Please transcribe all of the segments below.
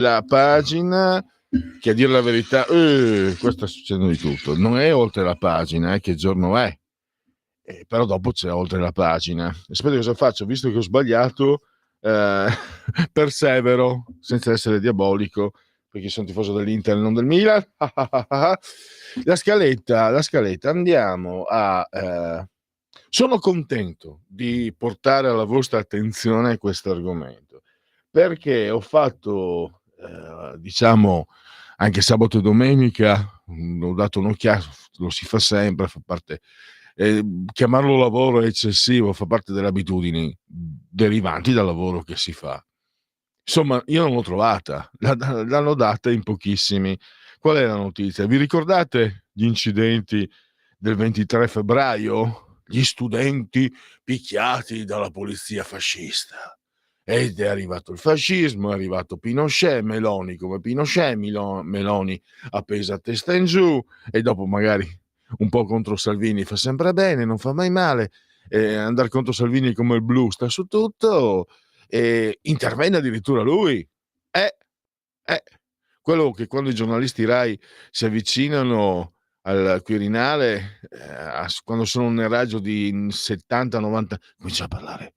la pagina che, a dire la verità, qua sta succedendo di tutto. Non è oltre la pagina, che giorno è, però dopo c'è oltre la pagina. Aspetta, cosa faccio? Visto che ho sbagliato, persevero senza essere diabolico, perché sono tifoso dell'Inter e non del Milan. La scaletta, andiamo a... sono contento di portare alla vostra attenzione questo argomento, perché ho fatto, diciamo, anche sabato e domenica, ho dato un'occhiata, lo si fa sempre, fa parte, chiamarlo lavoro è eccessivo, fa parte delle abitudini derivanti dal lavoro che si fa. Insomma, io non l'ho trovata, l'hanno data in pochissimi. Qual è la notizia? Vi ricordate gli incidenti del 23 febbraio? Gli studenti picchiati dalla polizia fascista. Ed è arrivato il fascismo, è arrivato Pinochet, Meloni come Pinochet, Meloni appesa a testa in giù, e dopo magari un po' contro Salvini fa sempre bene, non fa mai male, andare contro Salvini come il blu sta su tutto, e intervenne addirittura lui. Eh, eh, quello che quando i giornalisti Rai si avvicinano al Quirinale, quando sono nel raggio di 70-90, comincia a parlare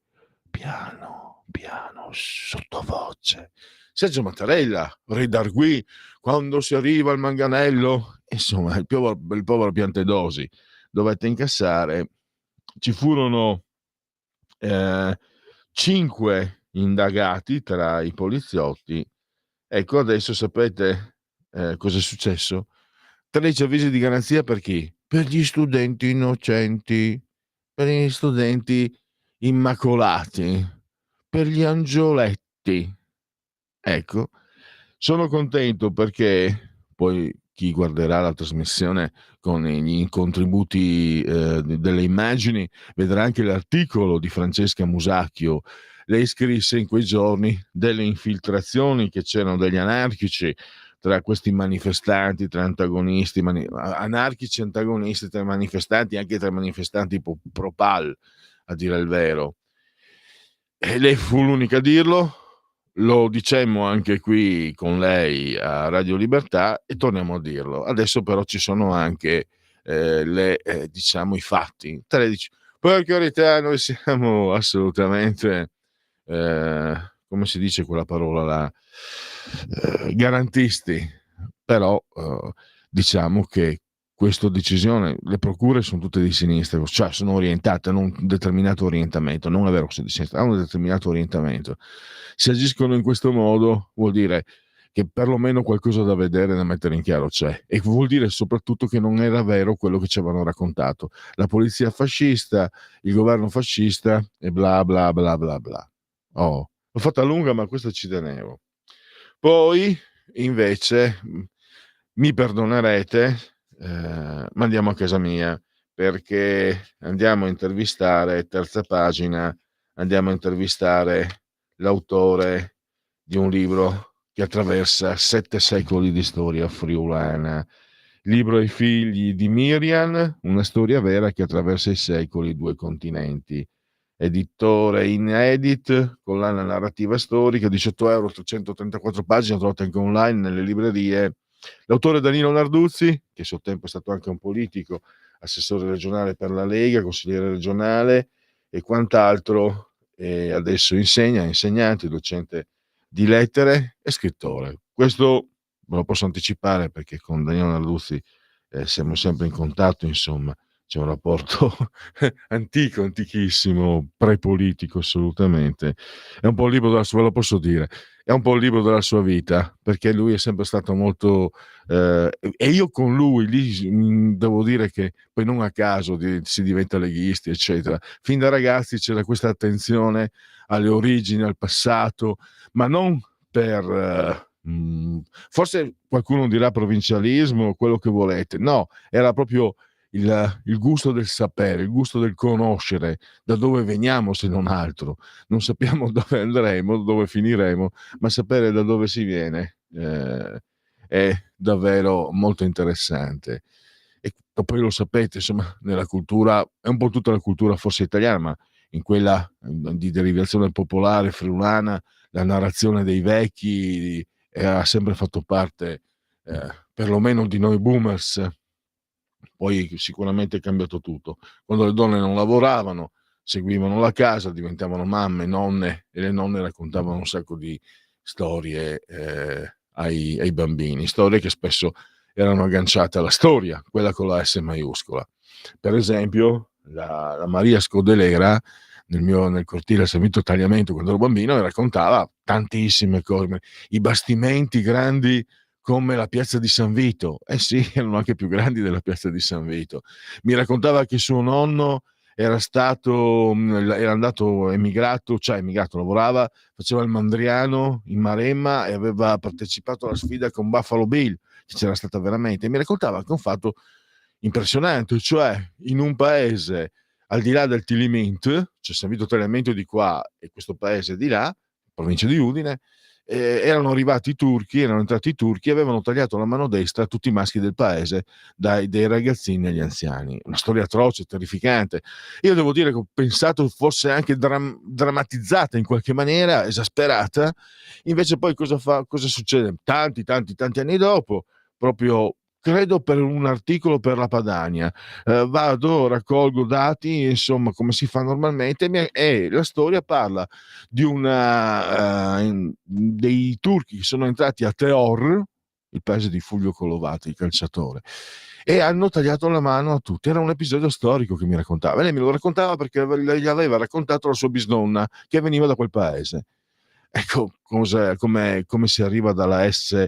piano, piano, sottovoce. Sergio Mattarella, Re d'Argui, quando si arriva al manganello, insomma, il povero Piantedosi dovette incassare. Ci furono 5 indagati tra i poliziotti. Ecco, adesso sapete cosa è successo? 13 avvisi di garanzia per chi? Per gli studenti innocenti, per gli studenti immacolati, per gli angioletti. Ecco, sono contento perché poi chi guarderà la trasmissione con i contributi delle immagini vedrà anche l'articolo di Francesca Musacchio. Lei scrisse in quei giorni delle infiltrazioni che c'erano degli anarchici tra questi manifestanti, tra antagonisti, anarchici antagonisti, tra manifestanti, anche tra manifestanti pro-PAL, a dire il vero. E lei fu l'unica a dirlo, lo dicemmo anche qui con lei a Radio Libertà e torniamo a dirlo. Adesso però ci sono anche diciamo i fatti. 13. Per carità, noi siamo assolutamente, come si dice quella parola là, garantisti, però diciamo che questa decisione, le procure sono tutte di sinistra, cioè sono orientate a un determinato orientamento, non è vero che sono di sinistra, hanno un determinato orientamento. Se agiscono in questo modo vuol dire che perlomeno qualcosa da vedere, da mettere in chiaro c'è, e vuol dire soprattutto che non era vero quello che ci avevano raccontato, la polizia fascista, il governo fascista e bla bla bla bla bla. Oh, l'ho fatta lunga, ma questo ci tenevo. Poi invece mi perdonerete, ma andiamo a casa mia, perché andiamo a intervistare, terza pagina, andiamo a intervistare l'autore di un libro che attraversa 7 secoli di storia friulana. Libro ai figli di Miriam, una storia vera che attraversa i secoli, 2 continenti. Editore inedit, collana narrativa storica, 18 euro, 334 pagine, trovate anche online nelle librerie. L'autore Danilo Narduzzi, che a suo tempo è stato anche un politico, assessore regionale per la Lega, consigliere regionale e quant'altro, e adesso insegna, insegnante, docente di lettere e scrittore. Questo ve lo posso anticipare perché con Danilo Narduzzi siamo sempre in contatto, insomma, c'è un rapporto antico, antichissimo, prepolitico assolutamente. È un po' il libro della sua, lo posso dire, è un po' il libro della sua vita, perché lui è sempre stato molto e io con lui lì devo dire che poi non a caso si diventa leghisti, eccetera. Fin da ragazzi c'era questa attenzione alle origini, al passato, ma non per forse qualcuno dirà provincialismo, quello che volete. No, era proprio il gusto del sapere, il gusto del conoscere da dove veniamo, se non altro. Non sappiamo dove andremo, dove finiremo, ma sapere da dove si viene è davvero molto interessante. E poi lo sapete, insomma, nella cultura, è un po' tutta la cultura forse italiana, ma in quella di derivazione popolare friulana, la narrazione dei vecchi e ha sempre fatto parte, perlomeno di noi boomers. Poi sicuramente è cambiato tutto. Quando le donne non lavoravano, seguivano la casa, diventavano mamme, nonne, e le nonne raccontavano un sacco di storie ai bambini, storie che spesso erano agganciate alla storia, quella con la S maiuscola. Per esempio, la Maria Scodelera nel cortile San Vito Tagliamento, quando ero bambino, mi raccontava tantissime cose, i bastimenti grandi come la piazza di San Vito. Eh sì, erano anche più grandi della piazza di San Vito. Mi raccontava che suo nonno era andato emigrato, cioè emigrato, lavorava, faceva il mandriano in Maremma e aveva partecipato alla sfida con Buffalo Bill, che c'era stata veramente. E mi raccontava anche un fatto impressionante, cioè in un paese al di là del Tilimint, cioè San Vito Tagliamento di qua e questo paese di là, provincia di Udine, erano entrati i turchi e avevano tagliato la mano destra a tutti i maschi del paese, dai ragazzini agli anziani. Una storia atroce, terrificante. Io devo dire che ho pensato fosse anche drammatizzata in qualche maniera, esasperata. Invece poi cosa succede? Tanti anni dopo, proprio credo per un articolo per la Padania, vado, raccolgo dati, insomma, come si fa normalmente, e la storia parla di dei turchi che sono entrati a Teor, il paese di Fulvio Collovati, il calciatore, e hanno tagliato la mano a tutti. Era un episodio storico che mi raccontava. E lei me lo raccontava perché gli aveva raccontato la sua bisnonna che veniva da quel paese. Ecco come si arriva dalla S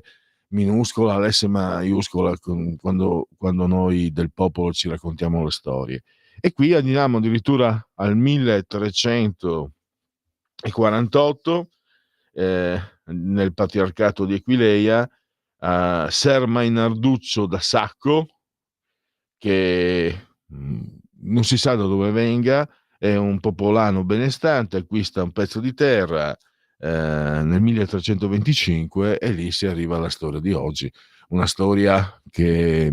minuscola all'S maiuscola quando noi del popolo ci raccontiamo le storie. E qui andiamo addirittura al 1348, nel patriarcato di Aquileia, Ser Mainarduccio da Sacco, che non si sa da dove venga, è un popolano benestante, acquista un pezzo di terra nel 1325 e lì si arriva alla storia di oggi, una storia che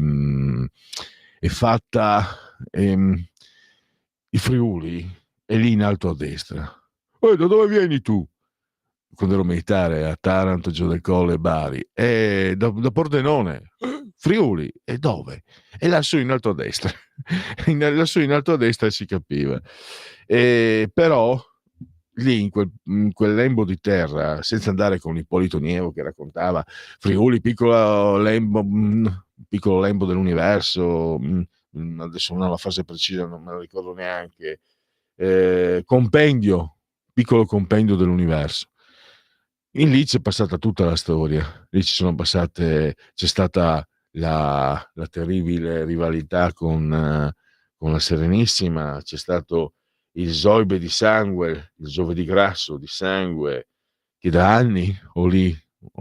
è fatta, i Friuli è lì in alto a destra. Da dove vieni tu? Quando ero militare a Taranto, Gio del Colle, Bari, e da Pordenone, Friuli, e dove? E lassù in alto a destra, lassù in alto a destra si capiva. Però lì in quel lembo di terra, senza andare con Ippolito Nievo che raccontava Friuli, piccolo lembo dell'universo, adesso non ho la fase precisa, non me la ricordo neanche, compendio, piccolo compendio dell'universo. In lì c'è passata tutta la storia, lì c'è stata la terribile rivalità con la Serenissima, c'è stato il Zoibe di sangue, il giovedì grasso di sangue, che da anni ho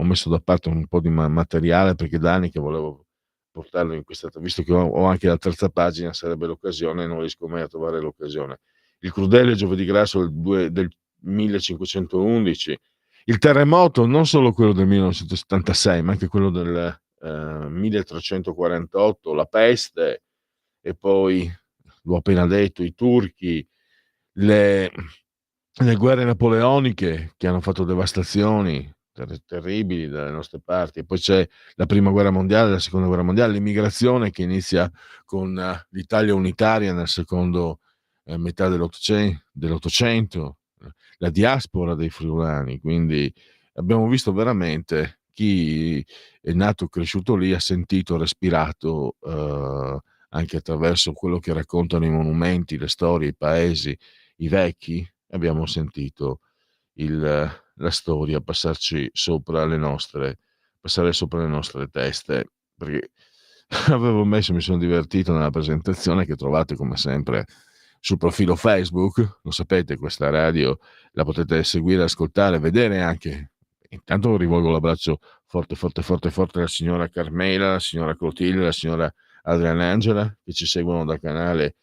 messo da parte un po' di materiale perché da anni che volevo portarlo in questa, visto che ho anche la terza pagina, sarebbe l'occasione, non riesco mai a trovare l'occasione. Il crudele giovedì grasso del 1511, il terremoto, non solo quello del 1976, ma anche quello del 1348, la peste, e poi, l'ho appena detto, i turchi, le, le guerre napoleoniche che hanno fatto devastazioni terribili dalle nostre parti, e poi c'è la prima guerra mondiale, la seconda guerra mondiale, l'immigrazione che inizia con l'Italia unitaria nel secondo metà dell'Ottocento, la diaspora dei friulani, quindi abbiamo visto veramente chi è nato e cresciuto lì ha sentito, respirato, anche attraverso quello che raccontano i monumenti, le storie, i paesi, i vecchi, abbiamo sentito la storia passare sopra le nostre teste, perché mi sono divertito nella presentazione che trovate come sempre sul profilo Facebook, lo sapete, questa radio la potete seguire, ascoltare, vedere anche. Intanto rivolgo l'abbraccio forte alla signora Carmela, alla signora Clotilde, alla signora Adrianangela, che ci seguono dal canale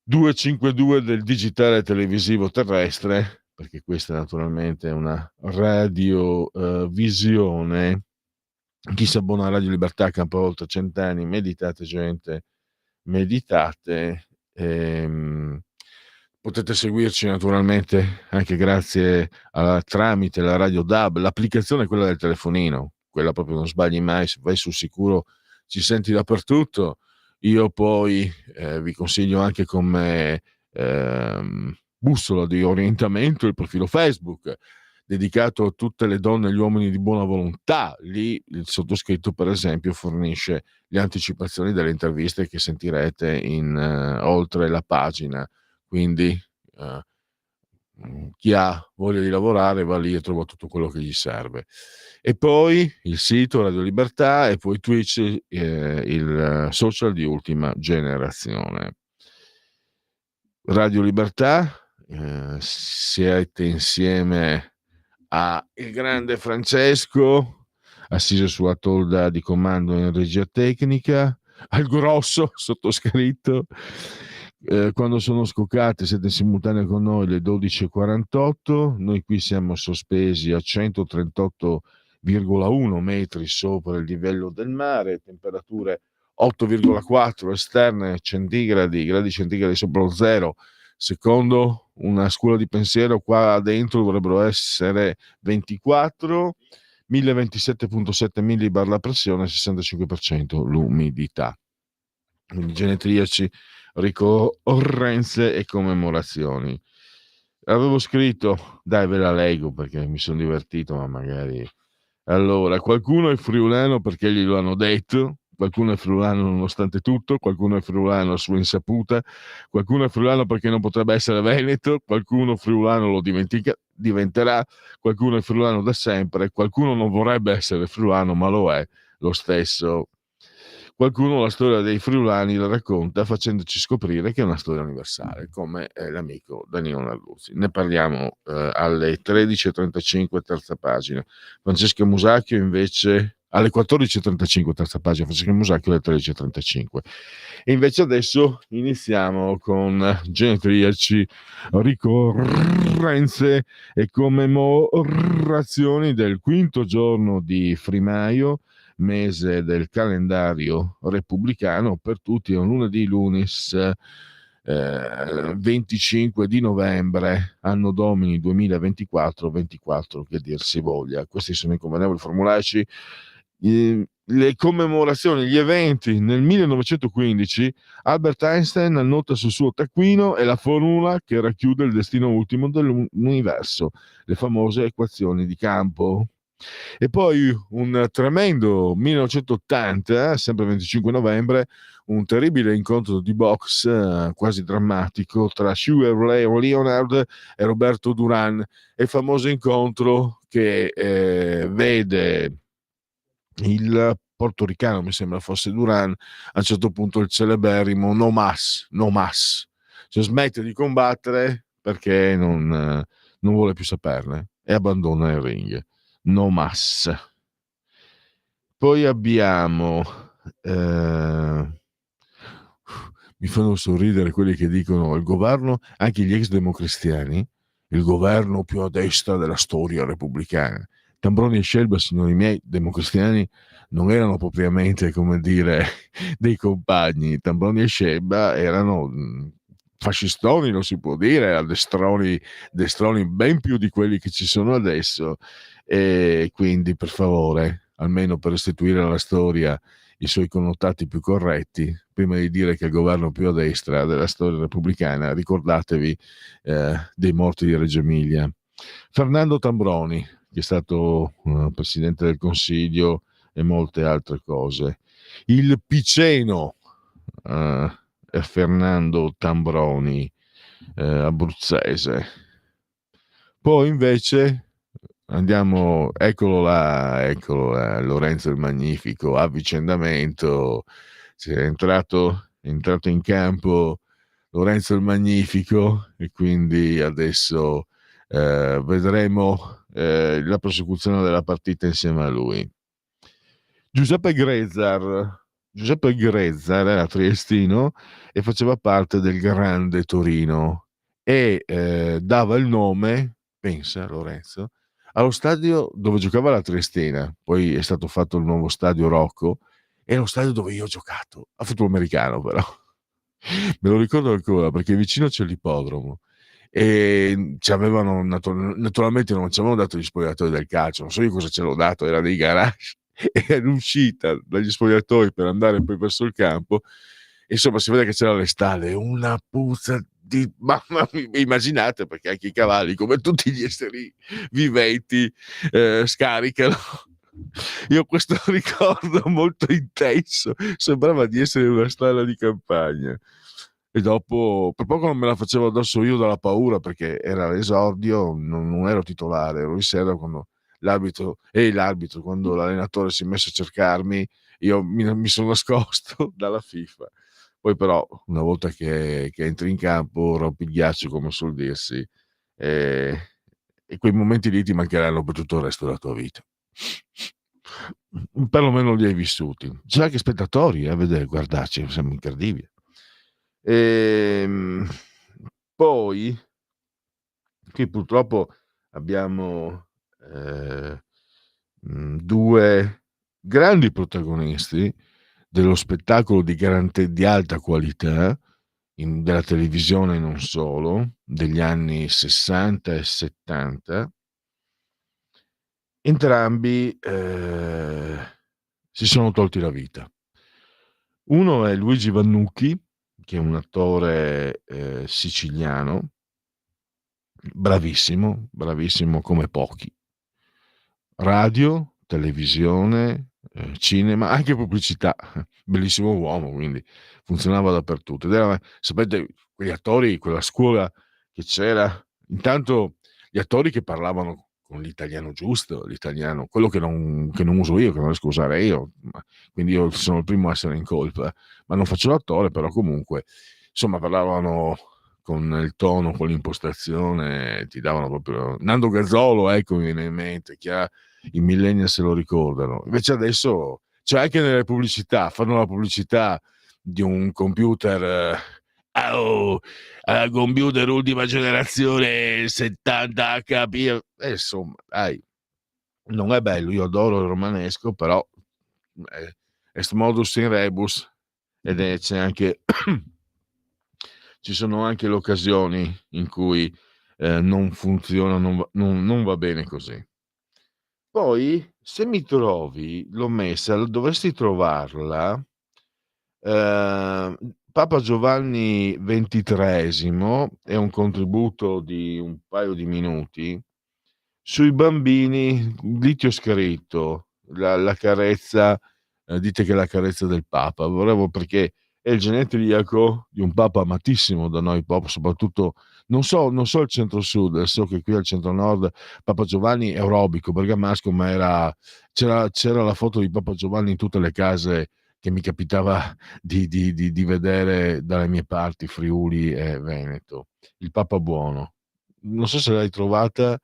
252 del digitale televisivo terrestre, perché questa naturalmente è una radio visione. Chi si abbona a Radio Libertà campa oltre 100 meditate gente, meditate. Potete seguirci naturalmente anche grazie tramite la Radio DAB, l'applicazione è quella del telefonino, quella proprio non sbagli mai, se vai sul sicuro ci senti dappertutto. Io poi vi consiglio anche come bussola di orientamento il profilo Facebook dedicato a tutte le donne e gli uomini di buona volontà. Lì il sottoscritto, per esempio, fornisce le anticipazioni delle interviste che sentirete oltre la pagina. Quindi chi ha voglia di lavorare va lì e trova tutto quello che gli serve. E poi il sito Radio Libertà e poi Twitch, il social di ultima generazione. Radio Libertà, siete insieme a il grande Francesco, assiso sulla tolda di comando in regia tecnica, al grosso sottoscritto. Quando sono scoccate siete in simultanea con noi le 12:48, noi qui siamo sospesi a 138,1 metri sopra il livello del mare, temperature 8,4 esterne centigradi, gradi centigradi sopra lo zero. Secondo una scuola di pensiero qua dentro dovrebbero essere 24, 1027,7 millibar la pressione, 65% l'umidità. Quindi genetriaci, ricorrenze e commemorazioni. Avevo scritto, dai ve la leggo perché mi sono divertito, ma magari... Allora, qualcuno è friulano perché glielo hanno detto, qualcuno è friulano nonostante tutto, qualcuno è friulano a sua insaputa, qualcuno è friulano perché non potrebbe essere veneto, qualcuno friulano lo diventerà, qualcuno è friulano da sempre, qualcuno non vorrebbe essere friulano ma lo è lo stesso. Qualcuno la storia dei friulani la racconta facendoci scoprire che è una storia universale, come l'amico Danilo Narluzzi. Ne parliamo alle 13:35, terza pagina. Francesca Musacchio invece alle 14:35, terza pagina. Francesca Musacchio alle 13:35. E invece adesso iniziamo con genetriaci, ricorrenze e commemorazioni del quinto giorno di Frimaio, mese del calendario repubblicano. Per tutti è un lunedì lunis 25 di novembre, anno domini 2024, 24 che dir si voglia. Questi sono i convenevoli formulaici. Le commemorazioni, gli eventi. Nel 1915 Albert Einstein annota sul suo taccuino è la formula che racchiude il destino ultimo dell'universo, le famose equazioni di campo. E poi un tremendo 1980, sempre 25 novembre, un terribile incontro di box quasi drammatico tra Sugar Ray Leonard e Roberto Duran, il famoso incontro che vede il portoricano, mi sembra fosse Duran, a un certo punto il celeberrimo no mas, cioè smette di combattere perché non vuole più saperne e abbandona il ring. No mas. Poi abbiamo mi fanno sorridere quelli che dicono il governo, anche gli ex democristiani, il governo più a destra della storia repubblicana. Tambroni e Scelba, signori miei, democristiani non erano propriamente, come dire, dei compagni. Tambroni e Scelba erano fascistoni, non si può dire, erano destroni ben più di quelli che ci sono adesso. E quindi, per favore, almeno per restituire alla storia i suoi connotati più corretti, prima di dire che è il governo più a destra della storia repubblicana, ricordatevi dei morti di Reggio Emilia. Fernando Tambroni, che è stato presidente del Consiglio e molte altre cose. Il Piceno è Fernando Tambroni, abruzzese. Poi invece andiamo, eccolo là, Lorenzo il Magnifico, avvicendamento, è entrato in campo Lorenzo il Magnifico e quindi adesso vedremo la prosecuzione della partita insieme a lui. Giuseppe Grezzar era triestino e faceva parte del Grande Torino e dava il nome, pensa Lorenzo, allo stadio dove giocava la Triestina, poi è stato fatto il nuovo stadio Rocco, è lo stadio dove io ho giocato, a football americano però. Me lo ricordo ancora perché vicino c'è l'ippodromo e ci avevano naturalmente non ci avevano dato gli spogliatoi del calcio, non so io cosa ce l'ho dato, era dei garage e l'uscita dagli spogliatoi per andare poi verso il campo, insomma si vede che c'era le stalle, una puzza di mamma mia, immaginate, perché anche i cavalli come tutti gli esseri viventi scaricano. Io ho questo ricordo molto intenso, sembrava di essere in una stalla di campagna. E dopo, per poco non me la facevo addosso io dalla paura, perché era l'esordio, non ero titolare, ero in serio quando l'arbitro, quando l'allenatore si è messo a cercarmi, io mi sono nascosto dalla FIFA. Poi però, una volta che entri in campo, rompi il ghiaccio, come suol dirsi, e, e quei momenti lì ti mancheranno per tutto il resto della tua vita. Perlomeno li hai vissuti. C'è anche spettatori a vedere, guardarci, sembra incredibile. Ehm, Poi, qui purtroppo abbiamo 2 grandi protagonisti dello spettacolo di alta qualità, della televisione e non solo, degli anni 60 e 70. Entrambi si sono tolti la vita. Uno è Luigi Vannucchi, che è un attore siciliano, bravissimo, bravissimo come pochi. Radio, televisione, cinema, anche pubblicità. Bellissimo uomo, quindi funzionava dappertutto. Ed era, sapete, quegli attori, quella scuola che c'era, intanto gli attori che parlavano con l'italiano giusto, l'italiano, quello che non uso io, che non riesco a usare io, quindi io sono il primo a essere in colpa, ma non faccio l'attore, però comunque, insomma, parlavano con il tono, con l'impostazione, ti davano proprio Nando Gazzolo, ecco, mi viene in mente, i millennial se lo ricordano. Invece adesso c'è anche nelle pubblicità, fanno la pubblicità di un computer, computer ultima generazione 70 HP, insomma, dai, non è bello, io adoro il romanesco, però est modus in rebus, c'è anche ci sono anche le occasioni in cui non funziona, non va bene così. Poi, se mi trovi, l'ho messa, dovresti trovarla, Papa Giovanni XXIII, è un contributo di un paio di minuti, sui bambini, lì ti ho scritto la carezza, dite che è la carezza del Papa, volevo perché è il genetriaco di un Papa amatissimo da noi pop, soprattutto non so il centro-sud, so che qui al centro-nord Papa Giovanni è orobico, bergamasco, ma c'era la foto di Papa Giovanni in tutte le case che mi capitava di vedere dalle mie parti, Friuli e Veneto. Il Papa buono. Non so se l'hai trovata,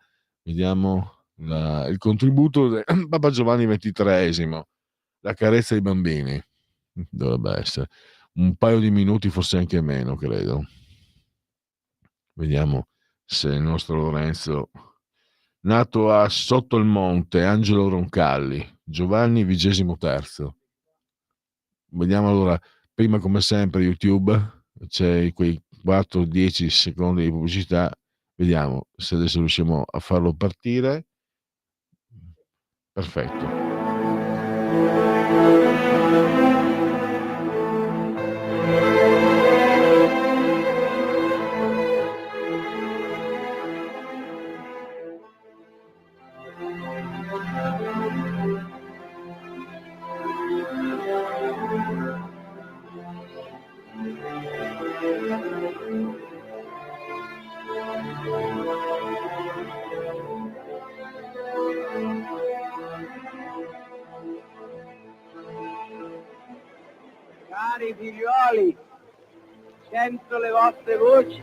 vediamo il contributo di Papa Giovanni XXIII, la carezza ai bambini. Dovrebbe essere un paio di minuti, forse anche meno, credo. Vediamo se il nostro Lorenzo, nato a Sotto il Monte, Angelo Roncalli, Giovanni XXIII. Vediamo allora, prima come sempre YouTube, c'è quei 4-10 secondi di pubblicità, vediamo se adesso riusciamo a farlo partire. Perfetto. Cari figliuoli, sento le vostre voci.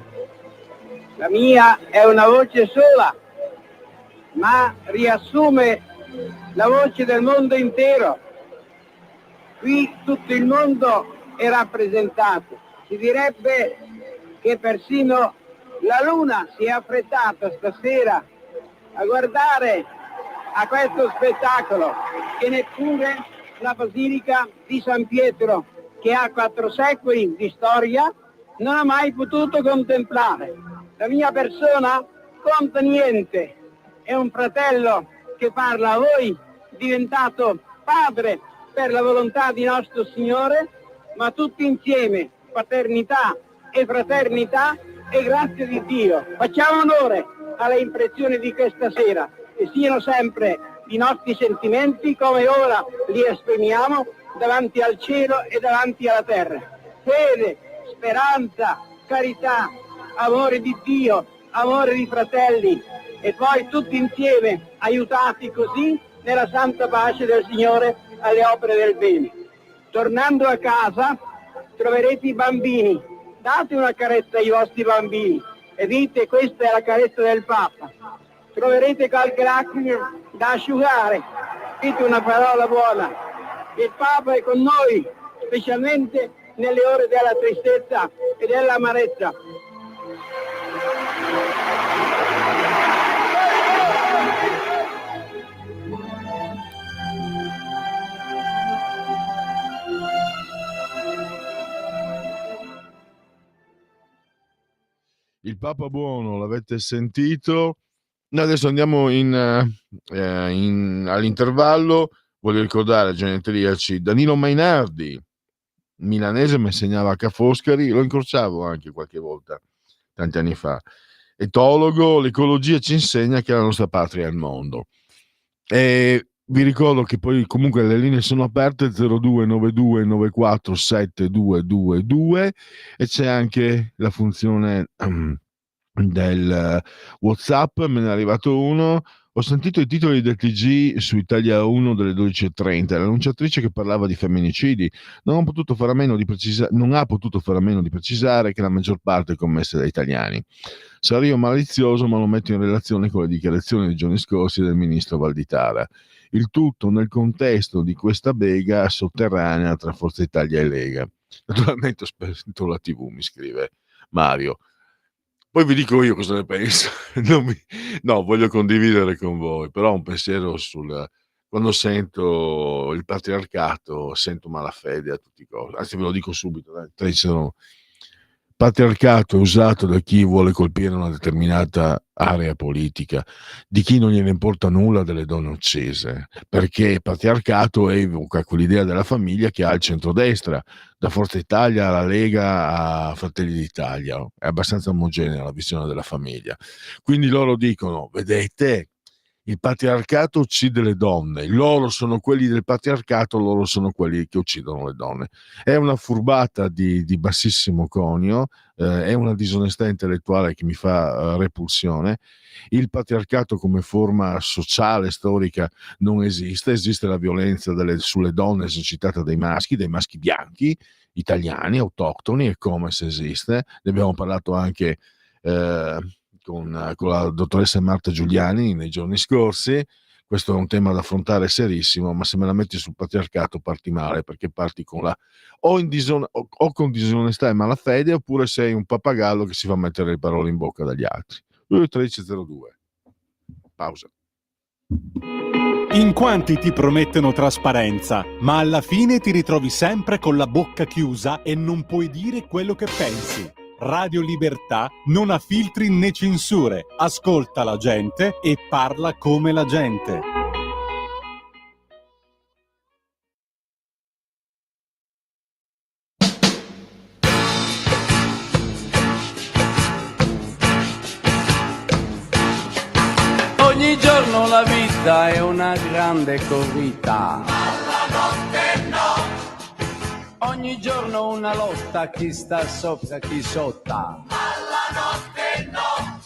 La mia è una voce sola, ma riassume la voce del mondo intero. Qui tutto il mondo è rappresentato. Si direbbe che persino la luna si è affrettata stasera a guardare a questo spettacolo che neppure la Basilica di San Pietro, che ha 4 secoli di storia, non ha mai potuto contemplare. La mia persona conta niente, è un fratello che parla a voi, diventato padre per la volontà di nostro Signore, ma tutti insieme, paternità e fraternità e grazia di Dio. Facciamo onore alle impressioni di questa sera e siano sempre i nostri sentimenti come ora li esprimiamo davanti al cielo e davanti alla terra. Fede, speranza, carità, amore di Dio, amore di fratelli e poi tutti insieme aiutati così nella santa pace del Signore alle opere del bene. Tornando a casa troverete i bambini, date una carezza ai vostri bambini e dite questa è la carezza del Papa. Troverete qualche lacrima da asciugare, dite una parola buona. Il Papa è con noi, specialmente nelle ore della tristezza e dell'amarezza. Il Papa buono, l'avete sentito? Noi adesso andiamo all'intervallo. Voglio ricordare ai genetriaci Danilo Mainardi, milanese, mi insegnava a Ca' Foscari, lo incrociavo anche qualche volta, tanti anni fa. Etologo, l'ecologia ci insegna che la nostra patria è il mondo. E vi ricordo che poi comunque le linee sono aperte 0292 94 7222 e c'è anche la funzione del WhatsApp. Me ne è arrivato uno. Ho sentito i titoli del TG su Italia 1 delle 12.30, l'annunciatrice che parlava di femminicidi non ha potuto fare a meno di precisare che la maggior parte è commessa da italiani. Sarò io malizioso, ma lo metto in relazione con le dichiarazioni dei giorni scorsi del ministro Valditara. Il tutto nel contesto di questa bega sotterranea tra Forza Italia e Lega. Naturalmente ho spento la TV, mi scrive Mario. Poi vi dico io cosa ne penso. No, voglio condividere con voi, però un pensiero quando sento il patriarcato, sento malafede a tutti i costi. Anzi, ve lo dico subito, patriarcato è usato da chi vuole colpire una determinata area politica, di chi non gliene importa nulla delle donne uccise, perché patriarcato evoca quell'idea della famiglia che ha il centrodestra, da Forza Italia alla Lega a Fratelli d'Italia, è abbastanza omogenea la visione della famiglia. Quindi loro dicono, vedete, il patriarcato uccide le donne, loro sono quelli del patriarcato, loro sono quelli che uccidono le donne. È una furbata di bassissimo conio, è una disonestà intellettuale che mi fa repulsione. Il patriarcato come forma sociale, storica, non esiste, esiste la violenza sulle donne esercitata dai maschi bianchi, italiani, autoctoni, è come se esiste. Ne abbiamo parlato anche con la dottoressa Marta Giuliani nei giorni scorsi. Questo è un tema da affrontare serissimo, ma se me la metti sul patriarcato parti male, perché parti con con disonestà e malafede, oppure sei un pappagallo che si fa mettere le parole in bocca dagli altri. 1302. Pausa. In quanti ti promettono trasparenza, ma alla fine ti ritrovi sempre con la bocca chiusa e non puoi dire quello che pensi. Radio Libertà non ha filtri né censure, ascolta la gente e parla come la gente. Ogni giorno la vita è una grande corrida, ma la notte no. Ogni giorno una lotta, chi sta sopra, chi sotto, ma la notte no.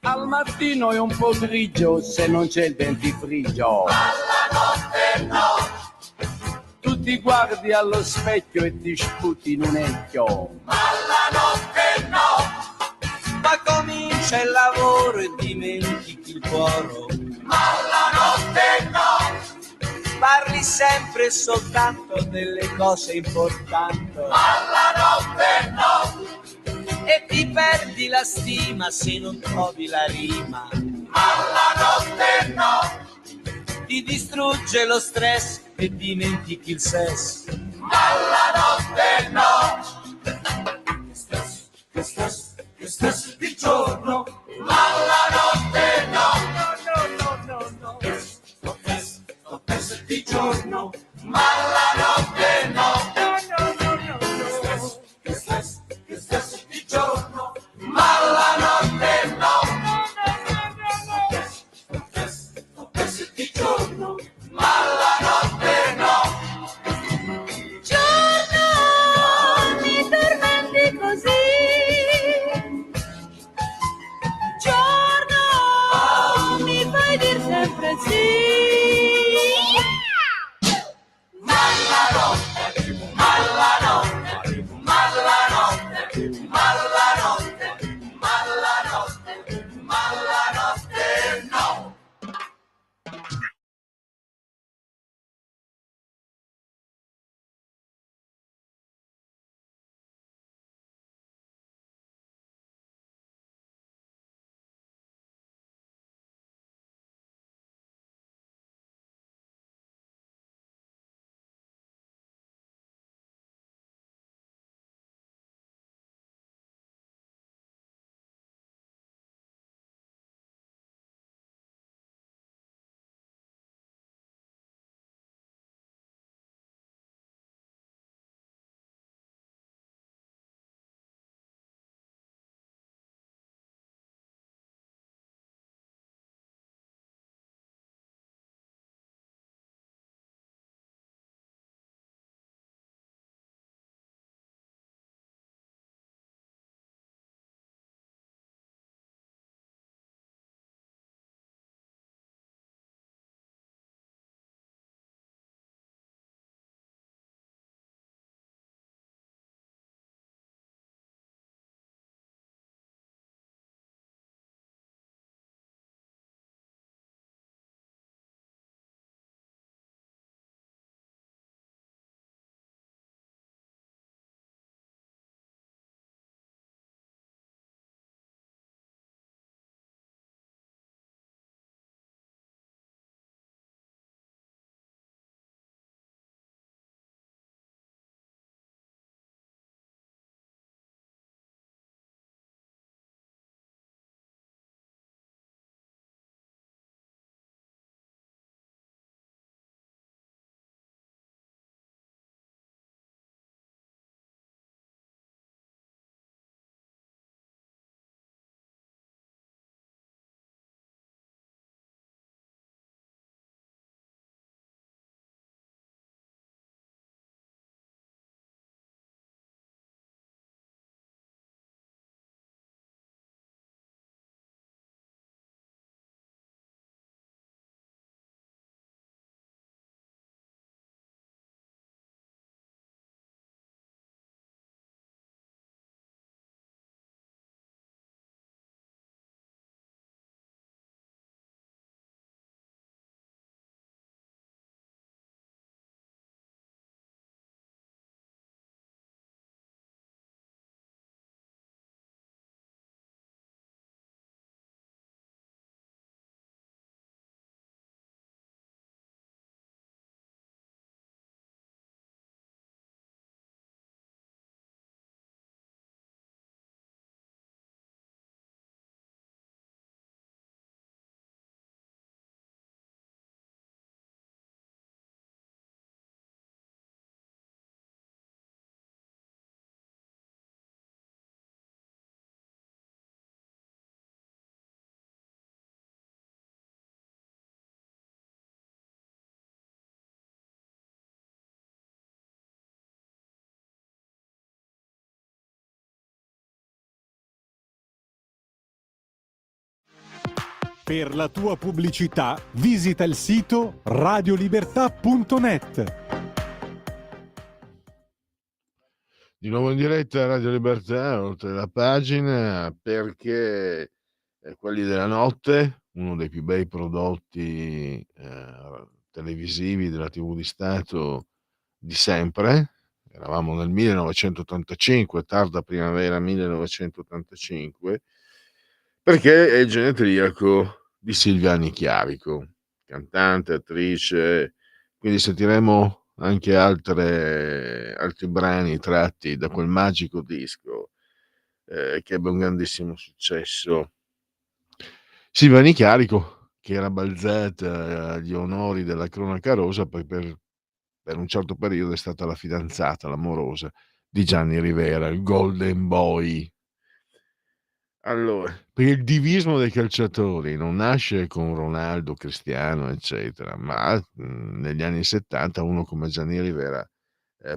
Al mattino è un po' grigio se non c'è il dentifricio, ma la notte no. Tu ti guardi allo specchio e ti sputi in un ecchio, ma la notte no. Ma comincia il lavoro e dimentichi il cuore, ma la notte no. Parli sempre e soltanto delle cose importanti, ma la notte no. E ti perdi la stima se non trovi la rima, ma la notte no. Ti distrugge lo stress e dimentichi il sesso, ma la notte no. Che stress, che stress, che stress, giorno, ma la notte no. Sto pezzo di giorno, ma la notte no. Che stesso di giorno, ma la notte no. Sto pezzo di giorno, ma la notte no. Giorno, mi tormenti così. Giorno, mi fai dir sempre sì. Ma la notte, ma la notte, ma la notte, ma la notte, ma la notte, ma la notte no. Per la tua pubblicità visita il sito radiolibertà.net. Di nuovo in diretta a Radio Libertà, oltre la pagina, perché Quelli della notte, uno dei più bei prodotti televisivi della TV di Stato di sempre. Eravamo nel 1985, tarda primavera 1985, perché è il genetriaco di Silvia Chiarico, cantante, attrice, quindi sentiremo anche altri brani tratti da quel magico disco. che ebbe un grandissimo successo. Silvani Carico, che era balzata agli onori della cronaca rosa, poi per un certo periodo è stata la fidanzata, l'amorosa di Gianni Rivera, il Golden Boy. Allora, perché il divismo dei calciatori non nasce con Ronaldo, Cristiano, eccetera, ma negli anni '70 uno come Gianni Rivera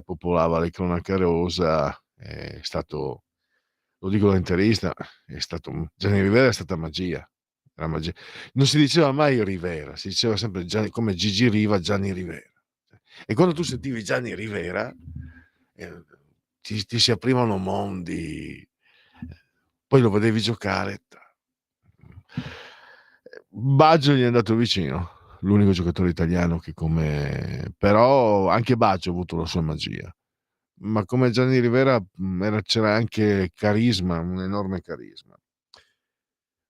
popolava le cronache rosa, è stato, lo dico da interista, è stato, Gianni Rivera è stata magia, era magia. Non si diceva mai Rivera, si diceva sempre come Gigi Riva, Gianni Rivera. E quando tu sentivi Gianni Rivera, ti si aprivano mondi, poi lo vedevi giocare. Baggio gli è andato vicino, l'unico giocatore italiano che come, però anche Baggio ha avuto la sua magia, ma come Gianni Rivera c'era anche carisma, un enorme carisma.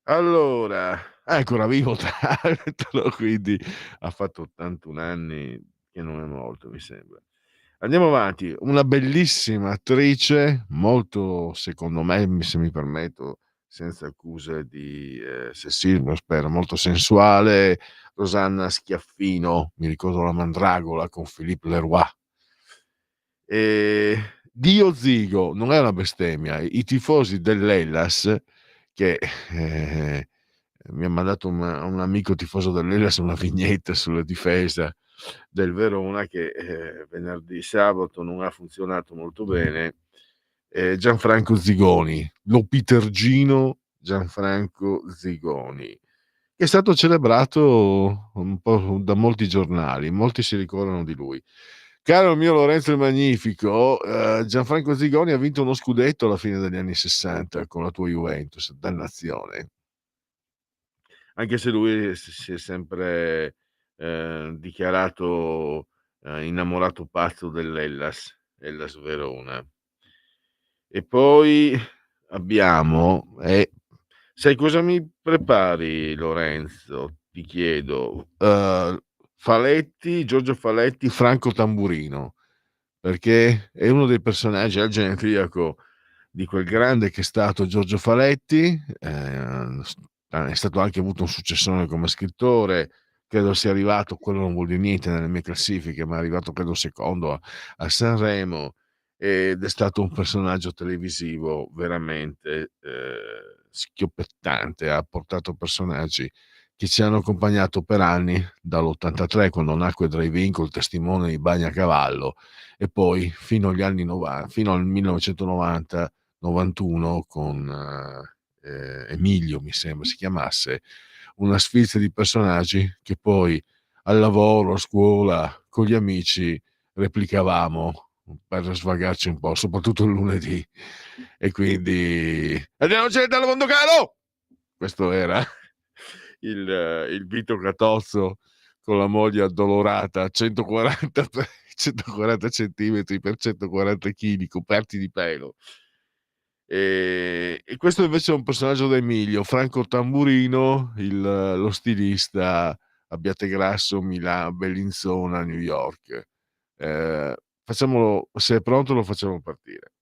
Allora, è ancora vivo tra l'altro, quindi ha fatto 81 anni che non è morto, mi sembra. Andiamo avanti, una bellissima attrice, molto, secondo me, se mi permetto, senza accuse di sessismo, spero, molto sensuale, Rosanna Schiaffino, mi ricordo La Mandragola con Philippe Leroy. Dio Zigo non è una bestemmia, i tifosi dell'Hellas che mi ha mandato un amico tifoso dell'Hellas una vignetta sulla difesa del Verona che venerdì sabato non ha funzionato molto bene. Gianfranco Zigoni, lo Pitergino Gianfranco Zigoni, che è stato celebrato un po' da molti giornali, molti si ricordano di lui. Caro mio Lorenzo il Magnifico, Gianfranco Zigoni ha vinto uno scudetto alla fine degli anni '60 con la tua Juventus, dannazione. Anche se lui si è sempre dichiarato innamorato pazzo Hellas Verona. E poi abbiamo, sai cosa mi prepari, Lorenzo? Ti chiedo, Faletti, Giorgio Faletti, Franco Tamburino, perché è uno dei personaggi al genetriaco di quel grande che è stato Giorgio Faletti, è stato anche avuto un successore come scrittore, credo sia arrivato, quello non vuol dire niente nelle mie classifiche, ma è arrivato credo secondo a Sanremo, ed è stato un personaggio televisivo veramente schioppettante, ha portato personaggi che ci hanno accompagnato per anni, dall'83 quando nacque Drive-In col testimone di Bagnacavallo, e poi fino agli anni 90, fino al 1990-91 con Emilio, mi sembra si chiamasse, una sfilza di personaggi che poi al lavoro, a scuola, con gli amici replicavamo per svagarci un po', soprattutto il lunedì. E quindi andiamo gente al mondo caro! Questo era il Vito Catozzo con la moglie addolorata, 140 centimetri per 140 kg coperti di pelo. E questo invece è un personaggio da Emilio, Franco Tamburino, lo stilista Abbiategrasso, Milano, Bellinzona, New York. Facciamolo, se è pronto lo facciamo partire.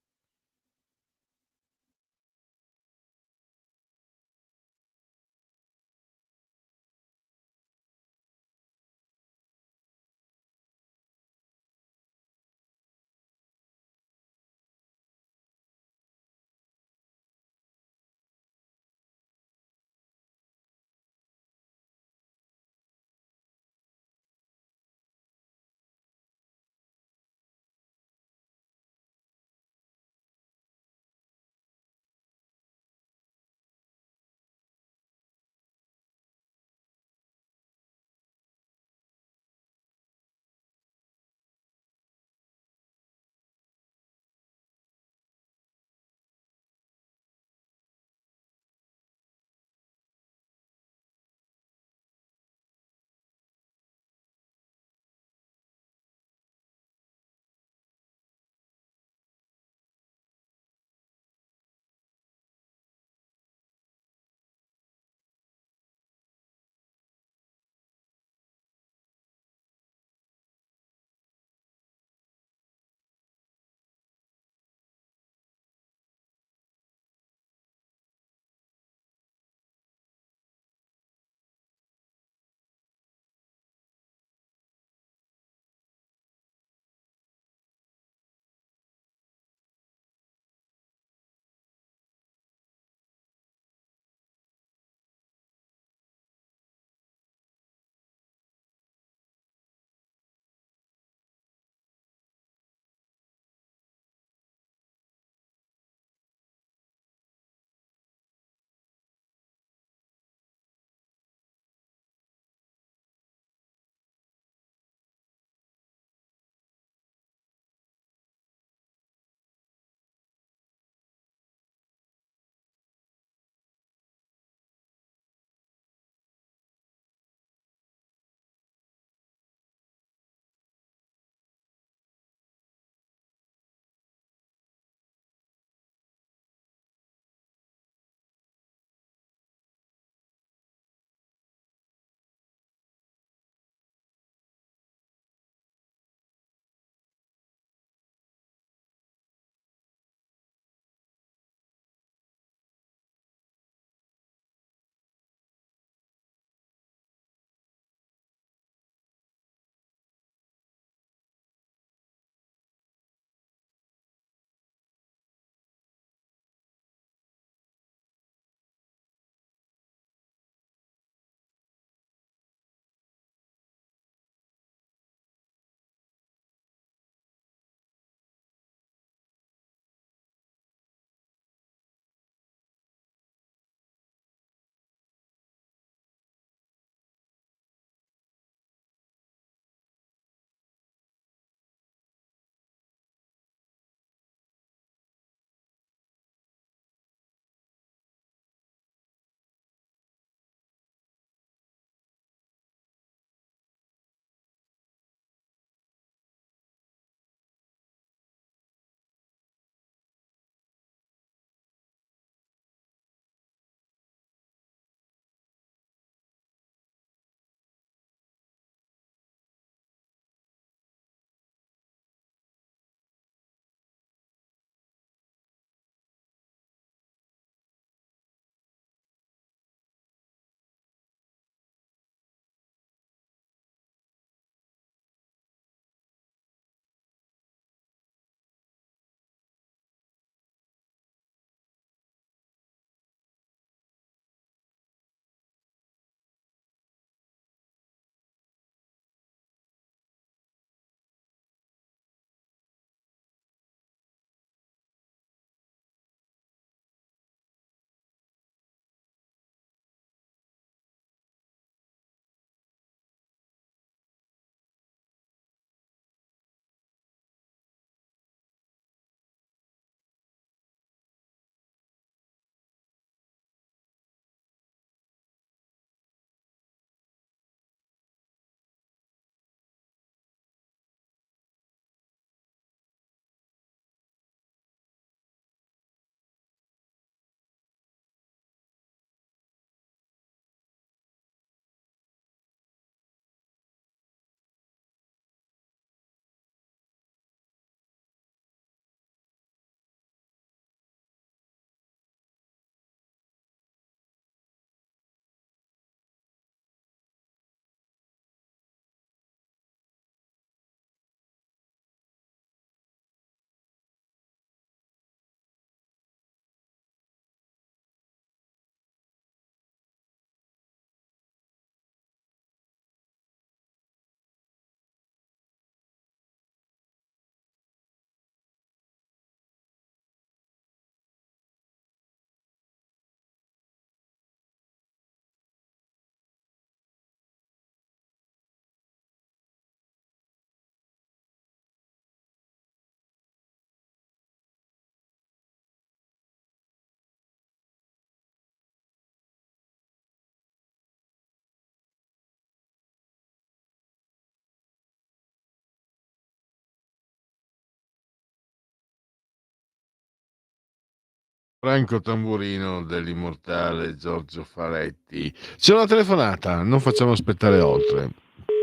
Franco Tamburino dell'immortale Giorgio Faletti. C'è una telefonata, non facciamo aspettare oltre.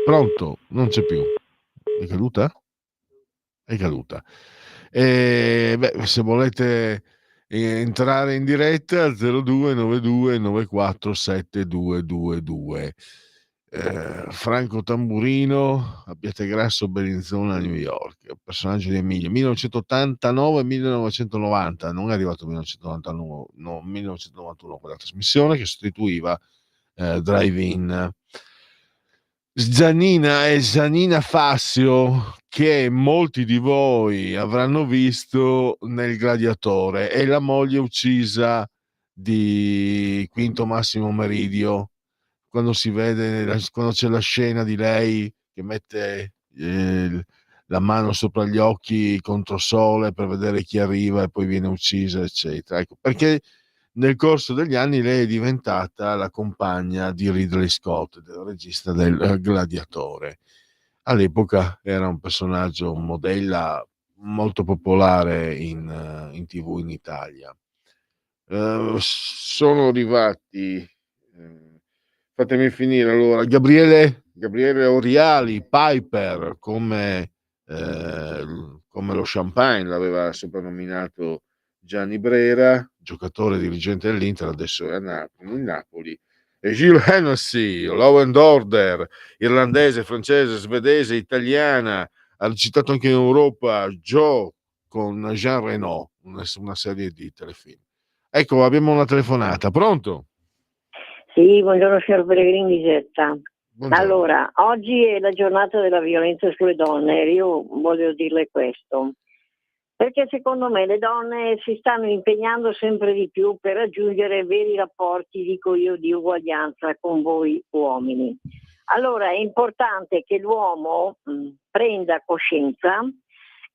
Pronto? Non c'è più. È caduta? È caduta. Se volete entrare in diretta 0292 94 7222. Franco Tamburino, Abbiategrasso, Bellinzona, New York, personaggio di Emilio, 1989-1990, non è arrivato 1999, no, 1991 quella trasmissione che sostituiva Drive-In. Giannina Fassio, che molti di voi avranno visto nel Gladiatore, è la moglie uccisa di Quinto Massimo Meridio, quando si vede, quando c'è la scena di lei che mette la mano sopra gli occhi contro sole per vedere chi arriva e poi viene uccisa, eccetera. Ecco, perché nel corso degli anni lei è diventata la compagna di Ridley Scott, del regista del Gladiatore. All'epoca era un personaggio, un modella molto popolare in TV in Italia. Sono arrivati, fatemi finire allora, Gabriele Oriali, Piper, come lo Champagne l'aveva soprannominato Gianni Brera, giocatore dirigente dell'Inter, adesso è a Napoli, e Gilles Hennessy, Law and Order, irlandese, francese, svedese, italiana, ha recitato anche in Europa Joe con Jean Reno, una serie di telefilm. Ecco, abbiamo una telefonata, pronto? Sì, buongiorno signor Pellegrini Getta. Buongiorno. Allora, oggi è la giornata della violenza sulle donne e io voglio dirle questo, perché secondo me le donne si stanno impegnando sempre di più per raggiungere veri rapporti, dico io, di uguaglianza con voi uomini. Allora è importante che l'uomo prenda coscienza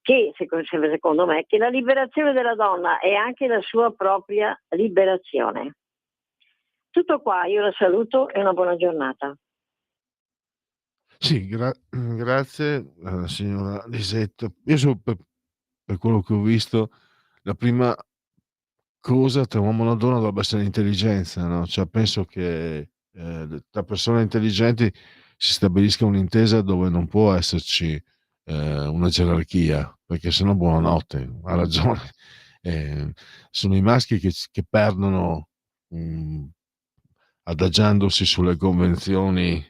che, secondo me, che la liberazione della donna è anche la sua propria liberazione. Tutto qua, io la saluto e una buona giornata. Sì, grazie signora Lisetta. Io per quello che ho visto, la prima cosa tra uomo e una donna dovrebbe essere l'intelligenza, no? Cioè, penso che tra persone intelligenti si stabilisca un'intesa dove non può esserci una gerarchia, perché sennò buonanotte, ha ragione. Sono i maschi che perdono adagiandosi sulle convenzioni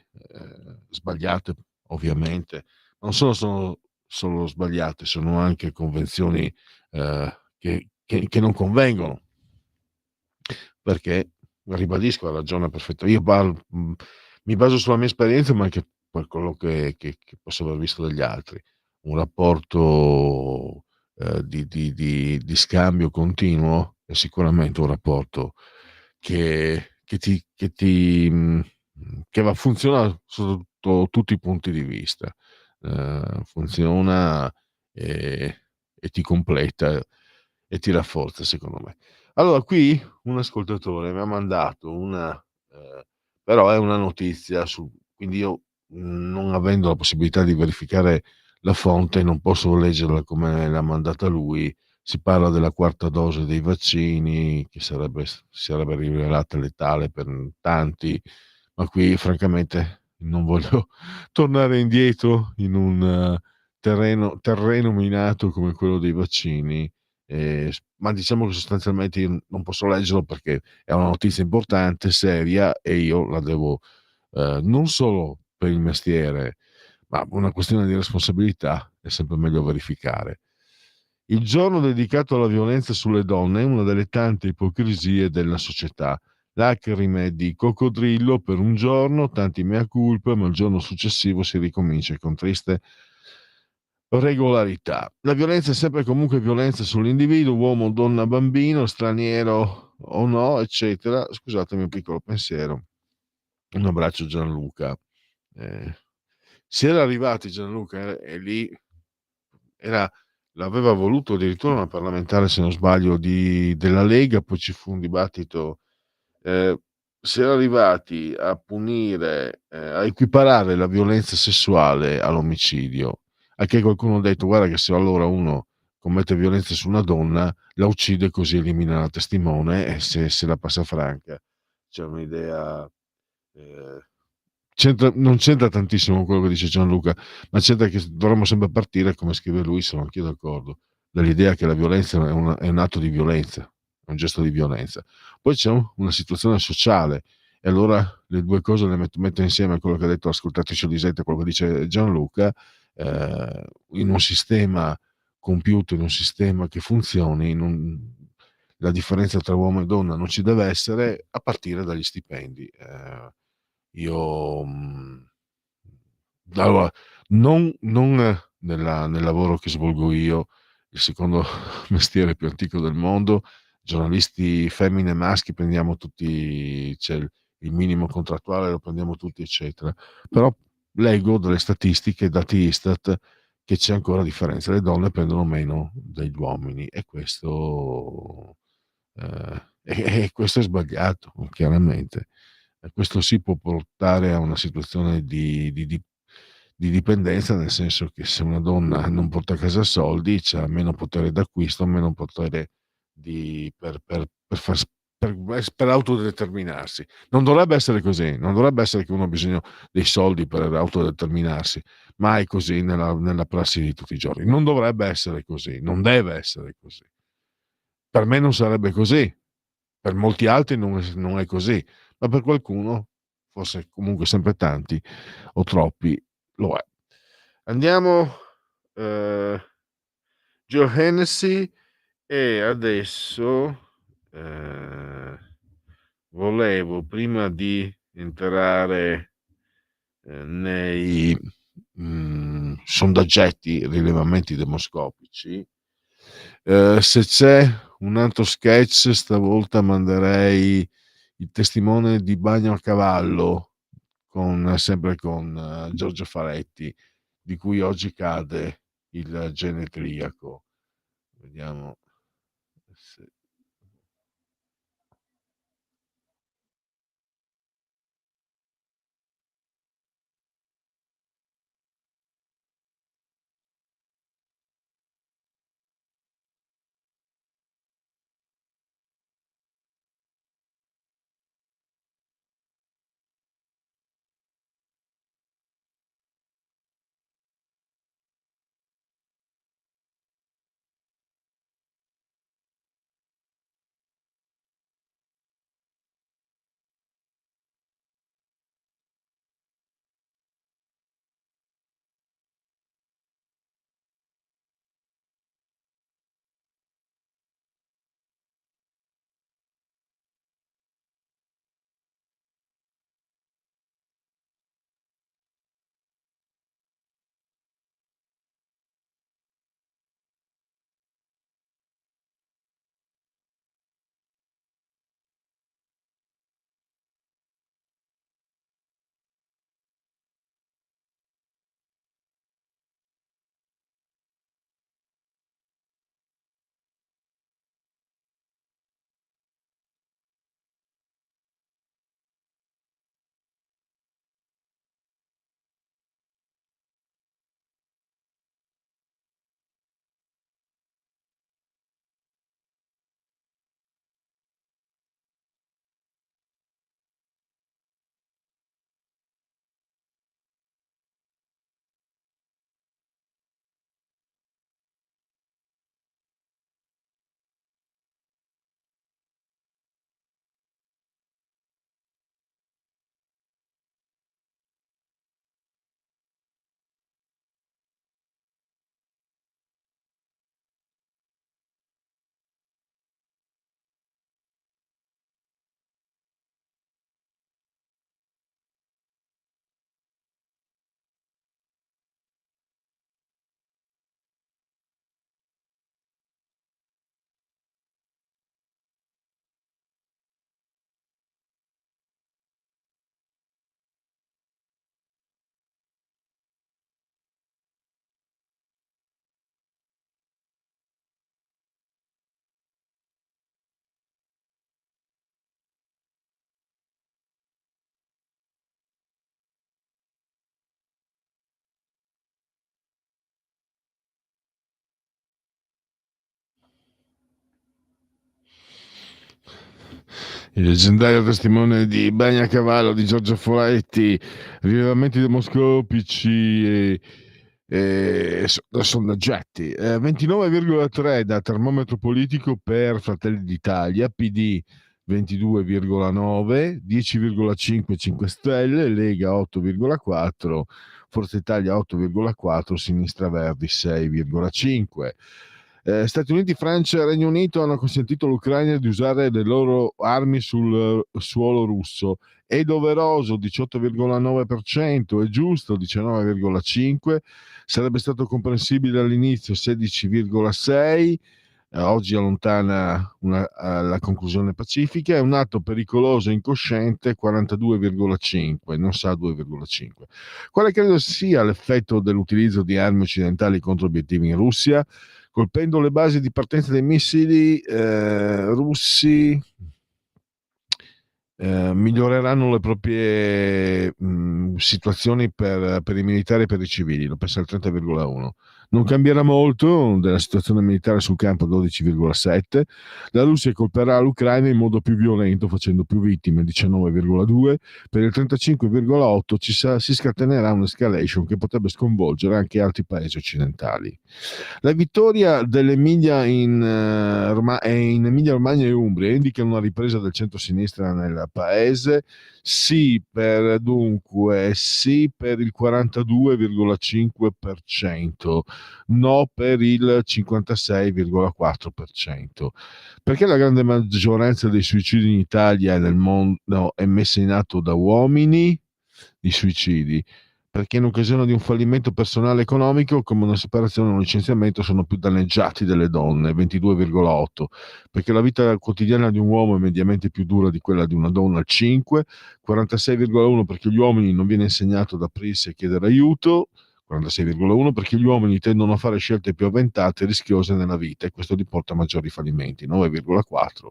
sbagliate, ovviamente. Non sono solo sbagliate, sono anche convenzioni che non convengono, perché, ribadisco, ha ragione perfetto. Io mi baso sulla mia esperienza, ma anche per quello che posso aver visto dagli altri. Un rapporto di scambio continuo è sicuramente un rapporto che va funziona sotto tutti i punti di vista. Funziona e ti completa e ti rafforza, secondo me. Allora, qui un ascoltatore mi ha mandato però è una notizia, quindi io, non avendo la possibilità di verificare la fonte, non posso leggerla come l'ha mandata lui. Si parla della quarta dose dei vaccini, che si sarebbe rivelata letale per tanti, ma qui francamente non voglio tornare indietro in un terreno minato come quello dei vaccini. Ma diciamo che sostanzialmente io non posso leggerlo perché è una notizia importante, seria, e io la devo non solo per il mestiere, ma una questione di responsabilità è sempre meglio verificare. Il giorno dedicato alla violenza sulle donne è una delle tante ipocrisie della società. Lacrime di coccodrillo per un giorno, tanti mea culpa, ma il giorno successivo si ricomincia con triste regolarità. La violenza è sempre comunque violenza sull'individuo, uomo, donna, bambino, straniero o no, eccetera. Scusatemi un piccolo pensiero. Un abbraccio Gianluca. Si era arrivati, Gianluca, e lì l'aveva voluto addirittura una parlamentare, se non sbaglio, della Lega, poi ci fu un dibattito. Si era arrivati a punire, a equiparare la violenza sessuale all'omicidio. Anche qualcuno ha detto: guarda che se allora uno commette violenza su una donna, la uccide così elimina la testimone e se la passa franca. C'è un'idea, eh, non c'entra tantissimo quello che dice Gianluca, ma c'entra che dovremmo sempre partire, come scrive lui, sono anch'io d'accordo, dall'idea che la violenza è un atto di violenza, è un gesto di violenza. Poi c'è una situazione sociale, e allora le due cose le metto insieme, quello che ha detto l'ascoltatrice Lisetta e quello che dice Gianluca, in un sistema compiuto, in un sistema che funzioni, la differenza tra uomo e donna non ci deve essere, a partire dagli stipendi. Io allora, nel lavoro che svolgo io, il secondo mestiere più antico del mondo, giornalisti femmine e maschi prendiamo tutti, c'è il minimo contrattuale, lo prendiamo tutti, eccetera. Però leggo dalle statistiche, dati Istat, che c'è ancora differenza, le donne prendono meno degli uomini e questo è sbagliato, chiaramente. E questo si può portare a una situazione di dipendenza, nel senso che se una donna non porta a casa soldi, c'ha meno potere d'acquisto, meno potere per autodeterminarsi. Non dovrebbe essere così, non dovrebbe essere che uno ha bisogno dei soldi per autodeterminarsi, mai così nella prassi di tutti i giorni. Non dovrebbe essere così, non deve essere così. Per me non sarebbe così, per molti altri non è così, ma per qualcuno, forse comunque sempre tanti o troppi, lo è. Andiamo, Joe Hennessy, e adesso volevo, prima di entrare nei sondaggetti, rilevamenti demoscopici, se c'è un altro sketch, stavolta manderei il testimone di Bagno a cavallo, sempre con Giorgio Faretti, di cui oggi cade il genetriaco. Vediamo se Il leggendario testimone di Bagnacavallo di Giorgio Foletti, rilevamenti demoscopici da sondaggetti. 29,3 da termometro politico per Fratelli d'Italia, PD 22,9, 10,5 5 Stelle, Lega 8,4, Forza Italia 8,4, Sinistra Verdi 6,5. Stati Uniti, Francia e Regno Unito hanno consentito all'Ucraina di usare le loro armi sul suolo russo. È doveroso 18,9%, è giusto 19,5%, sarebbe stato comprensibile all'inizio 16,6%, oggi allontana la conclusione pacifica, è un atto pericoloso e incosciente 42,5%, non sa 2,5%. Quale credo sia l'effetto dell'utilizzo di armi occidentali contro obiettivi in Russia? Colpendo le basi di partenza dei missili russi, miglioreranno le proprie situazioni per i militari e per i civili, lo pensa il 30,1. Non cambierà molto della situazione militare sul campo, 12,7. La Russia colperà l'Ucraina in modo più violento, facendo più vittime, 19,2. Per il 35,8 si scatenerà un'escalation che potrebbe sconvolgere anche altri paesi occidentali. La vittoria dell'Emilia in Emilia Romagna e Umbria indica una ripresa del centro-sinistra nel paese, sì per il 42,5%, no per il 56,4%. Perché la grande maggioranza dei suicidi in Italia e nel mondo è messa in atto da uomini? I suicidi, perché in occasione di un fallimento personale economico come una separazione o un licenziamento sono più danneggiati delle donne, 22,8, perché la vita quotidiana di un uomo è mediamente più dura di quella di una donna, 5, 46,1 perché gli uomini non viene insegnato ad aprirsi e chiedere aiuto, 46,1 perché gli uomini tendono a fare scelte più avventate e rischiose nella vita e questo li porta a maggiori fallimenti, 9,4,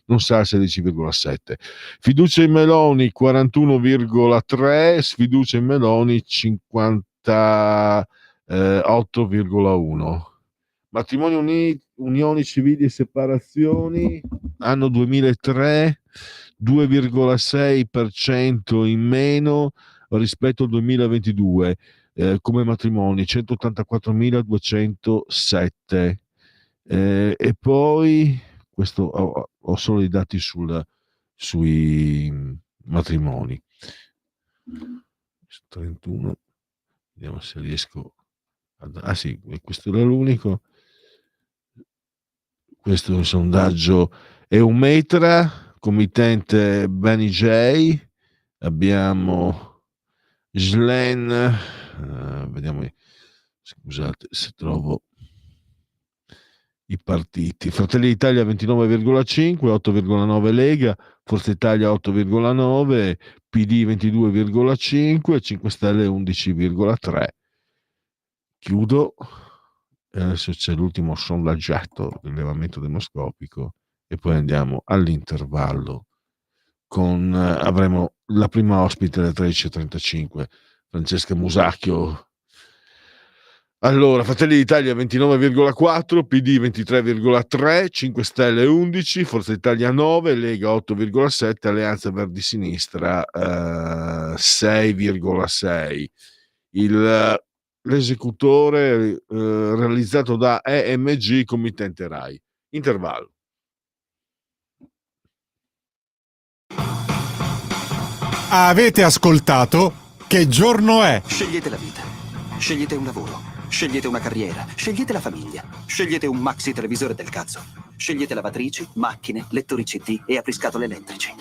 non sa il 16,7. Fiducia in Meloni 41,3, sfiducia in Meloni 58,1. Matrimoni, unioni civili e separazioni, anno 2003, 2,6% in meno rispetto al 2022, come matrimoni 184.207. E poi questo ho solo i dati sui matrimoni. 31, vediamo se riesco sì, questo era l'unico. Questo è un sondaggio Eumetra, committente Benny J, abbiamo Schlen, vediamo, scusate se trovo i partiti. Fratelli d'Italia 29,5, 8,9 Lega, Forza Italia 8,9, PD 22,5, 5 Stelle 11,3. Chiudo. Adesso c'è l'ultimo sondaggetto, rilevamento demoscopico, e poi andiamo all'intervallo avremo la prima ospite alle 13.35, Francesca Musacchio. Allora, Fratelli d'Italia 29,4, PD 23,3, 5 Stelle 11, Forza Italia 9, Lega 8,7, Alleanza Verdi Sinistra 6,6. L'esecutore realizzato da EMG, committente RAI. Intervallo. Avete ascoltato Che giorno è? Scegliete la vita, scegliete un lavoro, scegliete una carriera, scegliete la famiglia, scegliete un maxi televisore del cazzo, scegliete lavatrici, macchine, lettori CD e apriscatole elettrici.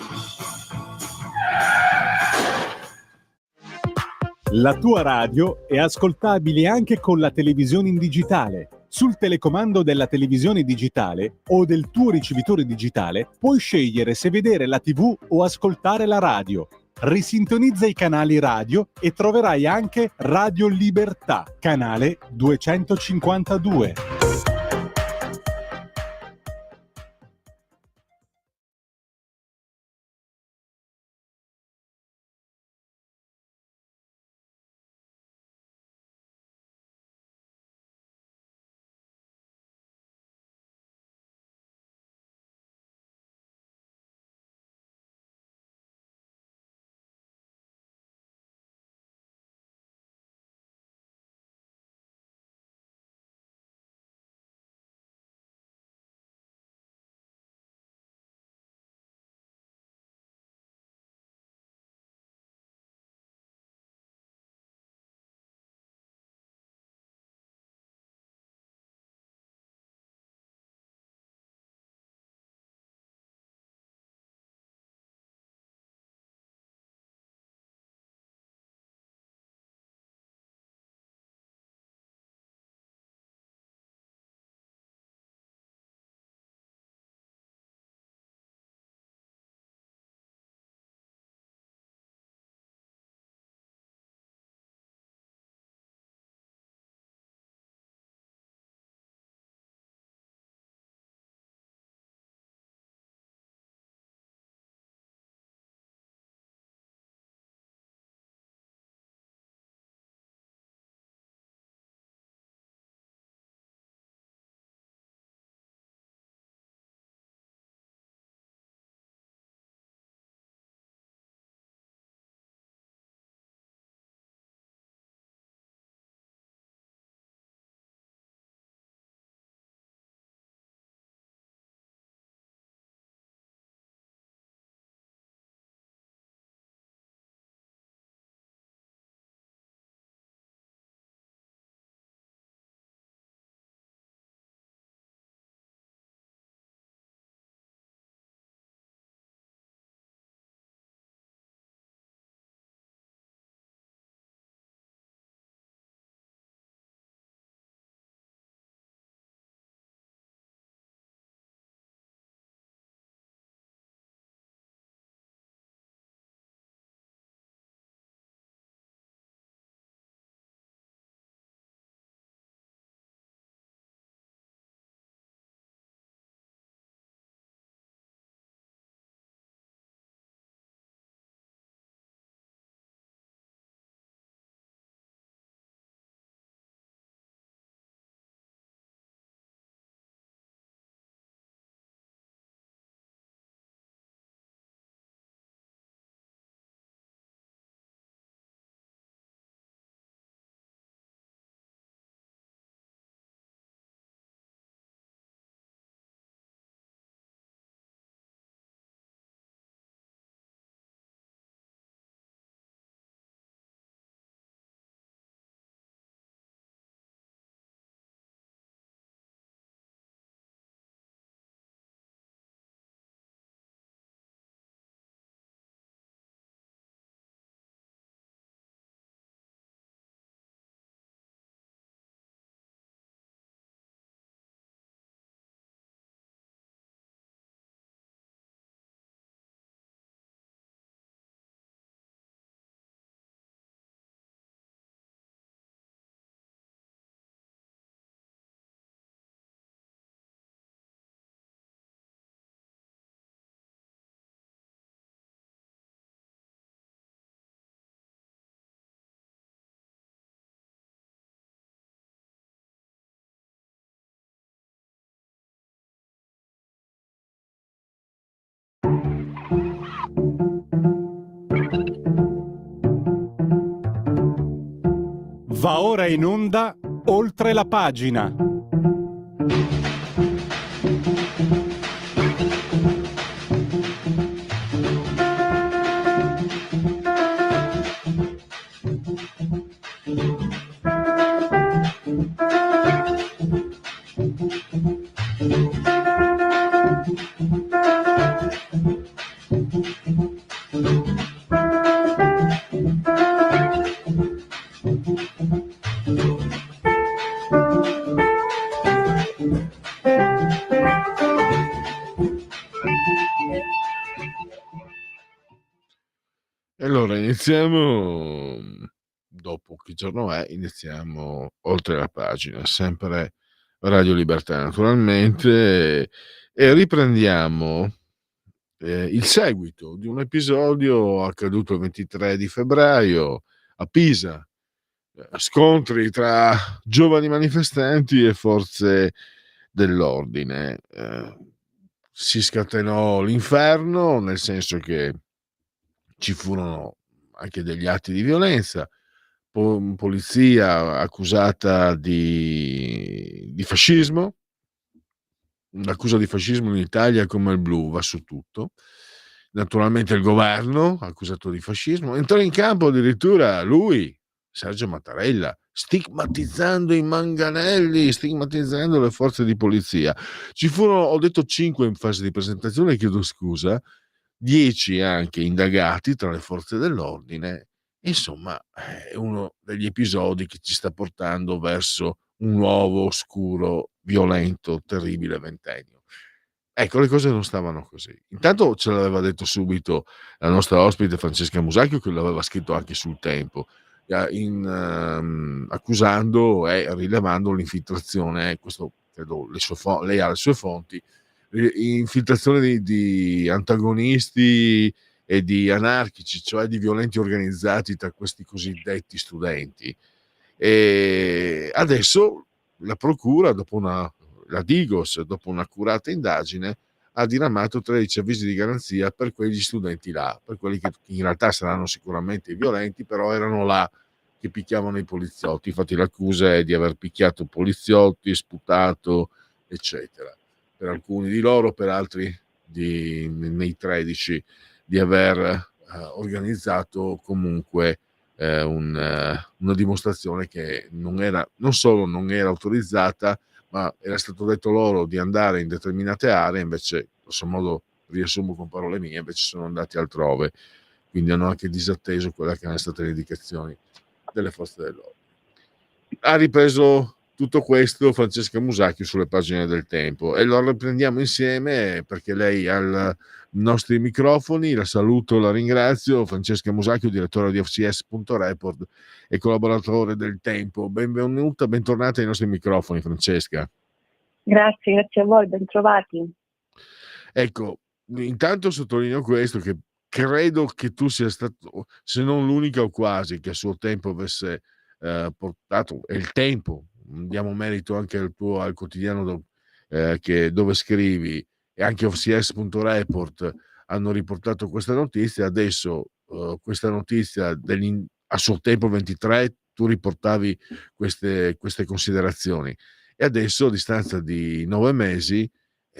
La tua radio è ascoltabile anche con la televisione in digitale. Sul telecomando della televisione digitale o del tuo ricevitore digitale puoi scegliere se vedere la TV o ascoltare la radio. Risintonizza i canali radio e troverai anche Radio Libertà, canale 252. Va ora in onda Oltre la pagina. Allora, iniziamo, dopo che giorno è, iniziamo Oltre la pagina, sempre Radio Libertà naturalmente, e riprendiamo il seguito di un episodio accaduto il 23 di febbraio a Pisa, scontri tra giovani manifestanti e forze dell'ordine. Si scatenò l'inferno, nel senso che ci furono anche degli atti di violenza, polizia accusata di fascismo. L'accusa di fascismo in Italia, come il blu, va su tutto. Naturalmente il governo accusato di fascismo. Entrò in campo addirittura lui, Sergio Mattarella, stigmatizzando i manganelli, stigmatizzando le forze di polizia. Ci furono, ho detto 5 in fase di presentazione, chiedo scusa, 10 anche indagati tra le forze dell'ordine. Insomma, è uno degli episodi che ci sta portando verso un nuovo, oscuro, violento, terribile ventennio. Ecco, le cose non stavano così. Intanto ce l'aveva detto subito la nostra ospite Francesca Musacchio, che l'aveva scritto anche sul Tempo, accusando e rilevando l'infiltrazione, questo credo lei ha le sue fonti, infiltrazione di antagonisti e di anarchici, cioè di violenti organizzati tra questi cosiddetti studenti. E adesso la procura, la Digos, dopo un'accurata indagine, ha diramato 13 avvisi di garanzia per quegli studenti là, per quelli che in realtà saranno sicuramente violenti, però erano là che picchiavano i poliziotti. Infatti l'accusa è di aver picchiato poliziotti, sputato, eccetera. Per alcuni di loro, per altri nei 13 di aver organizzato comunque una dimostrazione che non solo non era autorizzata, ma era stato detto loro di andare in determinate aree, invece, grosso modo, riassumo con parole mie, invece sono andati altrove, quindi hanno anche disatteso quelle che erano state le indicazioni delle forze dell'ordine. Ha ripreso tutto questo Francesca Musacchio sulle pagine del Tempo e lo riprendiamo insieme perché lei ha i nostri microfoni. La saluto, la ringrazio. Francesca Musacchio, direttore di FCS.report e collaboratore del Tempo. Benvenuta, bentornata ai nostri microfoni, Francesca. Grazie a voi, bentrovati. Ecco, intanto sottolineo questo, che credo che tu sia stato, se non l'unica o quasi, che a suo tempo avesse portato, e il Tempo, diamo merito anche al quotidiano dove scrivi, e anche FCS.report hanno riportato questa notizia. Adesso questa notizia a suo tempo 23 tu riportavi queste considerazioni, e adesso a distanza di 9 mesi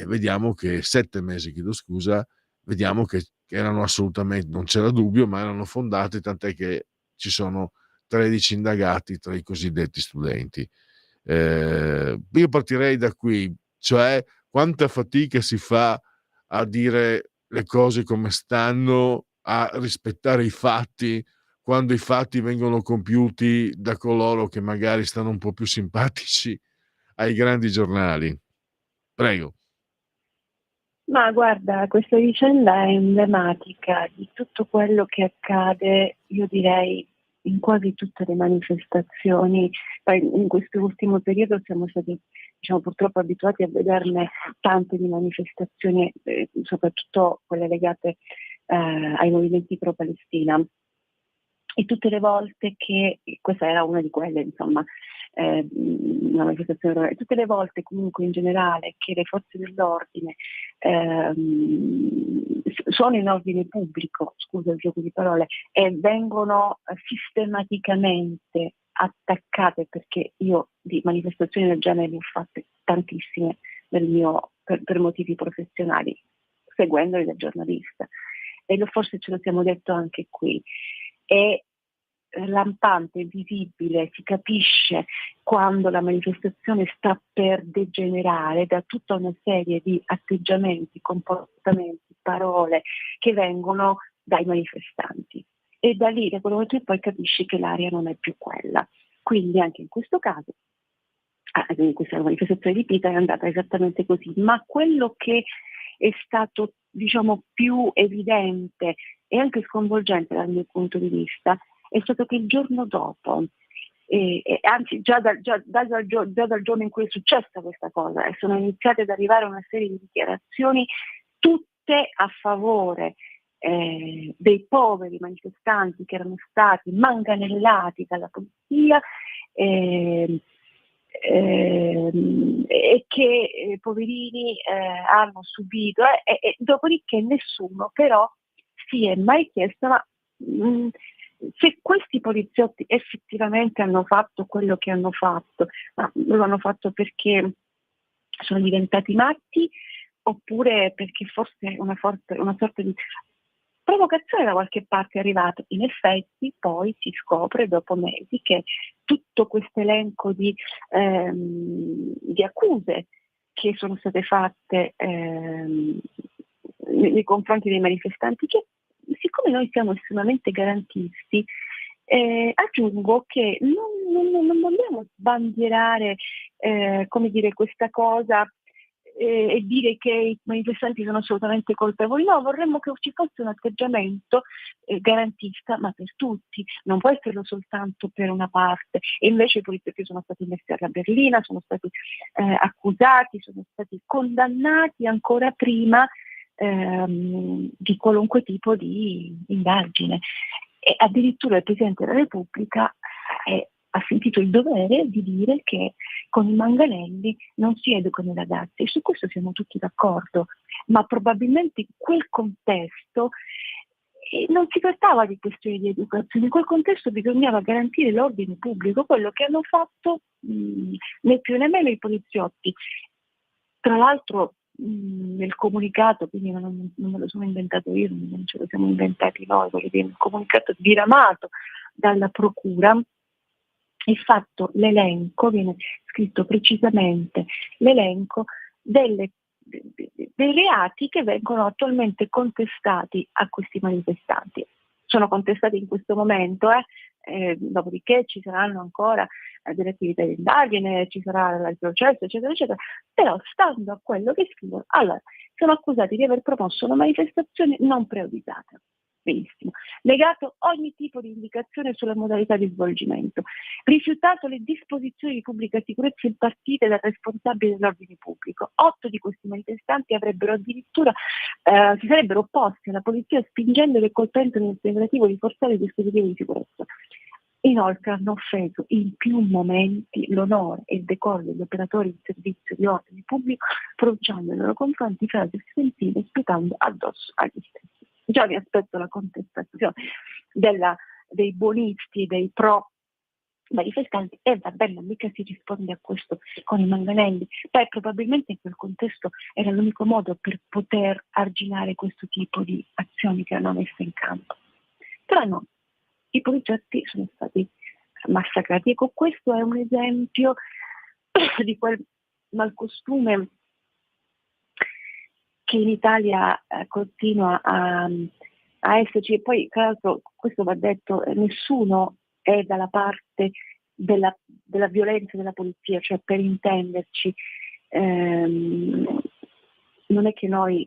vediamo che 7 mesi, chiedo scusa, vediamo che erano assolutamente, non c'era dubbio, ma erano fondate, tant'è che ci sono 13 indagati tra i cosiddetti studenti. Io partirei da qui, cioè quanta fatica si fa a dire le cose come stanno, a rispettare i fatti, quando i fatti vengono compiuti da coloro che magari stanno un po' più simpatici ai grandi giornali. Prego. Ma guarda, questa vicenda è emblematica di tutto quello che accade, io direi, in quasi tutte le manifestazioni. In questo ultimo periodo siamo stati, purtroppo abituati a vederne tante di manifestazioni, soprattutto quelle legate ai movimenti pro-Palestina. E tutte le volte che, questa era una di quelle, una manifestazione, tutte le volte comunque in generale che le forze dell'ordine sono in ordine pubblico, scusa il gioco di parole, e vengono sistematicamente attaccate, perché io di manifestazioni del genere ne ho fatte tantissime per motivi professionali, seguendoli da giornalista, e forse ce lo siamo detto anche qui. È lampante, visibile, si capisce quando la manifestazione sta per degenerare da tutta una serie di atteggiamenti, comportamenti, parole che vengono dai manifestanti, e da lì, da quel momento in poi, capisci che l'aria non è più quella. Quindi anche in questo caso, in questa manifestazione di Pisa è andata esattamente così, ma quello che è stato, diciamo, più evidente e anche sconvolgente dal mio punto di vista è stato che il giorno dopo, anzi già dal giorno in cui è successa questa cosa, sono iniziate ad arrivare una serie di dichiarazioni tutte a favore dei poveri manifestanti che erano stati manganellati dalla polizia e che poverini hanno subito, e dopodiché nessuno però si è mai chiesto se questi poliziotti effettivamente hanno fatto quello che hanno fatto, ma lo hanno fatto perché sono diventati matti, oppure perché forse una sorta di provocazione da qualche parte è arrivata. In effetti poi si scopre dopo mesi che tutto questo elenco di accuse che sono state fatte nei confronti dei manifestanti, che siccome noi siamo estremamente garantisti, aggiungo che non vogliamo sbandierare questa cosa e dire che i manifestanti sono assolutamente colpevoli. No, vorremmo che ci fosse un atteggiamento garantista, ma per tutti, non può esserlo soltanto per una parte. E invece i poliziotti sono stati messi alla berlina, sono stati accusati, sono stati condannati ancora prima di qualunque tipo di indagine, e addirittura il Presidente della Repubblica ha sentito il dovere di dire che con i manganelli non si educano i ragazzi, e su questo siamo tutti d'accordo, ma probabilmente in quel contesto non si trattava di questioni di educazione, in quel contesto bisognava garantire l'ordine pubblico, quello che hanno fatto né più né meno i poliziotti. Tra l'altro nel comunicato, quindi non me lo sono inventato io, non ce lo siamo inventati noi, voglio dire, nel comunicato diramato dalla procura è fatto l'elenco, viene scritto precisamente l'elenco dei reati che vengono attualmente contestati a questi manifestanti. Sono contestati in questo momento, dopodiché ci saranno ancora delle attività di indagine, ci sarà il processo, eccetera, eccetera, però stando a quello che scrivono, allora, sono accusati di aver promosso una manifestazione non preavvisata. Benissimo. Negato ogni tipo di indicazione sulla modalità di svolgimento, rifiutato le disposizioni di pubblica sicurezza impartite dal responsabile dell'ordine pubblico. 8 di questi manifestanti avrebbero addirittura si sarebbero opposti alla polizia, spingendoli e colpendoli nel tentativo di forzare i dispositivi di sicurezza. Inoltre hanno offeso in più momenti l'onore e il decoro degli operatori di servizio di ordine pubblico, pronunciando nei loro confronti frasi offensive e sputando addosso agli stessi. Già mi aspetto la contestazione dei buonisti, dei pro manifestanti, e va bene, mica si risponde a questo con i manganelli. Poi probabilmente in quel contesto era l'unico modo per poter arginare questo tipo di azioni che hanno messo in campo. Però no, i poliziotti sono stati massacrati. Ecco, questo è un esempio di quel malcostume che in Italia continua a esserci. E poi, tra l'altro, questo va detto, nessuno è dalla parte della violenza della polizia, cioè, per intenderci, non è che noi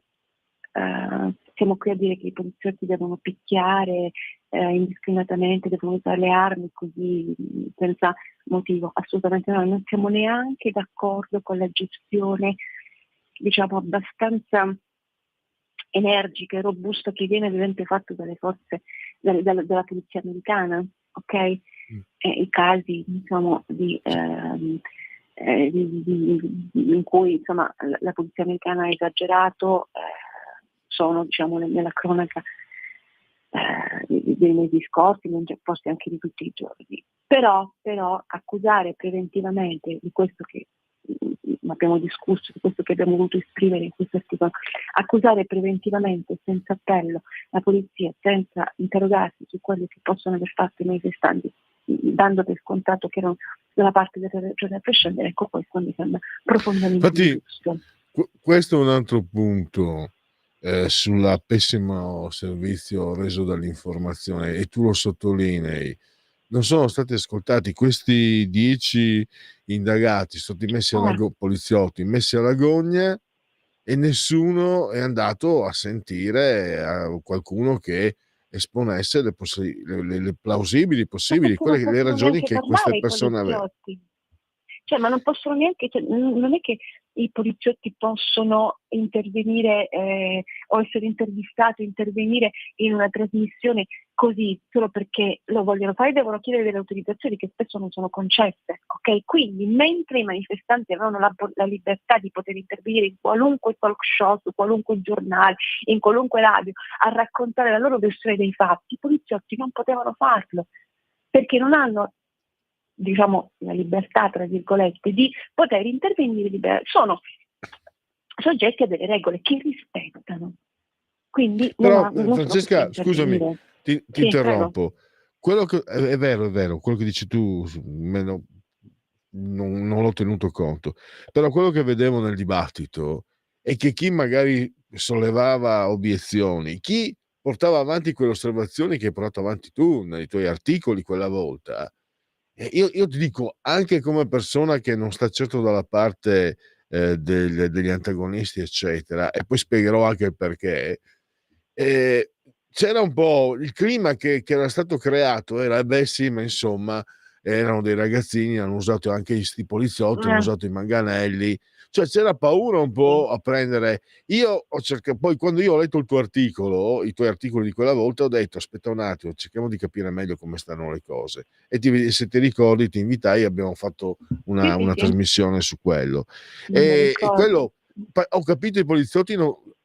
siamo qui a dire che i poliziotti devono picchiare indiscriminatamente, devono usare le armi così senza motivo, assolutamente no. Non siamo neanche d'accordo con la gestione, diciamo, abbastanza energica e robusta che viene ad esempio fatto dalle forze della polizia americana, ok? I casi, diciamo, in cui, insomma, la polizia americana ha esagerato sono, diciamo, nella cronaca dei mesi scorsi, forse anche di tutti i giorni. Però accusare preventivamente di questo che abbiamo discusso, di questo che abbiamo voluto esprimere in questo articolo, accusare preventivamente senza appello la polizia senza interrogarsi su quello che possono aver fatto i manifestanti, dando per scontato che erano dalla parte della ragione a prescindere, ecco, questo mi sembra profondamente ingiusto. Questo è un altro punto sulla pessimo servizio reso dall'informazione, e tu lo sottolinei. Non sono stati ascoltati questi 10 indagati, poliziotti messi alla gogna, e nessuno è andato a sentire qualcuno che esponesse le plausibili, possibili, le ragioni che queste persone avevano. Cioè, ma non possono neanche, non è che i poliziotti possono intervenire o essere intervistati, intervenire in una trasmissione così, solo perché lo vogliono fare, devono chiedere delle autorizzazioni che spesso non sono concesse, ok? Quindi, mentre i manifestanti avevano la libertà di poter intervenire in qualunque talk show, su qualunque giornale, in qualunque radio, a raccontare la loro versione dei fatti, i poliziotti non potevano farlo, perché non hanno, diciamo, la libertà, tra virgolette, di poter intervenire, sono soggetti a delle regole che rispettano. Quindi però Francesca, scusami, ti interrompo. Prego. Quello che è vero, quello che dici tu non l'ho tenuto conto, però quello che vedevo nel dibattito è che chi magari sollevava obiezioni, chi portava avanti quelle osservazioni che hai portato avanti tu nei tuoi articoli quella volta, io ti dico, anche come persona che non sta certo dalla parte degli antagonisti eccetera, e poi spiegherò anche il perché, c'era un po' il clima che era stato creato, era beh sì, ma insomma erano dei ragazzini, hanno usato anche i poliziotti, hanno usato i manganelli, cioè c'era paura un po' a prendere. Io ho cercato, poi quando io ho letto il tuo articolo, i tuoi articoli di quella volta, ho detto aspetta un attimo, cerchiamo di capire meglio come stanno le cose, e se ti ricordi ti invitai, abbiamo fatto una trasmissione su quello, e quello ho capito, i poliziotti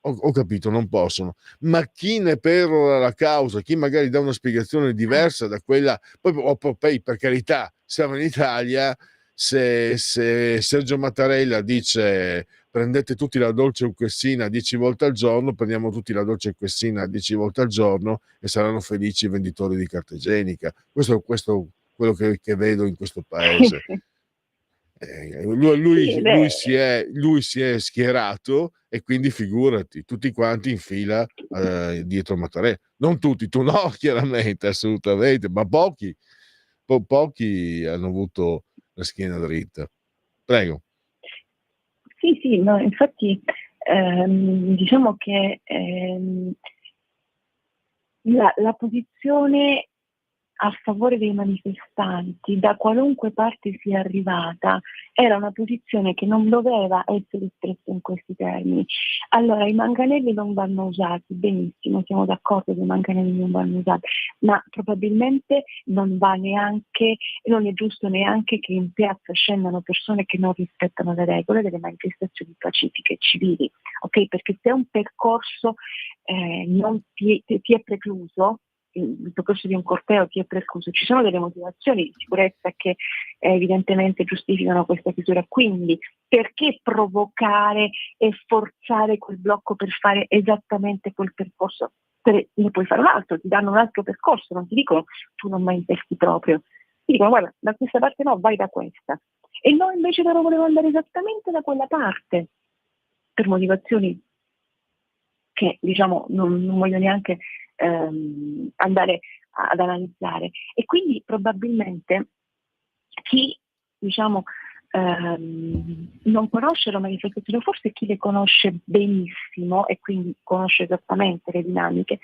ho capito, non possono, ma chi ne perora la causa, chi magari dà una spiegazione diversa da quella, poi per carità, siamo in Italia, se Sergio Mattarella dice prendete tutti la dolce uquessina 10 volte al giorno, prendiamo tutti la dolce uquessina 10 volte al giorno e saranno felici i venditori di carta igienica. Questo è quello che vedo in questo paese. Lui si è schierato, e quindi figurati, tutti quanti in fila dietro Mattarella, non tutti, tu no, chiaramente, assolutamente, ma pochi hanno avuto la schiena dritta. Prego. Sì, no, infatti diciamo che la posizione a favore dei manifestanti, da qualunque parte sia arrivata, era una posizione che non doveva essere espressa in questi termini. Allora, i manganelli non vanno usati, benissimo, siamo d'accordo che i manganelli non vanno usati, ma probabilmente non è giusto neanche che in piazza scendano persone che non rispettano le regole delle manifestazioni pacifiche e civili, ok? Perché se un percorso non ti è precluso, il percorso di un corteo ti è precluso, ci sono delle motivazioni di sicurezza che evidentemente giustificano questa chiusura, quindi perché provocare e forzare quel blocco per fare esattamente quel percorso? Ne puoi fare un altro, ti danno un altro percorso, non ti dicono tu non manifesti proprio, ti dicono guarda da questa parte no, vai da questa, e noi invece loro volevano andare esattamente da quella parte per motivazioni che diciamo non voglio neanche andare ad analizzare, e quindi probabilmente chi diciamo non conosce la manifestazione, forse chi le conosce benissimo e quindi conosce esattamente le dinamiche,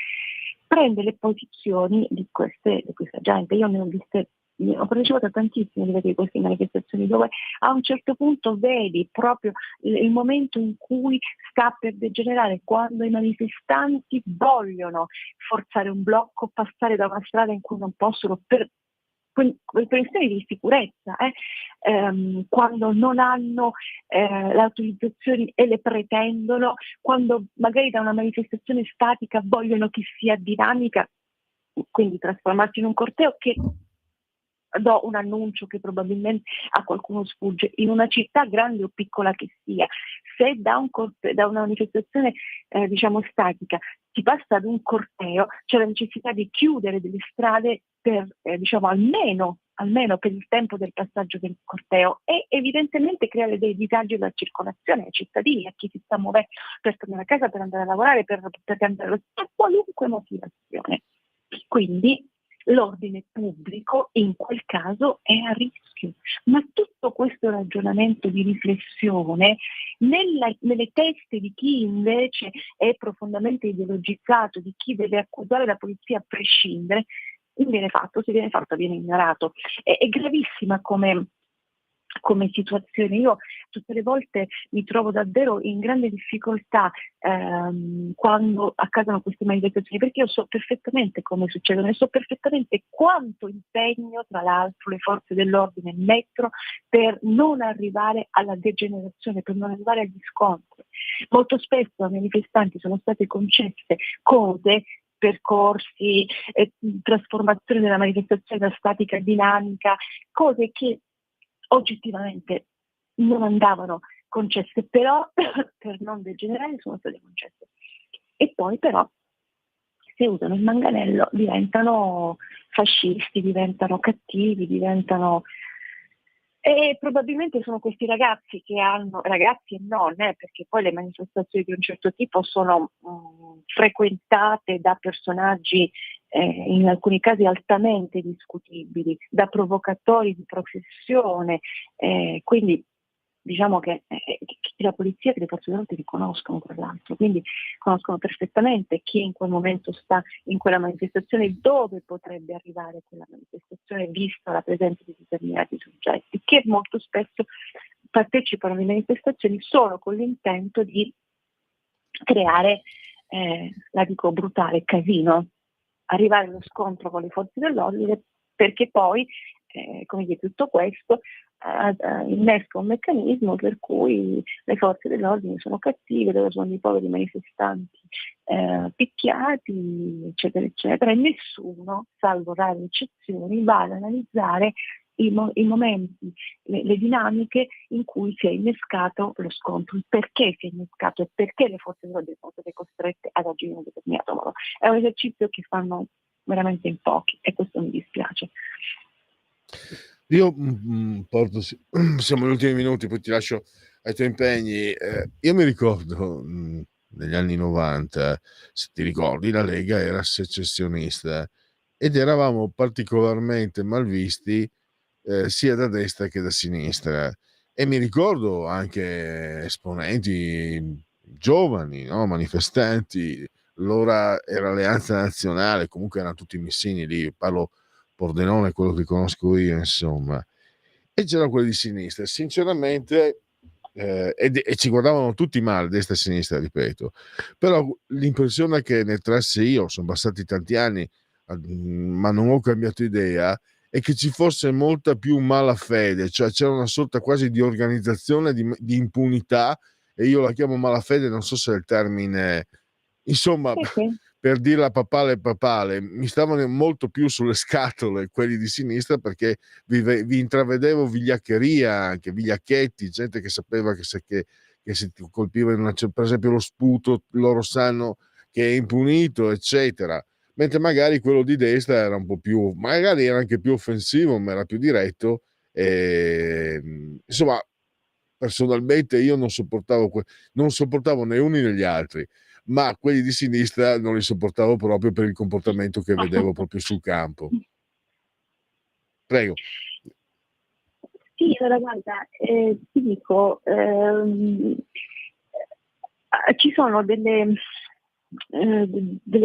prende le posizioni di questa gente. Io ne ho partecipato a tantissime di queste manifestazioni dove a un certo punto vedi proprio il momento in cui sta per degenerare, quando i manifestanti vogliono forzare un blocco, passare da una strada in cui non possono per questioni di sicurezza, quando non hanno le autorizzazioni e le pretendono, quando magari da una manifestazione statica vogliono che sia dinamica, quindi trasformarsi in un corteo che do un annuncio che probabilmente a qualcuno sfugge, in una città grande o piccola che sia, se da una manifestazione diciamo statica si passa ad un corteo, c'è la necessità di chiudere delle strade per diciamo almeno per il tempo del passaggio del corteo, e evidentemente creare dei disagi alla circolazione ai cittadini, a chi si sta muovendo per tornare a casa, per andare a lavorare, per andare per qualunque motivazione. Quindi l'ordine pubblico in quel caso è a rischio. Ma tutto questo ragionamento di riflessione nelle teste di chi invece è profondamente ideologizzato, di chi deve accusare la polizia a prescindere, non viene fatto, se viene fatto viene ignorato. È gravissima come situazione. Io tutte le volte mi trovo davvero in grande difficoltà quando accadono queste manifestazioni, perché io so perfettamente come succedono e so perfettamente quanto impegno, tra l'altro, le forze dell'ordine mettono per non arrivare alla degenerazione, per non arrivare agli scontri. Molto spesso ai manifestanti sono state concesse cose, percorsi, trasformazione della manifestazione da statica a dinamica, cose che oggettivamente non andavano concesse, però per non degenerare sono state concesse. E poi però se usano il manganello diventano fascisti, diventano cattivi, e probabilmente sono questi ragazzi che hanno, ragazzi e non, perché poi le manifestazioni di un certo tipo sono frequentate da personaggi in alcuni casi altamente discutibili, da provocatori di professione, quindi diciamo che la polizia e le forze dell'ordine li conoscono, tra l'altro, quindi conoscono perfettamente chi in quel momento sta in quella manifestazione, dove potrebbe arrivare quella manifestazione vista la presenza di determinati soggetti, che molto spesso partecipano alle manifestazioni solo con l'intento di creare, la dico brutale, casino, arrivare allo scontro con le forze dell'ordine, perché poi come dire, tutto questo innesca un meccanismo per cui le forze dell'ordine sono cattive, dove sono i poveri manifestanti picchiati, eccetera, eccetera, e nessuno, salvo rare eccezioni, va ad analizzare i momenti, le dinamiche in cui si è innescato lo scontro, perché si è innescato e perché le forze dell'ordine sono state costrette ad agire in un determinato modo. È un esercizio che fanno veramente in pochi e questo mi dispiace. Io porto, siamo negli ultimi minuti, poi ti lascio ai tuoi impegni. Io mi ricordo negli anni 90, se ti ricordi, la Lega era secessionista ed eravamo particolarmente malvisti sia da destra che da sinistra, e mi ricordo anche esponenti giovani, no? Manifestanti, l'ora era Alleanza Nazionale, comunque erano tutti missini lì, parlo Pordenone, quello che conosco io, insomma, e c'erano quelli di sinistra, sinceramente, e ci guardavano tutti male, destra e sinistra, ripeto, però l'impressione che ne trassi io, sono passati tanti anni, ma non ho cambiato idea, è che ci fosse molta più malafede, cioè c'era una sorta quasi di organizzazione di impunità, e io la chiamo malafede, non so se è il termine, insomma, Sì. per dirla papale, mi stavano molto più sulle scatole quelli di sinistra, perché vi intravedevo vigliaccheria, anche vigliacchetti, gente che sapeva che se ti colpiva per esempio lo sputo, loro sanno che è impunito, eccetera. Mentre magari quello di destra era un po' più, magari era anche più offensivo, ma era più diretto. Insomma, personalmente io non sopportavo né uni né gli altri, ma quelli di sinistra non li sopportavo proprio per il comportamento che vedevo proprio sul campo. Prego. Sì, allora guarda, ti dico, ci sono delle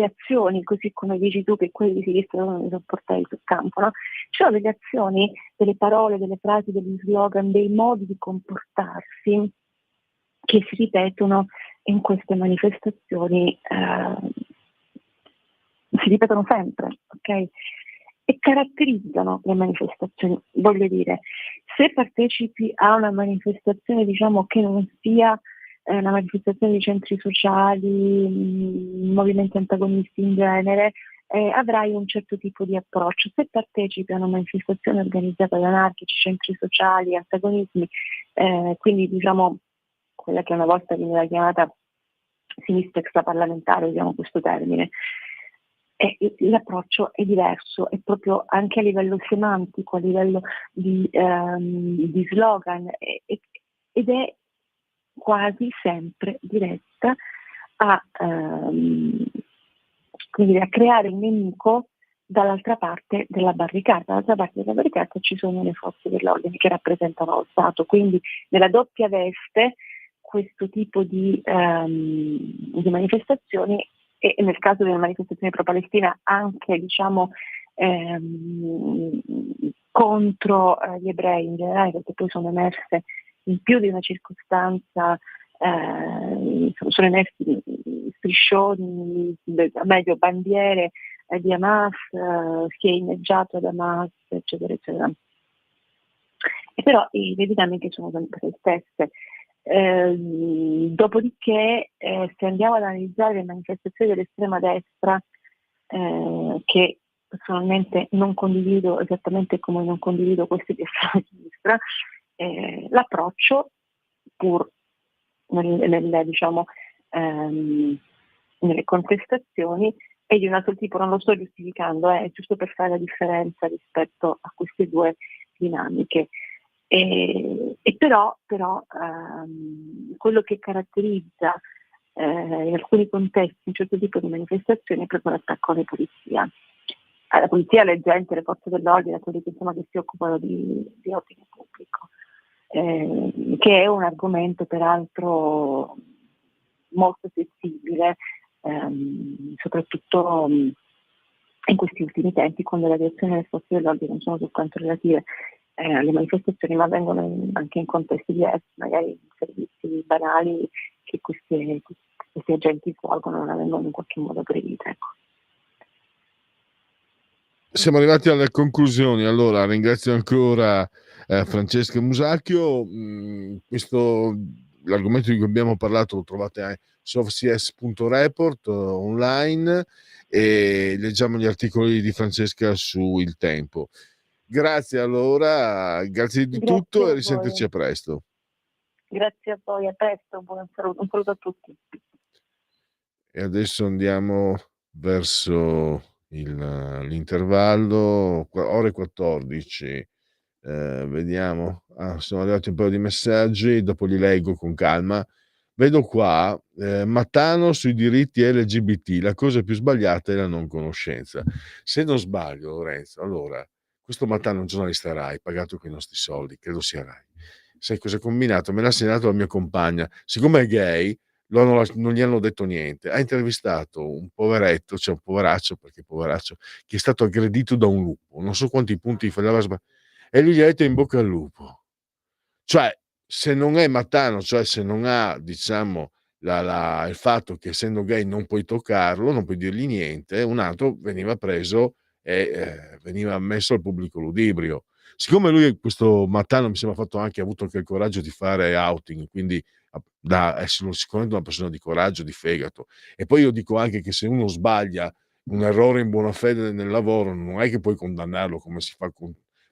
azioni, così come dici tu, che quelli di sinistra non li sopportavi sul campo, no? Ci sono delle azioni, delle parole, delle frasi, degli slogan, dei modi di comportarsi che si ripetono in queste manifestazioni, si ripetono sempre, ok? E caratterizzano le manifestazioni. Voglio dire, se partecipi a una manifestazione, diciamo, che non sia una manifestazione di centri sociali, movimenti antagonisti in genere, avrai un certo tipo di approccio. Se partecipi a una manifestazione organizzata da anarchici, centri sociali, antagonismi, quindi diciamo quella che una volta veniva chiamata sinistra extraparlamentare, usiamo questo termine, l'approccio è diverso, è proprio anche a livello semantico, a livello di slogan, ed è quasi sempre diretta a creare un nemico dall'altra parte della barricata. Dall'altra parte della barricata ci sono le forze dell'ordine che rappresentano lo Stato, quindi nella doppia veste questo tipo di manifestazioni, e nel caso delle manifestazioni pro-Palestina anche contro gli ebrei in generale, perché poi sono emerse in più di una circostanza, sono emersi striscioni, meglio bandiere di Hamas, si è inneggiato ad Hamas, eccetera, eccetera. E però le dinamiche sono sempre le stesse. Dopodiché, se andiamo ad analizzare le manifestazioni dell'estrema destra, che personalmente non condivido, esattamente come non condivido questi di estrema sinistra, l'approccio, pur nelle contestazioni, è di un altro tipo. Non lo sto giustificando, è giusto per fare la differenza rispetto a queste due dinamiche. E però quello che caratterizza in alcuni contesti un certo tipo di manifestazione è proprio l'attacco alla polizia. Alla polizia, alle gente, alle forze dell'ordine, a quelli che si occupano di ordine pubblico, che è un argomento peraltro molto sensibile, soprattutto in questi ultimi tempi, quando le aggressioni alle forze dell'ordine non sono soltanto relative alle manifestazioni, ma avvengono anche in contesti diversi, magari in servizi banali che questi agenti svolgono, non avvengono in qualche modo aggrediti. Ecco. Siamo arrivati alle conclusioni. Allora, ringrazio ancora Francesca Musacchio. L'argomento di cui abbiamo parlato lo trovate a softcs.report online, e leggiamo gli articoli di Francesca su Il Tempo. Grazie allora, grazie di tutto e risentirci a presto. Grazie a voi, a presto, un saluto a tutti. E adesso andiamo verso l'intervallo, ore 14. Vediamo. Sono arrivati un paio di messaggi, dopo li leggo con calma. Vedo qua Mattano sui diritti LGBT, la cosa più sbagliata è la non conoscenza. Se non sbaglio, Lorenzo, allora questo Mattano è un giornalista Rai pagato con i nostri soldi, credo sia Rai. Sai cosa ha combinato? Me l'ha segnato la mia compagna, siccome è gay non gli hanno detto niente, ha intervistato un poveretto, cioè un poveraccio, perché poveraccio, che è stato aggredito da un lupo, non so quanti punti fallava, e lui gli ha detto in bocca al lupo. Cioè, se non è Mattano, cioè se non ha, diciamo, il fatto che essendo gay non puoi toccarlo, non puoi dirgli niente, un altro veniva preso e veniva messo al pubblico ludibrio. Siccome lui, questo Mattano, mi sembra ha avuto anche il coraggio di fare outing, quindi da essere sicuramente una persona di coraggio, di fegato. E poi io dico anche che se uno sbaglia un errore in buona fede nel lavoro, non è che puoi condannarlo come si fa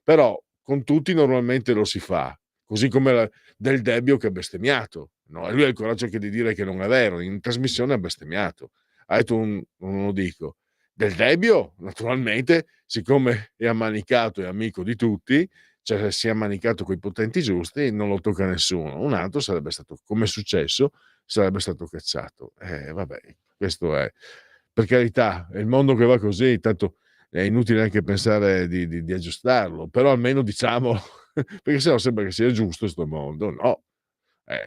però con tutti normalmente lo si fa, così come Del Debbio che ha bestemmiato, no? E lui ha il coraggio anche di dire che non è vero, in trasmissione ha bestemmiato, ha detto non lo dico. Del Debbio, naturalmente, siccome è ammanicato, è amico di tutti, cioè si è ammanicato coi potenti giusti, non lo tocca nessuno. Un altro sarebbe stato, come è successo, sarebbe stato cacciato. Vabbè, questo è, per carità, è il mondo che va così, tanto è inutile anche pensare di aggiustarlo, però almeno diciamo, perché sennò sembra che sia giusto questo mondo, no,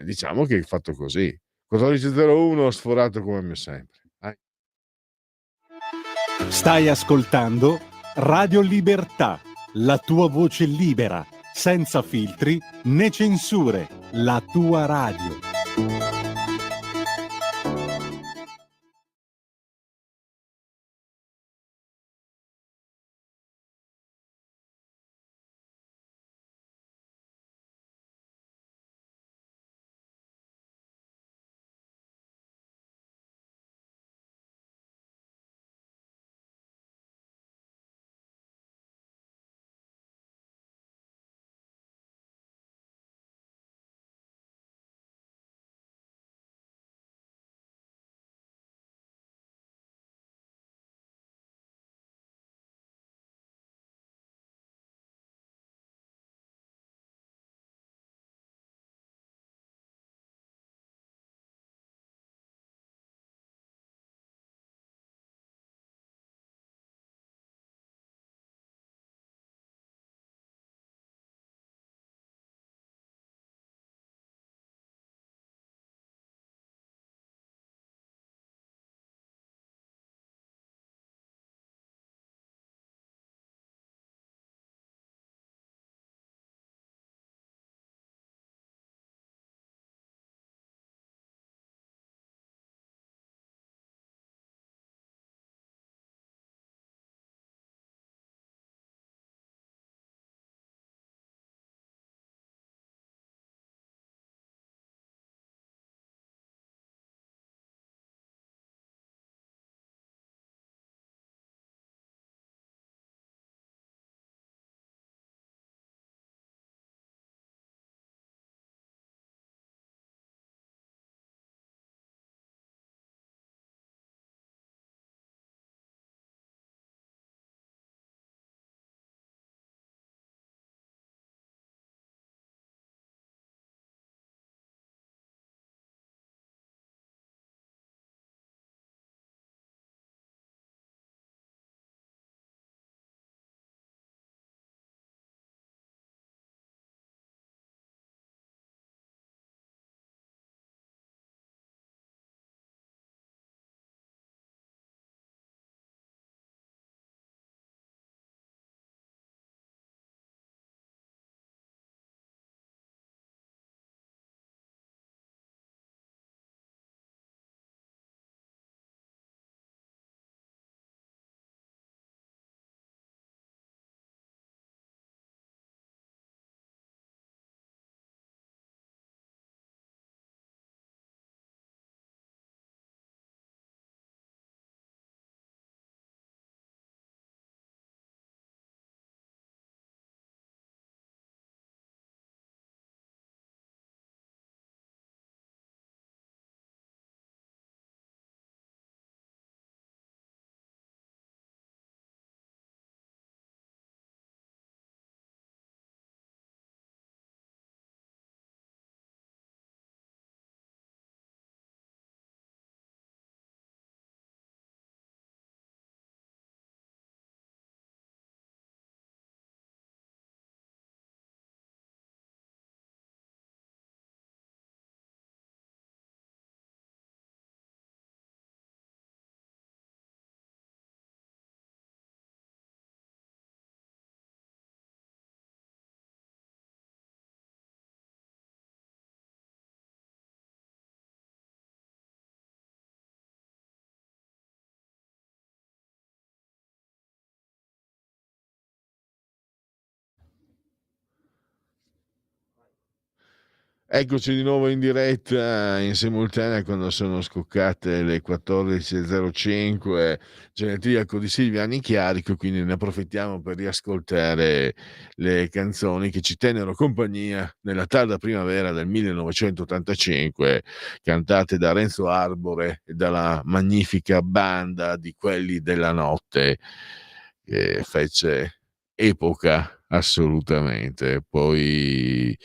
diciamo che è fatto così. 14.01 sforato come sempre. Stai ascoltando Radio Libertà, la tua voce libera, senza filtri né censure, la tua radio. Eccoci di nuovo in diretta in simultanea quando sono scoccate le 14.05, genetriaco di Silviani Chiarico, quindi ne approfittiamo per riascoltare le canzoni che ci tennero compagnia nella tarda primavera del 1985, cantate da Renzo Arbore e dalla magnifica banda di Quelli della Notte, che fece epoca assolutamente. Poi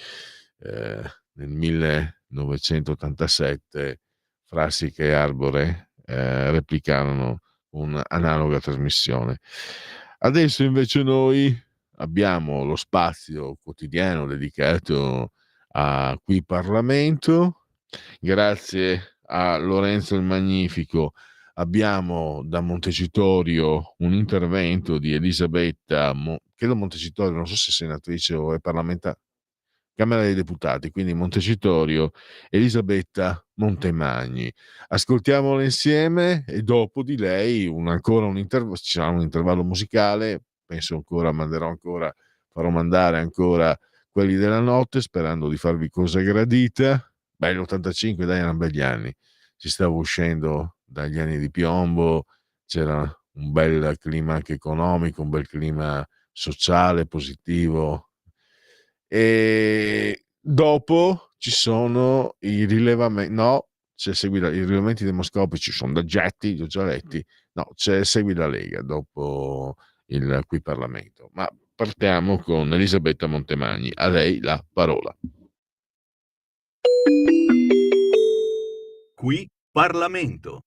nel 1987 Frassica e Arbore replicarono un'analoga trasmissione. Adesso invece noi abbiamo lo spazio quotidiano dedicato a Qui Parlamento. Grazie a Lorenzo il Magnifico abbiamo da Montecitorio un intervento di Elisabetta, credo Montecitorio, non so se è senatrice o è parlamentare, Camera dei Deputati, quindi Montecitorio, Elisabetta Montemagni. Ascoltiamola insieme e dopo di lei ci sarà un intervallo musicale, penso farò mandare ancora Quelli della Notte, sperando di farvi cosa gradita. Beh, l'85 dai, erano begli anni, si stava uscendo dagli anni di piombo, c'era un bel clima anche economico, un bel clima sociale, positivo. E dopo ci sono i rilevamenti, no, i rilevamenti demoscopici, sondaggetti, li ho già letti, no, segui la Lega dopo il Qui Parlamento. Ma partiamo con Elisabetta Montemagni, a lei la parola. Qui Parlamento.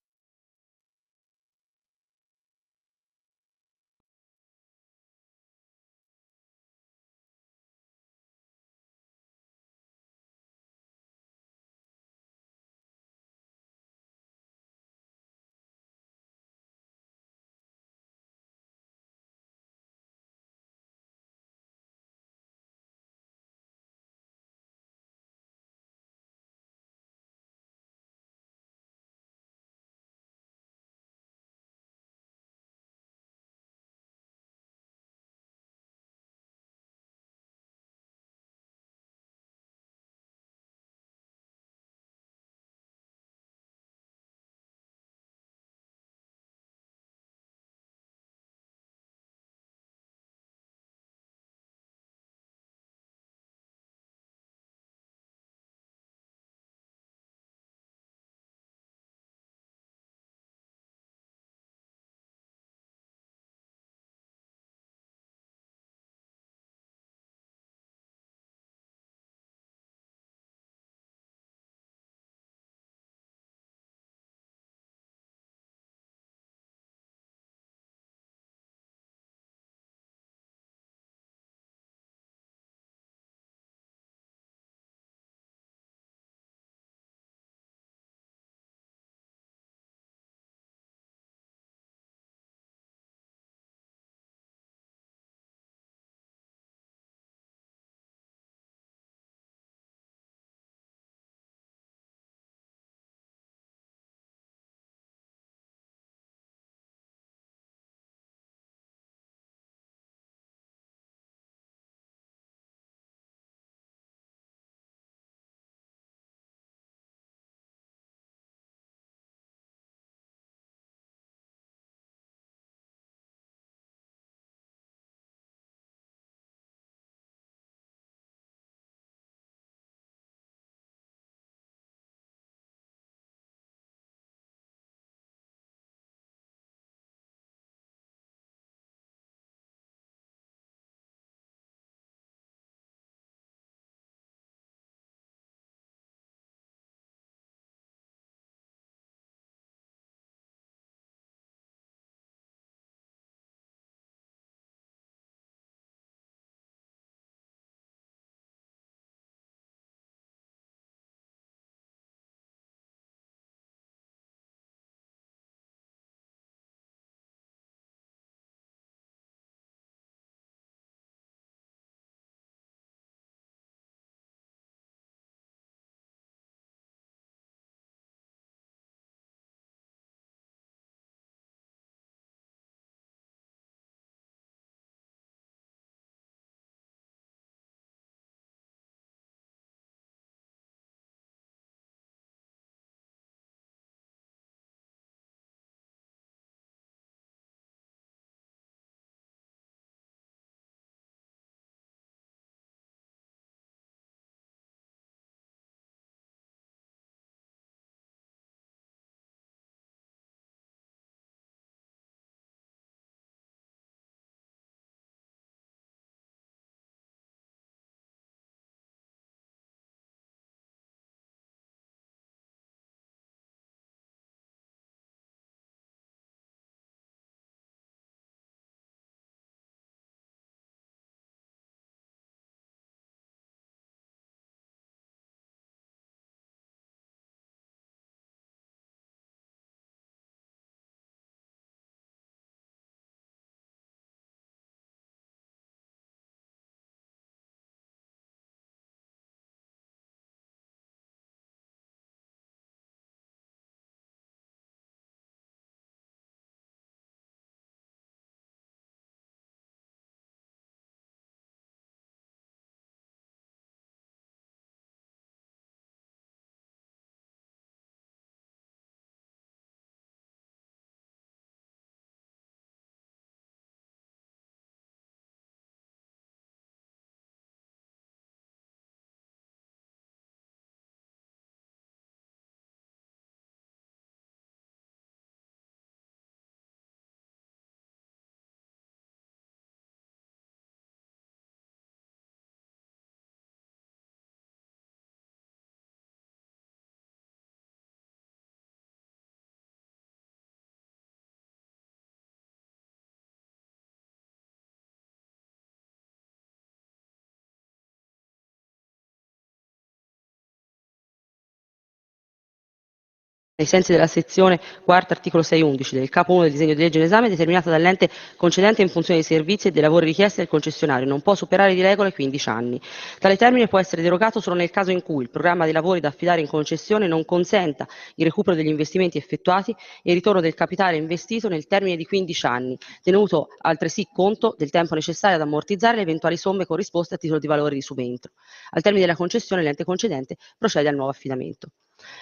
ai sensi della sezione quarta articolo 611 del capo 1 del disegno di legge in esame, determinata dall'ente concedente in funzione dei servizi e dei lavori richiesti dal concessionario, non può superare di regola i 15 anni. Tale termine può essere derogato solo nel caso in cui il programma dei lavori da affidare in concessione non consenta il recupero degli investimenti effettuati e il ritorno del capitale investito nel termine di 15 anni, tenuto altresì conto del tempo necessario ad ammortizzare le eventuali somme corrisposte a titolo di valore di subentro. Al termine della concessione l'ente concedente procede al nuovo affidamento.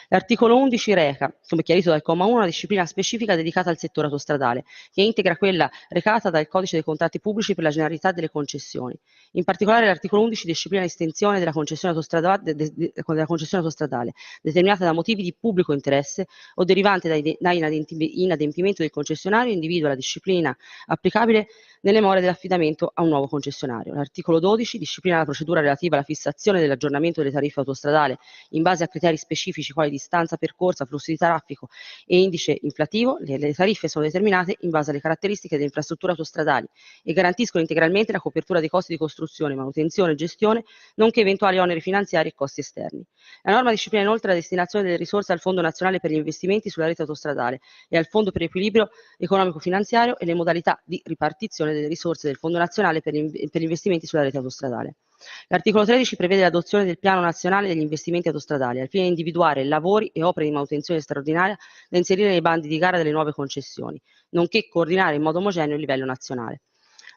L'articolo 11 reca, come chiarito dal comma 1, una disciplina specifica dedicata al settore autostradale, che integra quella recata dal Codice dei contratti pubblici per la generalità delle concessioni. In particolare l'articolo 11 disciplina l'estensione della concessione autostradale, determinata da motivi di pubblico interesse o derivante da inadempimento del concessionario, individua la disciplina applicabile nelle more dell'affidamento a un nuovo concessionario. L'articolo 12 disciplina la procedura relativa alla fissazione dell'aggiornamento delle tariffe autostradali in base a criteri specifici quali distanza percorsa, flussi di traffico e indice inflativo. Le tariffe sono determinate in base alle caratteristiche delle infrastrutture autostradali e garantiscono integralmente la copertura dei costi di costruzione, manutenzione e gestione, nonché eventuali oneri finanziari e costi esterni. La norma disciplina inoltre la destinazione delle risorse al Fondo nazionale per gli investimenti sulla rete autostradale e al Fondo per l'equilibrio economico-finanziario e le modalità di ripartizione delle risorse del Fondo nazionale per gli investimenti sulla rete autostradale. L'articolo 13 prevede l'adozione del Piano nazionale degli investimenti autostradali al fine di individuare lavori e opere di manutenzione straordinaria da inserire nei bandi di gara delle nuove concessioni, nonché coordinare in modo omogeneo a livello nazionale.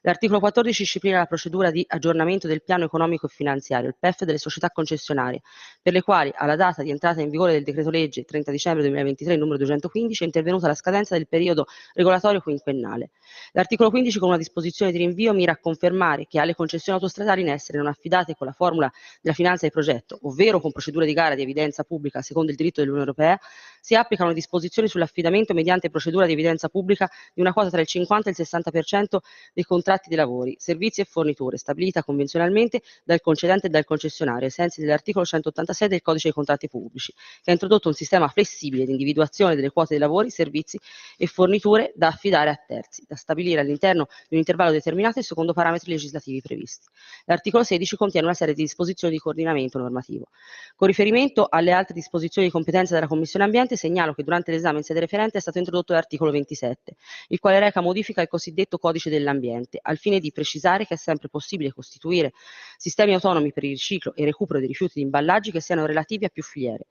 L'articolo 14 disciplina la procedura di aggiornamento del piano economico e finanziario, il PEF, delle società concessionarie, per le quali alla data di entrata in vigore del decreto legge 30 dicembre 2023 numero 215 è intervenuta la scadenza del periodo regolatorio quinquennale. L'articolo 15 con una disposizione di rinvio mira a confermare che alle concessioni autostradali in essere non affidate con la formula della finanza di progetto, ovvero con procedure di gara di evidenza pubblica secondo il diritto dell'Unione Europea, si applicano disposizioni sull'affidamento mediante procedura di evidenza pubblica di una quota tra il 50 e il 60% dei contratti di lavori, servizi e forniture, stabilita convenzionalmente dal concedente e dal concessionario, ai sensi dell'articolo 186 del Codice dei contratti pubblici, che ha introdotto un sistema flessibile di individuazione delle quote di lavori, servizi e forniture da affidare a terzi, da stabilire all'interno di un intervallo determinato e secondo parametri legislativi previsti. L'articolo 16 contiene una serie di disposizioni di coordinamento normativo. Con riferimento alle altre disposizioni di competenza della Commissione Ambiente, segnalo che durante l'esame in sede referente è stato introdotto l'articolo 27, il quale reca modifica al cosiddetto Codice dell'Ambiente, al fine di precisare che è sempre possibile costituire sistemi autonomi per il riciclo e recupero dei rifiuti di imballaggi che siano relativi a più filiere.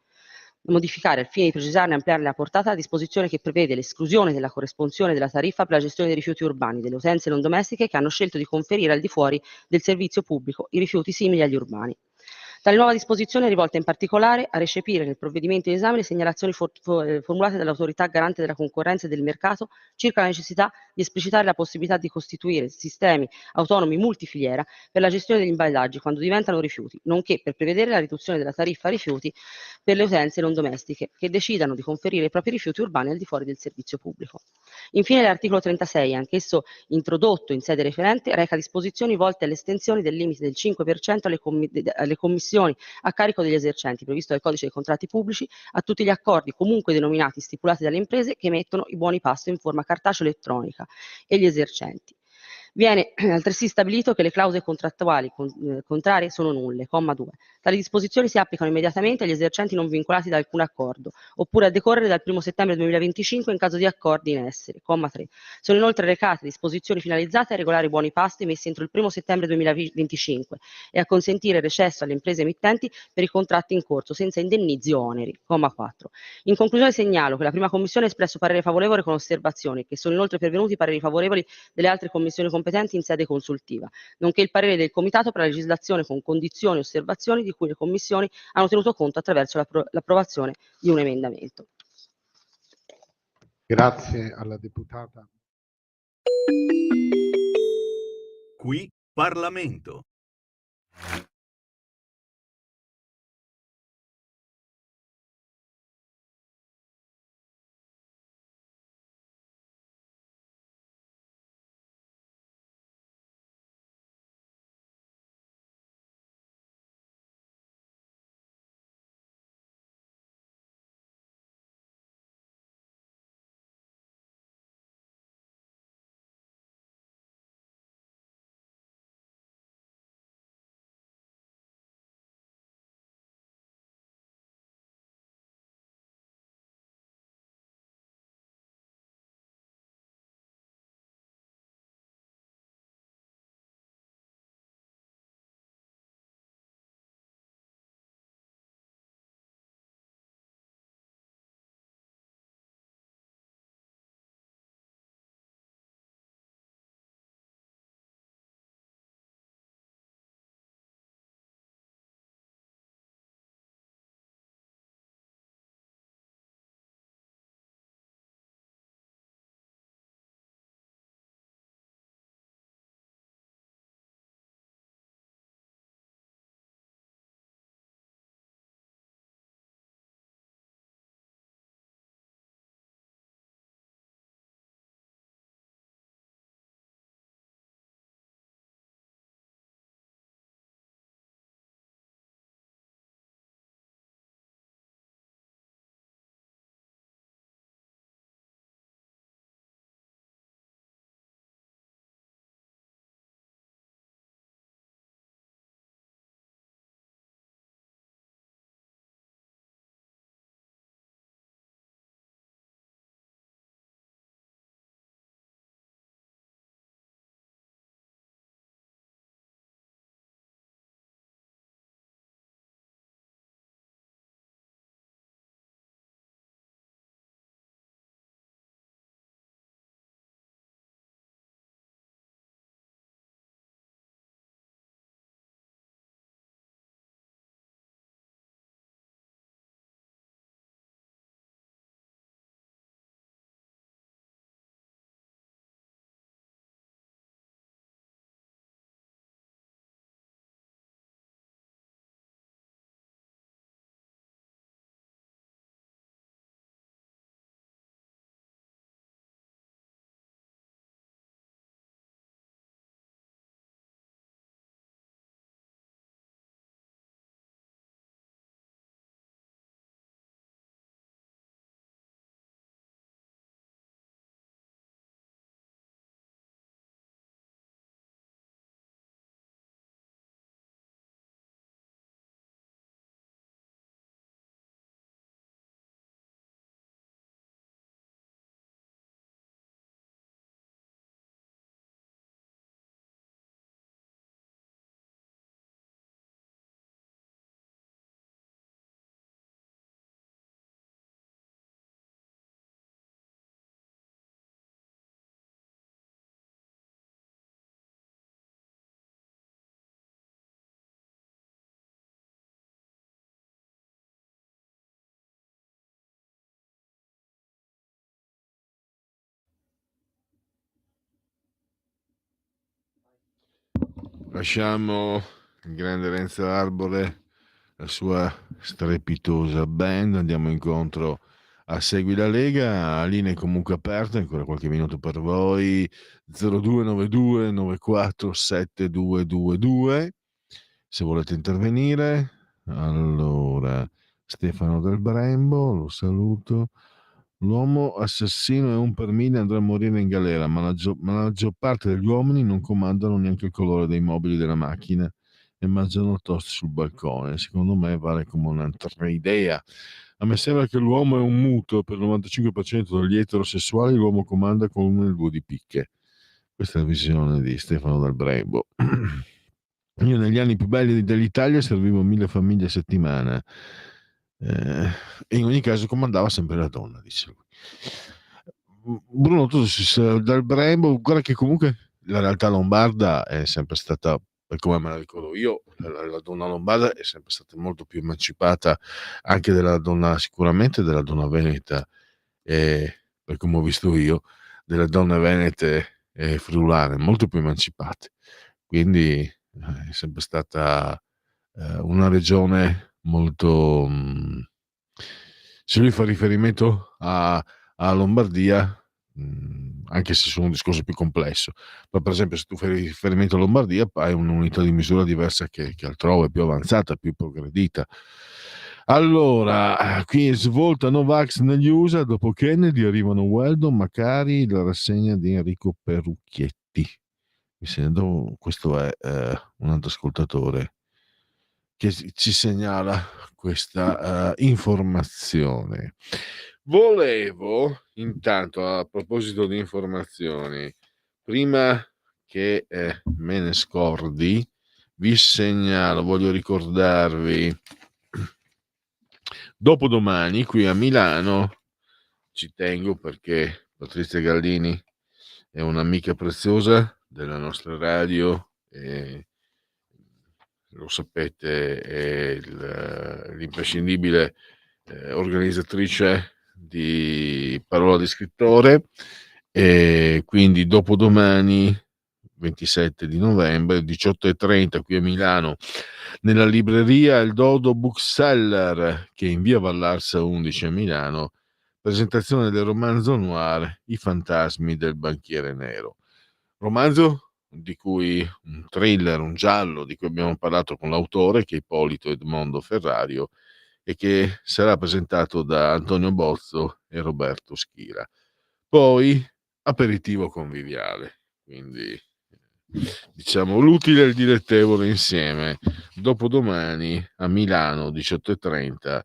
Modificare, al fine di precisarne e ampliarne la portata, la disposizione che prevede l'esclusione della corresponsione della tariffa per la gestione dei rifiuti urbani delle utenze non domestiche che hanno scelto di conferire al di fuori del servizio pubblico i rifiuti simili agli urbani. Tale nuova disposizione è rivolta in particolare a recepire nel provvedimento in esame le segnalazioni formulate dall'Autorità Garante della Concorrenza e del Mercato circa la necessità di esplicitare la possibilità di costituire sistemi autonomi multifiliera per la gestione degli imballaggi quando diventano rifiuti, nonché per prevedere la riduzione della tariffa rifiuti per le utenze non domestiche che decidano di conferire i propri rifiuti urbani al di fuori del servizio pubblico. Infine l'articolo 36, anch'esso introdotto in sede referente, reca disposizioni volte all'estensione del limite del 5% alle commissioni a carico degli esercenti, previsto dal Codice dei contratti pubblici, a tutti gli accordi comunque denominati stipulati dalle imprese che emettono i buoni pasto in forma cartacea o elettronica e gli esercenti. Viene altresì stabilito che le clausole contrattuali contrarie sono nulle. Comma 2. Tali disposizioni si applicano immediatamente agli esercenti non vincolati da alcun accordo, oppure a decorrere dal 1 settembre 2025 in caso di accordi in essere. Comma 3. Sono inoltre recate disposizioni finalizzate a regolare i buoni pasto emessi entro il 1 settembre 2025 e a consentire il recesso alle imprese emittenti per i contratti in corso senza indennizzi o oneri. Comma 4. In conclusione segnalo che la prima commissione ha espresso parere favorevole con osservazioni, che sono inoltre pervenuti pareri favorevoli delle altre commissioni competenti in sede consultiva, nonché il parere del Comitato per la legislazione con condizioni e osservazioni di cui le commissioni hanno tenuto conto attraverso l'approvazione di un emendamento. Grazie alla deputata. Qui Parlamento. lasciamo il grande Renzo Arbore, la sua strepitosa band, andiamo incontro a Segui la Lega, linee comunque aperte, ancora qualche minuto per voi, 0292 94 7222, se volete intervenire. Allora, Stefano del Brembo, lo saluto. L'uomo assassino è un per mille, andrà a morire in galera, ma la maggior parte degli uomini non comandano neanche il colore dei mobili della macchina e mangiano toast sul balcone. Secondo me vale come un'altra idea. A me sembra che l'uomo è un muto, per il 95% degli eterosessuali l'uomo comanda con uno e due di picche. Questa è la visione di Stefano del Brembo. Io negli anni più belli dell'Italia servivo 1000 famiglie a settimana. E in ogni caso comandava sempre la donna, dice lui. Bruno, tu dal Brembo, guarda che comunque la realtà lombarda è sempre stata, per come me la ricordo io, la donna lombarda è sempre stata molto più emancipata anche della donna, sicuramente della donna veneta, e per come ho visto io, delle donne venete e friulane, molto più emancipate. Quindi è sempre stata una regione molto... se lui fa riferimento a Lombardia, anche se sono un discorso più complesso, ma per esempio se tu fai riferimento a Lombardia hai un'unità di misura diversa che altrove, più avanzata, più progredita. Allora, qui svolta Novax negli USA, dopo Kennedy arrivano Weldon, Macari, la rassegna di Enrico Perucchietti. Questo è un altro ascoltatore che ci segnala questa informazione. Volevo intanto, a proposito di informazioni, prima che me ne scordi, vi segnalo, voglio ricordarvi, dopodomani qui a Milano, ci tengo perché Patrizia Gallini è un'amica preziosa della nostra radio e lo sapete, è l'imprescindibile organizzatrice di Parola di Scrittore, e quindi dopodomani 27 di novembre 18:30 qui a Milano nella libreria Il Dodo Bookseller, che è in via Vallarsa 11 a Milano, presentazione del romanzo noir I fantasmi del banchiere nero, romanzo di cui un thriller, un giallo di cui abbiamo parlato con l'autore, che è Ippolito Edmondo Ferrario, e che sarà presentato da Antonio Bozzo e Roberto Schira. Poi aperitivo conviviale, quindi diciamo l'utile e il dilettevole insieme, dopodomani a Milano 18:30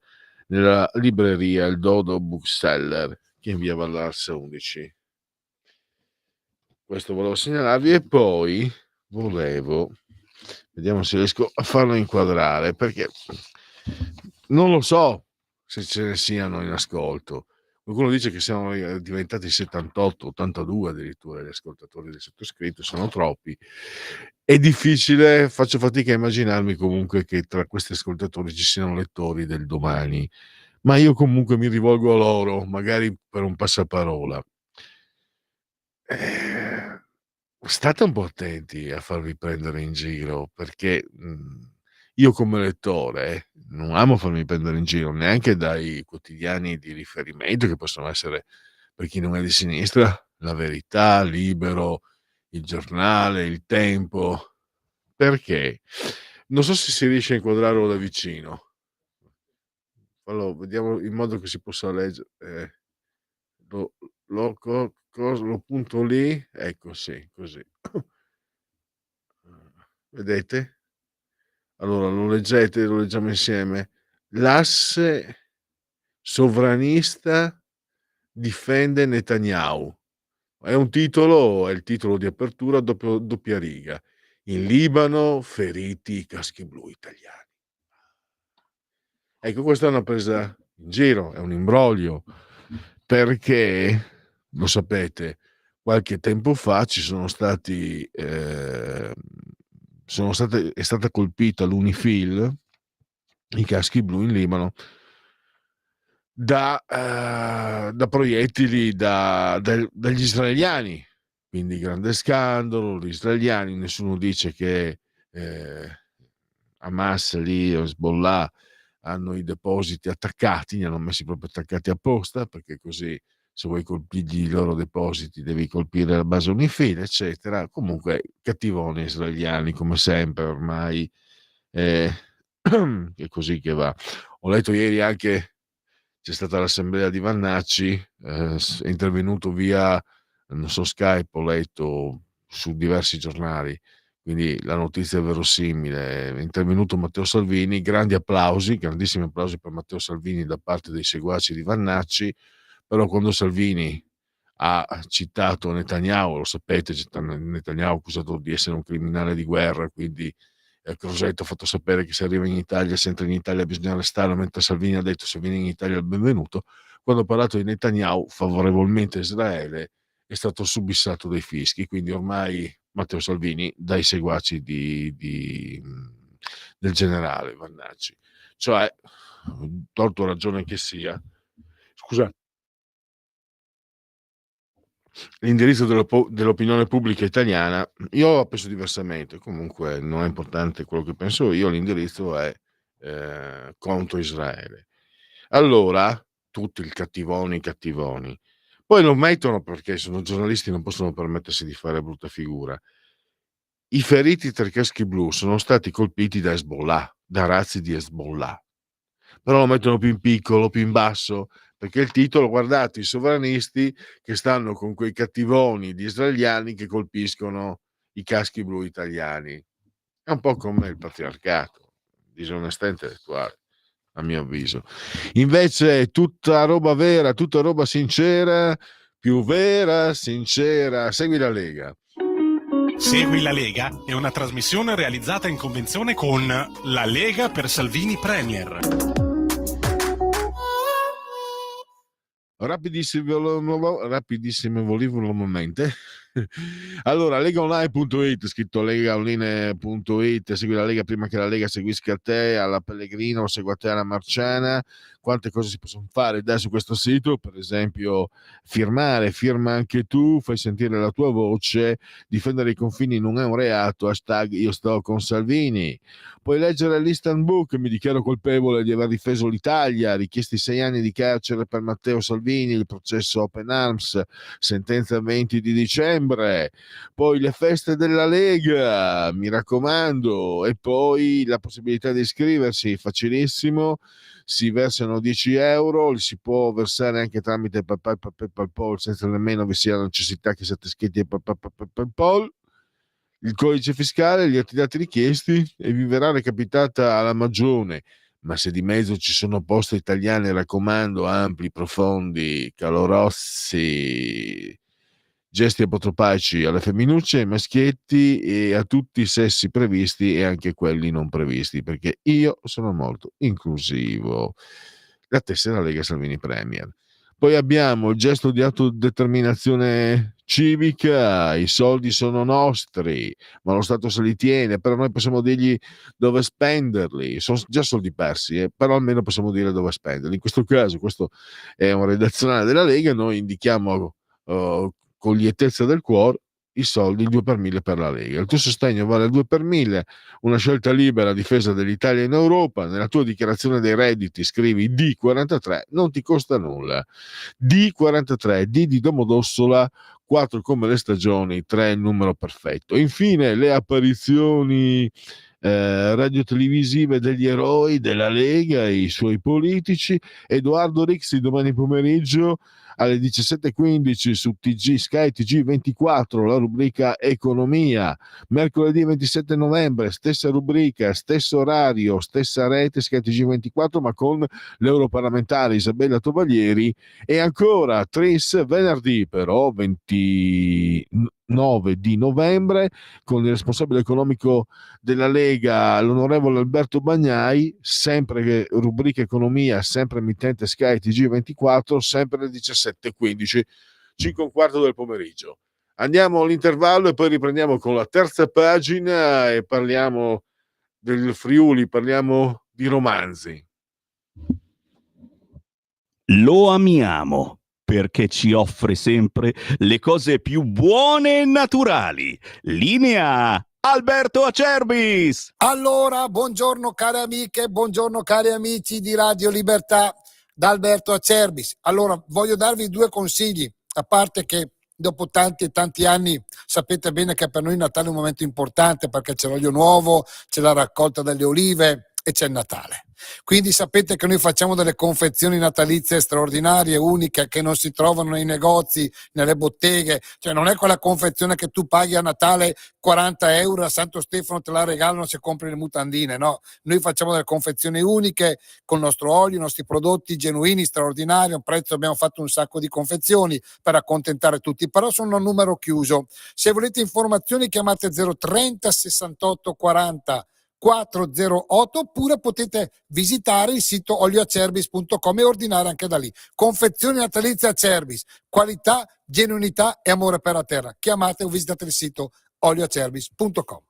nella libreria Il Dodo Bookseller, che è in via Vallarsa 11. Questo volevo segnalarvi, e poi vediamo se riesco a farlo inquadrare, perché non lo so se ce ne siano in ascolto. Qualcuno dice che siamo diventati 78, 82 addirittura gli ascoltatori del sottoscritto, sono troppi. È difficile, faccio fatica a immaginarmi comunque che tra questi ascoltatori ci siano lettori del domani, ma io comunque mi rivolgo a loro, magari per un passaparola. State un po' attenti a farvi prendere in giro, perché io come lettore non amo farmi prendere in giro neanche dai quotidiani di riferimento, che possono essere, per chi non è di sinistra, La Verità, Libero, Il Giornale, Il Tempo, perché non so se si riesce a inquadrarlo da vicino. Allora, vediamo in modo che si possa leggere. Lo punto lì, ecco, sì, così. Vedete? Allora lo leggiamo insieme. L'asse sovranista difende Netanyahu. È il titolo di apertura, doppia riga. In Libano feriti i caschi blu italiani. Ecco, questa è una presa in giro, è un imbroglio, perché lo sapete, qualche tempo fa è stata colpita l'Unifil, i caschi blu in Libano, da proiettili dagli israeliani, quindi grande scandalo. Gli israeliani, nessuno dice che Hamas lì, Hezbollah, hanno i depositi attaccati, li hanno messi proprio attaccati apposta, perché così se vuoi colpirgli i loro depositi devi colpire la base UNIFIL, eccetera. Comunque cattivoni israeliani come sempre ormai, è così che va. Ho letto ieri anche, c'è stata l'assemblea di Vannacci, è intervenuto via, non so, Skype, ho letto su diversi giornali, quindi la notizia è verosimile. È intervenuto Matteo Salvini, grandi applausi, grandissimi applausi per Matteo Salvini da parte dei seguaci di Vannacci, però quando Salvini ha citato Netanyahu, lo sapete, Netanyahu accusato di essere un criminale di guerra, quindi Crosetto ha fatto sapere che se arriva in Italia, se entra in Italia bisogna arrestarlo, mentre Salvini ha detto se viene in Italia è il benvenuto. Quando ha parlato di Netanyahu favorevolmente a Israele è stato subissato dai fischi, quindi ormai Matteo Salvini dai seguaci del generale Vannacci. Cioè, torto ragione che sia, scusa, l'indirizzo dell'opinione pubblica italiana, io la penso diversamente, comunque non è importante quello che penso io, l'indirizzo è contro Israele. Allora, tutti i cattivoni, poi lo mettono perché sono giornalisti, non possono permettersi di fare brutta figura. I feriti tra i caschi blu sono stati colpiti da Hezbollah, da razzi di Hezbollah, però lo mettono più in piccolo, più in basso, perché il titolo, guardate, i sovranisti che stanno con quei cattivoni di israeliani che colpiscono i caschi blu italiani. È un po' come il patriarcato, disonestà intellettuale, a mio avviso. Invece tutta roba vera, tutta roba sincera, più vera, sincera. Segui la Lega. Segui la Lega è una trasmissione realizzata in convenzione con La Lega per Salvini Premier. Rapidissimo volumemente. Allora, legaonline.it, scritto legaonline.it, segui la Lega prima che la Lega seguisca te, alla Pellegrino, segua te alla Marciana. Quante cose si possono fare da su questo sito, per esempio firma anche tu, fai sentire la tua voce, difendere i confini non è un reato, hashtag io sto con Salvini. Puoi leggere l'Instant Book, mi dichiaro colpevole di aver difeso l'Italia, richiesti 6 anni di carcere per Matteo Salvini, il processo Open Arms, sentenza 20 di dicembre, poi le feste della Lega, mi raccomando, e poi la possibilità di iscriversi, facilissimo, si versano 10 euro, li si può versare anche tramite PayPal senza nemmeno vi sia la necessità che siate iscritti a PayPal. Il codice fiscale, gli altri dati richiesti e vi verrà recapitata alla magione. Ma se di mezzo ci sono poste italiane, raccomando, ampli, profondi, calorosi, gesti apotropaici alle femminucce, ai maschietti e a tutti i sessi previsti e anche quelli non previsti, perché io sono molto inclusivo. La tessera Lega Salvini Premier. Poi abbiamo il gesto di autodeterminazione civica, i soldi sono nostri, ma lo Stato se li tiene, però noi possiamo dirgli dove spenderli, sono già soldi persi, però almeno possiamo dire dove spenderli. In questo caso, questo è un redazionale della Lega, noi indichiamo con lietezza del cuore i soldi, il 2 per 1000 per la Lega. Il tuo sostegno vale il 2 per 1000, una scelta libera a difesa dell'Italia in Europa. Nella tua dichiarazione dei redditi scrivi D43, non ti costa nulla. D43, D di Domodossola, 4 come le stagioni, 3 il numero perfetto. Infine le apparizioni radiotelevisive degli eroi della Lega e i suoi politici. Edoardo Rixi domani pomeriggio alle 17:15 su Sky TG24, la rubrica Economia. Mercoledì 27 novembre, stessa rubrica, stesso orario, stessa rete Sky TG24, ma con l'europarlamentare Isabella Tovaglieri. E ancora Tris venerdì però 29 di novembre con il responsabile economico della Lega, l'onorevole Alberto Bagnai, sempre rubrica Economia, sempre emittente Sky TG24, sempre alle 17:15, 5:15 del pomeriggio. Andiamo all'intervallo e poi riprendiamo con la terza pagina e parliamo del Friuli, parliamo di romanzi. Lo amiamo perché ci offre sempre le cose più buone e naturali. Linea Alberto Acerbis. Allora, buongiorno care amiche, buongiorno cari amici di Radio Libertà, da Alberto Acerbis. Allora, voglio darvi due consigli, a parte che dopo tanti e tanti anni sapete bene che per noi Natale è un momento importante perché c'è l'olio nuovo, c'è la raccolta delle olive e c'è il Natale. Quindi sapete che noi facciamo delle confezioni natalizie straordinarie, uniche, che non si trovano nei negozi, nelle botteghe, cioè non è quella confezione che tu paghi a Natale 40 euro, a Santo Stefano te la regalano se compri le mutandine, no, noi facciamo delle confezioni uniche con il nostro olio, i nostri prodotti genuini, straordinari, a un prezzo, abbiamo fatto un sacco di confezioni per accontentare tutti, però sono a numero chiuso. Se volete informazioni chiamate 030 68 40 408 oppure potete visitare il sito olioacerbis.com e ordinare anche da lì. Confezioni natalizie Acerbis, qualità, genuinità e amore per la terra. Chiamate o visitate il sito olioacerbis.com.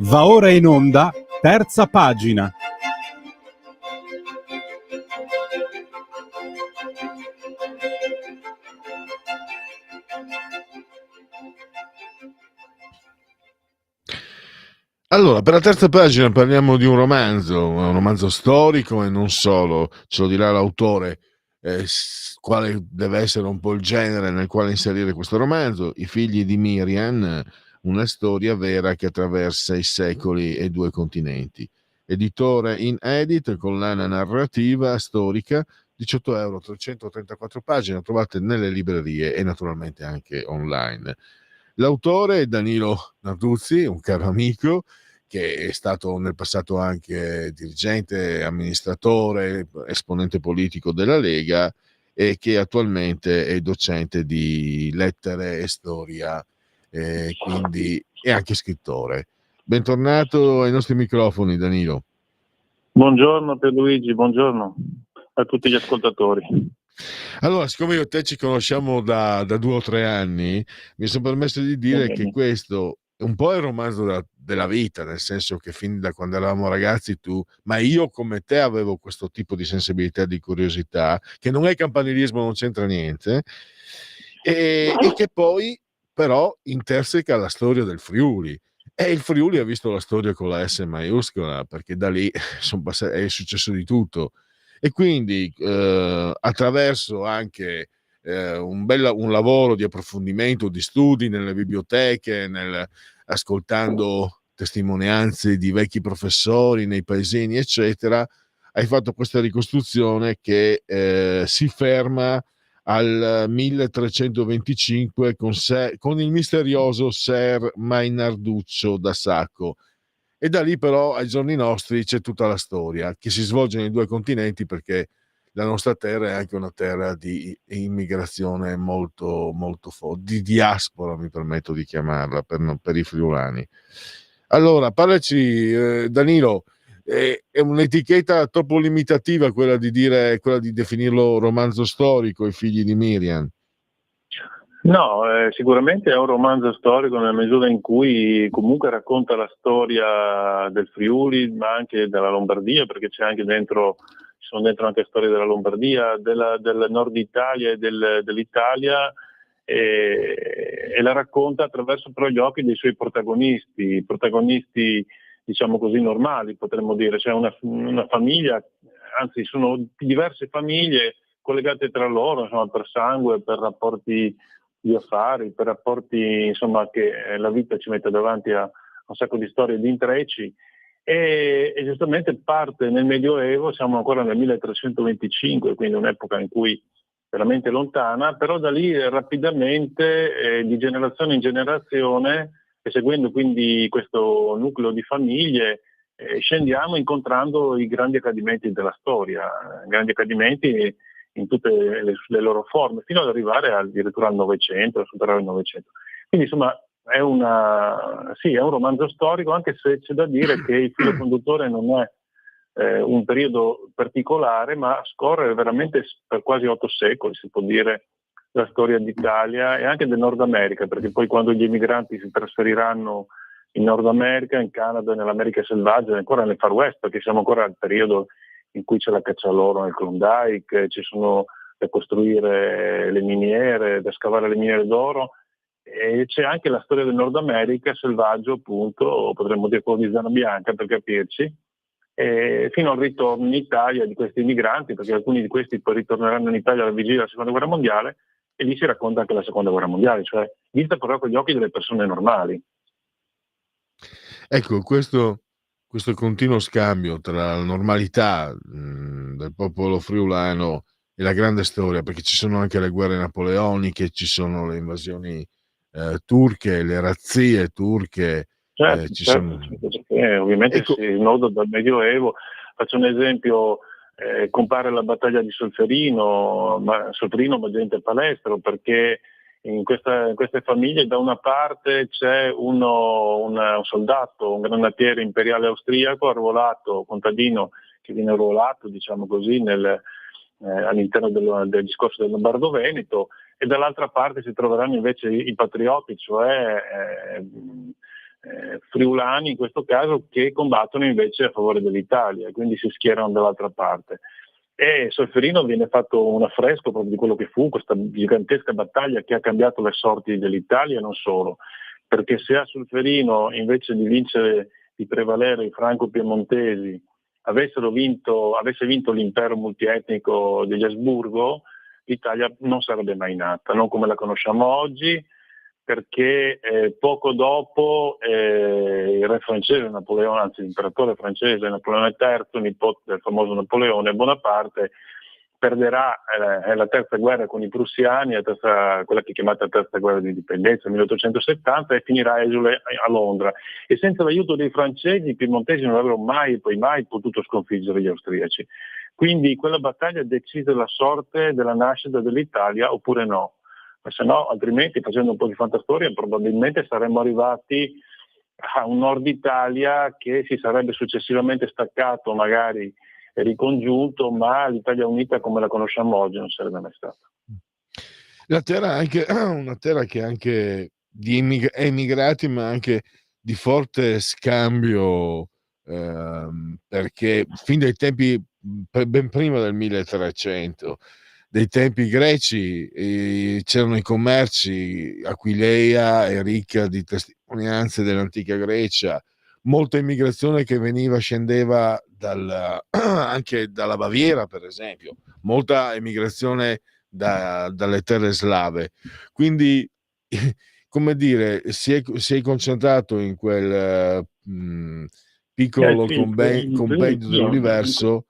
Va ora in onda, terza pagina. Allora, per la terza pagina parliamo di un romanzo storico e non solo, ce lo dirà l'autore, quale deve essere un po' il genere nel quale inserire questo romanzo, I figli di Miriam, una storia vera che attraversa i secoli e 2 continenti. Editore Inedit, collana narrativa storica, 18 euro, 334 pagine, trovate nelle librerie e naturalmente anche online. L'autore è Danilo Narduzzi, un caro amico che è stato nel passato anche dirigente, amministratore, esponente politico della Lega e che attualmente è docente di lettere e storia, quindi è anche scrittore. Bentornato ai nostri microfoni, Danilo. Buongiorno Pierluigi, buongiorno a tutti gli ascoltatori. Allora, siccome io e te ci conosciamo da 2 o 3 anni, mi sono permesso di dire che questo un po' è il romanzo della vita, nel senso che fin da quando eravamo ragazzi ma io come te avevo questo tipo di sensibilità e di curiosità, che non è campanilismo, non c'entra niente, e che poi però interseca la storia del Friuli. E il Friuli ha visto la storia con la S maiuscola, perché da lì è successo di tutto. E quindi attraverso anche un lavoro di approfondimento, di studi nelle biblioteche, ascoltando testimonianze di vecchi professori nei paesini, eccetera, hai fatto questa ricostruzione che si ferma al 1325 con il misterioso Ser Mainarduccio da Sacco. E da lì però ai giorni nostri c'è tutta la storia che si svolge nei 2 continenti, perché la nostra terra è anche una terra di immigrazione molto, molto forte, di diaspora, mi permetto di chiamarla per i friulani. Allora, parlaci, Danilo, è un'etichetta troppo limitativa quella di definirlo romanzo storico, I figli di Miriam? No, sicuramente è un romanzo storico nella misura in cui comunque racconta la storia del Friuli, ma anche della Lombardia, perché ci sono dentro anche storie della Lombardia, del nord Italia e dell'Italia, e la racconta attraverso però gli occhi dei suoi protagonisti diciamo così normali, potremmo dire. C'è una famiglia, anzi sono diverse famiglie collegate tra loro, insomma, per sangue, per rapporti di affari, per rapporti insomma che la vita ci mette davanti a un sacco di storie e di intrecci, e giustamente parte nel Medioevo, siamo ancora nel 1325, quindi un'epoca in cui veramente lontana, però da lì rapidamente di generazione in generazione, e seguendo quindi questo nucleo di famiglie, scendiamo incontrando i grandi accadimenti della storia, grandi accadimenti in tutte le loro forme, fino ad arrivare addirittura al Novecento, a superare il Novecento. Quindi insomma è un romanzo storico, anche se c'è da dire che il filo conduttore non è un periodo particolare, ma scorre veramente per quasi 8 secoli, si può dire, la storia d'Italia e anche del Nord America, perché poi quando gli emigranti si trasferiranno in Nord America, in Canada, nell'America selvaggia, ancora nel Far West, perché siamo ancora al periodo in cui c'è la caccia all'oro nel Klondike, ci sono da costruire le miniere, da scavare le miniere d'oro, e c'è anche la storia del Nord America selvaggio, appunto, potremmo dire quello di Zona Bianca per capirci, fino al ritorno in Italia di questi migranti, perché alcuni di questi poi ritorneranno in Italia alla vigilia della Seconda Guerra Mondiale, e lì si racconta anche la Seconda Guerra Mondiale, cioè vista però con gli occhi delle persone normali. Ecco, questo continuo scambio tra la normalità del popolo friulano e la grande storia, perché ci sono anche le guerre napoleoniche, ci sono le invasioni turche, le razzie turche, Certo, ci certo, sono... certo, perché ovviamente Ecco, si noda dal Medioevo. Faccio un esempio, compare la battaglia di Solferino, Magenta e Palestro, perché in queste famiglie da una parte c'è un soldato, un granatiere imperiale austriaco, arruolato, contadino, che viene arruolato, diciamo così, all'interno del discorso del Lombardo-Veneto, e dall'altra parte si troveranno invece i patrioti, cioè friulani in questo caso, che combattono invece a favore dell'Italia, quindi si schierano dall'altra parte. E Solferino viene fatto un affresco proprio di quello che fu questa gigantesca battaglia che ha cambiato le sorti dell'Italia, e non solo, perché se a Solferino invece di prevalere i franco-piemontesi avesse vinto l'impero multietnico degli Asburgo, l'Italia non sarebbe mai nata, non come la conosciamo oggi, perché poco dopo il re francese Napoleone, anzi l'imperatore francese Napoleone III, nipote del famoso Napoleone Bonaparte, perderà la terza guerra con i prussiani, quella che è chiamata terza guerra di indipendenza, 1870, e finirà esule a Londra. E senza l'aiuto dei francesi i piemontesi non avrebbero mai potuto sconfiggere gli austriaci. Quindi quella battaglia decise la sorte della nascita dell'Italia, oppure no. Ma se no, altrimenti, facendo un po' di fantastoria, probabilmente saremmo arrivati a un nord Italia che si sarebbe successivamente staccato, magari ricongiunto, ma l'Italia unita come la conosciamo oggi non sarebbe mai stata. la terra è anche una terra che è anche di emigrati, ma anche di forte scambio, perché fin dai tempi, ben prima del 1300, dei tempi greci, c'erano i commerci. Aquileia è ricca di testimonianze dell'antica Grecia, molta immigrazione che scendeva anche dalla Baviera, per esempio, molta emigrazione dalle terre slave. Quindi, come dire, si è concentrato in quel piccolo Sì, compendio dell'universo,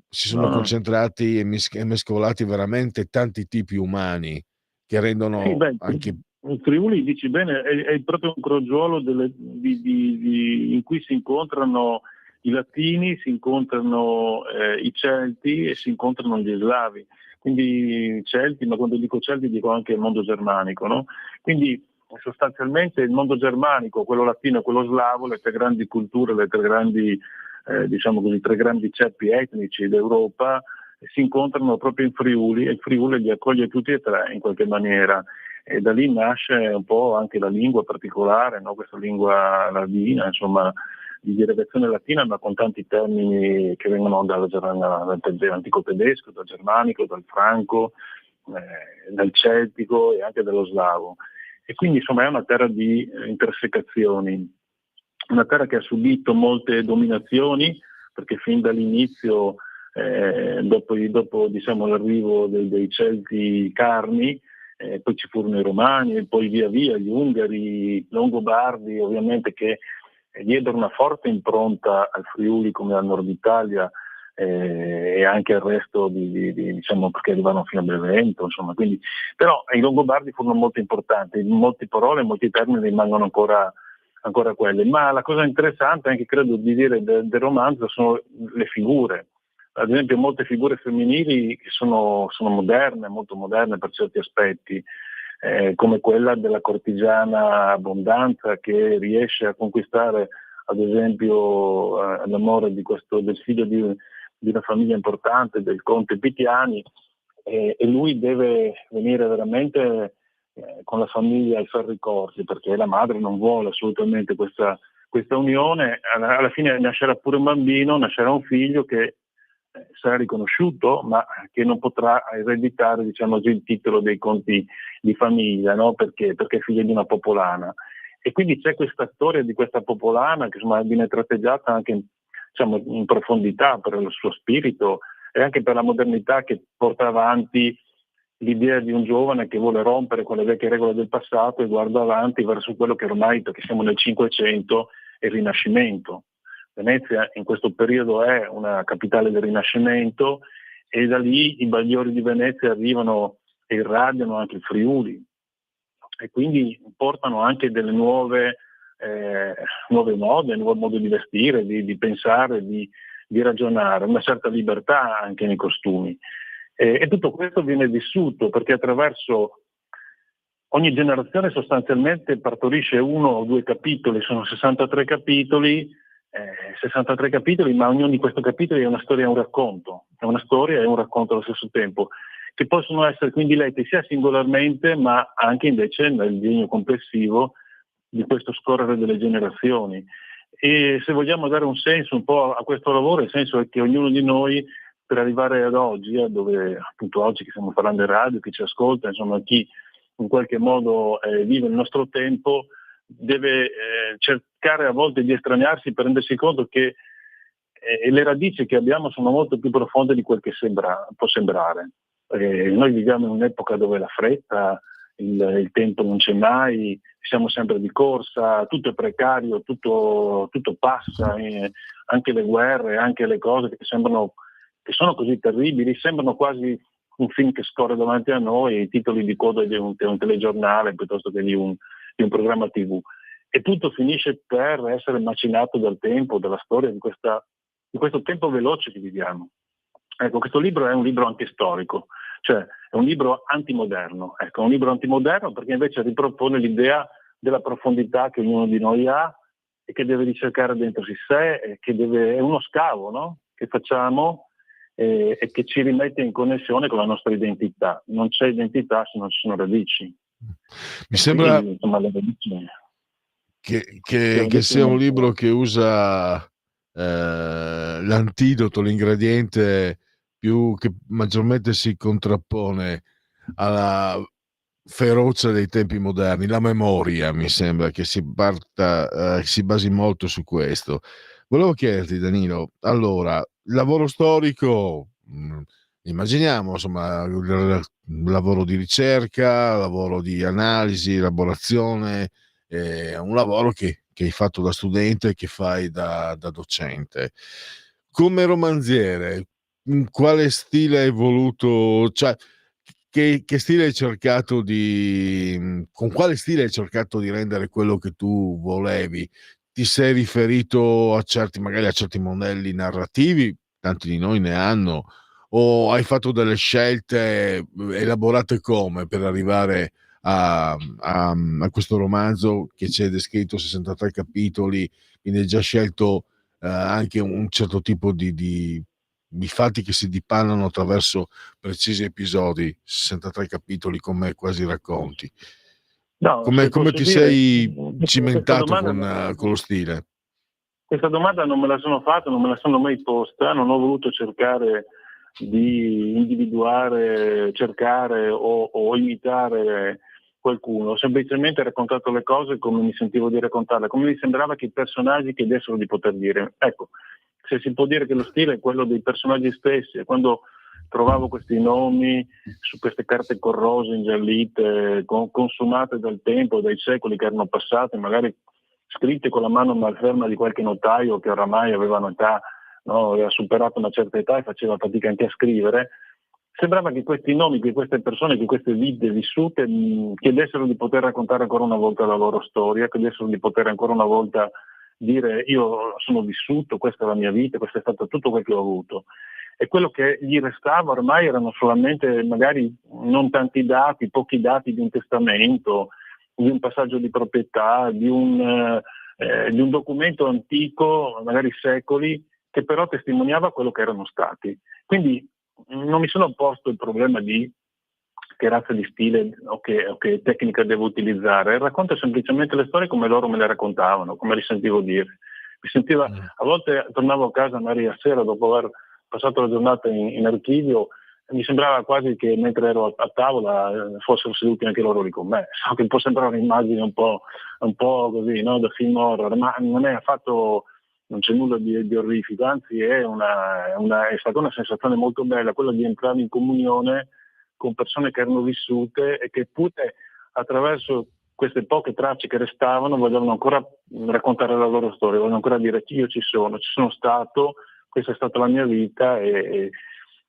si sono no. concentrati e mescolati veramente tanti tipi umani che Sì, rendono beh, anche... il Friuli, dici bene, è proprio un crogiolo in cui si incontrano i latini, si incontrano i celti e si incontrano gli slavi. Quindi Celti, ma quando dico Celti dico anche il mondo germanico, no? Quindi sostanzialmente il mondo germanico, quello latino e quello slavo, le tre grandi culture, le tre grandi, diciamo così, tre grandi ceppi etnici d'Europa, si incontrano proprio in Friuli, e il Friuli li accoglie tutti e tre in qualche maniera. E da lì nasce un po' anche la lingua particolare, no? Questa lingua ladina, insomma, di derivazione latina, ma con tanti termini che vengono dall'antico tedesco, dal germanico, dal franco, dal celtico e anche dallo slavo. E quindi insomma è una terra di intersecazioni, una terra che ha subito molte dominazioni, perché fin dall'inizio, dopo diciamo, l'arrivo dei Celti carni, poi ci furono i Romani, e poi via via gli Ungari, i Longobardi, ovviamente, che diedero una forte impronta al Friuli come al Nord Italia, e anche al resto diciamo, perché arrivarono fino a Benevento, insomma. Quindi, però i Longobardi furono molto importanti, molte parole, molti termini rimangono ancora quelle. Ma la cosa interessante, anche credo di dire del romanzo, sono le figure. Ad esempio molte figure femminili che sono moderne, molto moderne per certi aspetti, come quella della cortigiana Abbondanza, che riesce a conquistare ad esempio l'amore del figlio di una famiglia importante, del conte Pitiani, e lui deve venire veramente con la famiglia ai ferri corti, perché la madre non vuole assolutamente questa unione. Alla fine nascerà pure un bambino, nascerà un figlio che sarà riconosciuto, ma che non potrà ereditare, diciamo, il titolo dei conti di famiglia, no? Perché è figlio di una popolana. E quindi c'è questa storia di questa popolana che insomma viene tratteggiata anche diciamo, in profondità per il suo spirito e anche per la modernità che porta avanti l'idea di un giovane che vuole rompere con le vecchie regole del passato e guarda avanti verso quello che ormai, perché siamo nel Cinquecento, è il Rinascimento. Venezia in questo periodo è una capitale del Rinascimento, e da lì i bagliori di Venezia arrivano e irradiano anche il Friuli. e quindi portano anche delle nuove mode, nuovi modi di vestire, di pensare, di ragionare, una certa libertà anche nei costumi. E tutto questo viene vissuto perché attraverso ogni generazione sostanzialmente partorisce 1 o 2 capitoli, sono 63 capitoli, ma ognuno di questi capitoli è una storia e un racconto, è una storia e un racconto allo stesso tempo, che possono essere quindi letti sia singolarmente ma anche invece nel disegno complessivo di questo scorrere delle generazioni. E se vogliamo dare un senso un po' a questo lavoro, il senso è che ognuno di noi, per arrivare ad oggi, dove appunto oggi che stiamo parlando in radio, chi ci ascolta, insomma chi in qualche modo vive il nostro tempo, deve cercare a volte di estraniarsi per rendersi conto che le radici che abbiamo sono molto più profonde di quel che può sembrare. Noi viviamo in un'epoca dove la fretta, il tempo non c'è mai, siamo sempre di corsa, tutto è precario, tutto passa, anche le guerre, anche le cose che sono così terribili, sembrano quasi un film che scorre davanti a noi, i titoli di coda di un telegiornale piuttosto che di un programma TV. E tutto finisce per essere macinato dal tempo, dalla storia, di questo tempo veloce che viviamo. Ecco, questo libro è un libro anche storico, cioè è un libro antimoderno. Ecco, un libro antimoderno perché invece ripropone l'idea della profondità che ognuno di noi ha e che deve ricercare dentro di sé, e che è uno scavo, no? Che facciamo e che ci rimette in connessione con la nostra identità. Non c'è identità se non ci sono radici. Mi sembra quindi, insomma, le radici che sia un libro che usa l'antidoto, l'ingrediente più che maggiormente si contrappone alla ferocia dei tempi moderni, la memoria. Mi sembra che si basi molto su questo. Volevo chiederti, Danilo, allora, lavoro storico, immaginiamo, insomma, il lavoro di ricerca, lavoro di analisi, elaborazione, un lavoro che hai fatto da studente e che fai da docente. Come romanziere, quale stile hai voluto, cioè che stile hai cercato con quale stile hai cercato di rendere quello che tu volevi? Ti sei riferito magari a certi modelli narrativi, tanti di noi ne hanno, o hai fatto delle scelte elaborate come per arrivare a questo romanzo che c'è descritto 63 capitoli, quindi hai già scelto anche un certo tipo di fatti che si dipanano attraverso precisi episodi, 63 capitoli come quasi racconti. No, Come ti sei cimentato domanda con lo stile? Questa domanda non me la sono fatta, non me la sono mai posta, non ho voluto cercare di individuare, cercare o imitare qualcuno, ho semplicemente raccontato le cose come mi sentivo di raccontarle, come mi sembrava che i personaggi chiedessero di poter dire. Ecco, se si può dire che lo stile è quello dei personaggi stessi, e quando trovavo questi nomi su queste carte corrose, ingiallite, consumate dal tempo, dai secoli che erano passati, magari scritte con la mano malferma di qualche notaio che oramai aveva un'età, no, aveva superato una certa età e faceva fatica anche a scrivere, sembrava che questi nomi, che queste persone, che queste vite vissute chiedessero di poter raccontare ancora una volta la loro storia, chiedessero di poter ancora una volta dire io sono vissuto, questa è la mia vita, questo è stato tutto quel che ho avuto. E quello che gli restava ormai erano solamente magari non tanti dati, pochi dati di un testamento, di un passaggio di proprietà, di un documento antico, magari secoli, che però testimoniava quello che erano stati. Quindi non mi sono posto il problema di che razza di stile o che tecnica devo utilizzare, racconto semplicemente le storie come loro me le raccontavano, come li sentivo dire. A volte tornavo a casa magari a sera dopo aver passato la giornata in archivio, mi sembrava quasi che mentre ero a tavola fossero seduti anche loro lì con me. So che può sembrare un'immagine un po' così, no? Da film horror, ma non è affatto, non c'è nulla di orrifico, anzi è stata una sensazione molto bella quella di entrare in comunione con persone che erano vissute e che pure attraverso queste poche tracce che restavano volevano ancora raccontare la loro storia, volevano ancora dire io ci sono stato, questa è stata la mia vita ed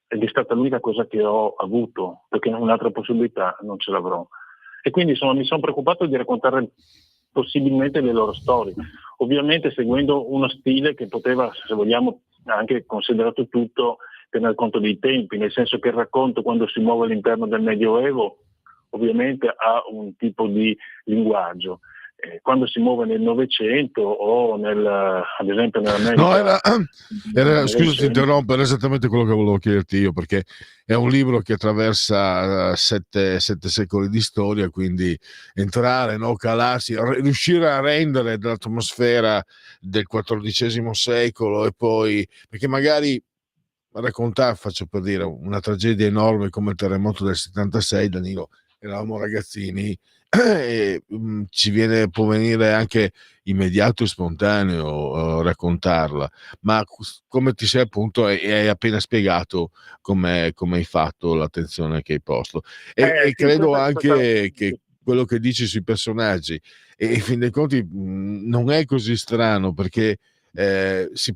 è stata l'unica cosa che ho avuto, perché un'altra possibilità non ce l'avrò. E quindi mi sono preoccupato di raccontare possibilmente le loro storie, ovviamente seguendo uno stile che poteva, se vogliamo, anche considerato tutto, tener conto dei tempi, nel senso che il racconto, quando si muove all'interno del Medioevo, ovviamente ha un tipo di linguaggio. Quando si muove nel Novecento o ad esempio nell'America... No, scusa, ti interrompo, era esattamente quello che volevo chiederti io, perché è un libro che attraversa 7 secoli di storia, quindi entrare, no, calarsi, riuscire a rendere dall'atmosfera del XIV secolo, e poi, perché magari raccontare, faccio per dire, una tragedia enorme come il terremoto del 76, Danilo, eravamo ragazzini, e può venire anche immediato e spontaneo raccontarla, ma come ti sei appunto hai appena spiegato come hai fatto, l'attenzione che hai posto, e sì, credo anche che quello che dici sui personaggi, e in fin dei conti non è così strano, perché si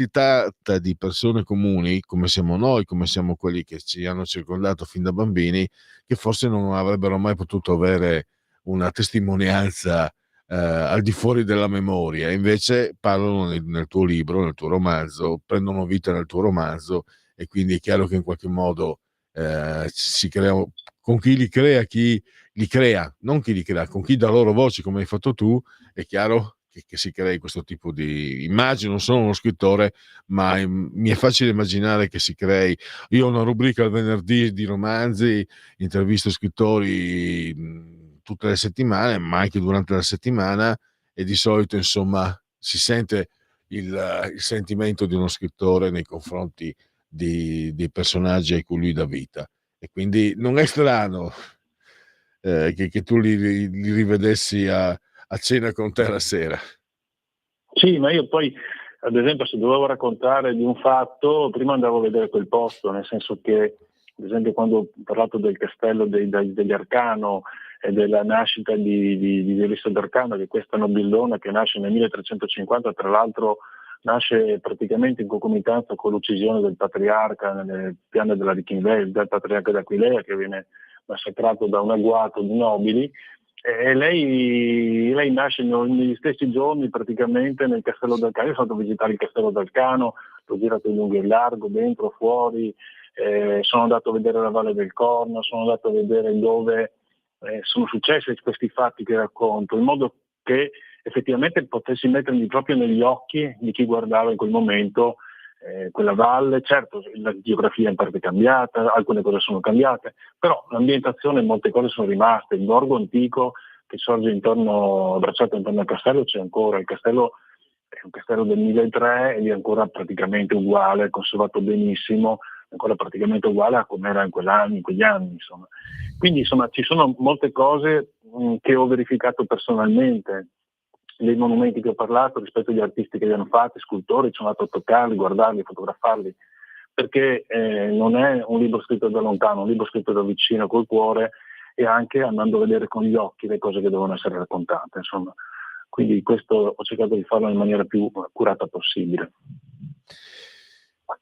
tratta di persone comuni, come siamo noi, come siamo quelli che ci hanno circondato fin da bambini, che forse non avrebbero mai potuto avere una testimonianza al di fuori della memoria, invece parlano nel tuo libro, nel tuo romanzo, prendono vita nel tuo romanzo, e quindi è chiaro che in qualche modo si crea, con chi li crea, non chi li crea, con chi dà loro voce, come hai fatto tu, è chiaro che si crei questo tipo di immagine. Non sono uno scrittore, ma mi è facile immaginare che si crei. Io ho una rubrica al venerdì di romanzi, intervisto scrittori tutte le settimane, ma anche durante la settimana, e di solito, insomma, si sente il sentimento di uno scrittore nei confronti dei personaggi a cui lui dà vita, e quindi non è strano che tu li rivedessi a cena con te la sera. Sì, ma io poi, ad esempio, se dovevo raccontare di un fatto, prima andavo a vedere quel posto, nel senso che, ad esempio, quando ho parlato del castello degli Arcano e della nascita di Elissa d'Arcano, che questa nobildona che nasce nel 1350, tra l'altro nasce praticamente in concomitanza con l'uccisione del patriarca nelle piane della Richinville, del patriarca d'Aquilea, che viene massacrato da un agguato di nobili. E lei nasce negli stessi giorni praticamente nel Castello d'Arcano. Io sono andato a visitare il Castello d'Arcano, l'ho girato in lungo e in largo, dentro, fuori, sono andato a vedere la Valle del Corno, sono andato a vedere dove sono successi questi fatti che racconto, in modo che effettivamente potessi mettermi proprio negli occhi di chi guardava in quel momento quella valle. Certo, la geografia è in parte cambiata, alcune cose sono cambiate, però l'ambientazione, molte cose sono rimaste. Il borgo antico che sorge abbracciato intorno al castello c'è ancora. Il castello è un castello del 1003 ed è ancora praticamente uguale, conservato benissimo, ancora praticamente uguale a come era in quegli anni, insomma. Quindi, insomma, ci sono molte cose che ho verificato personalmente. Dei monumenti che ho parlato rispetto agli artisti che li hanno fatti, scultori, sono andato a toccarli, guardarli, fotografarli, perché non è un libro scritto da lontano, un libro scritto da vicino col cuore, e anche andando a vedere con gli occhi le cose che devono essere raccontate, insomma. Quindi questo ho cercato di farlo in maniera più accurata possibile.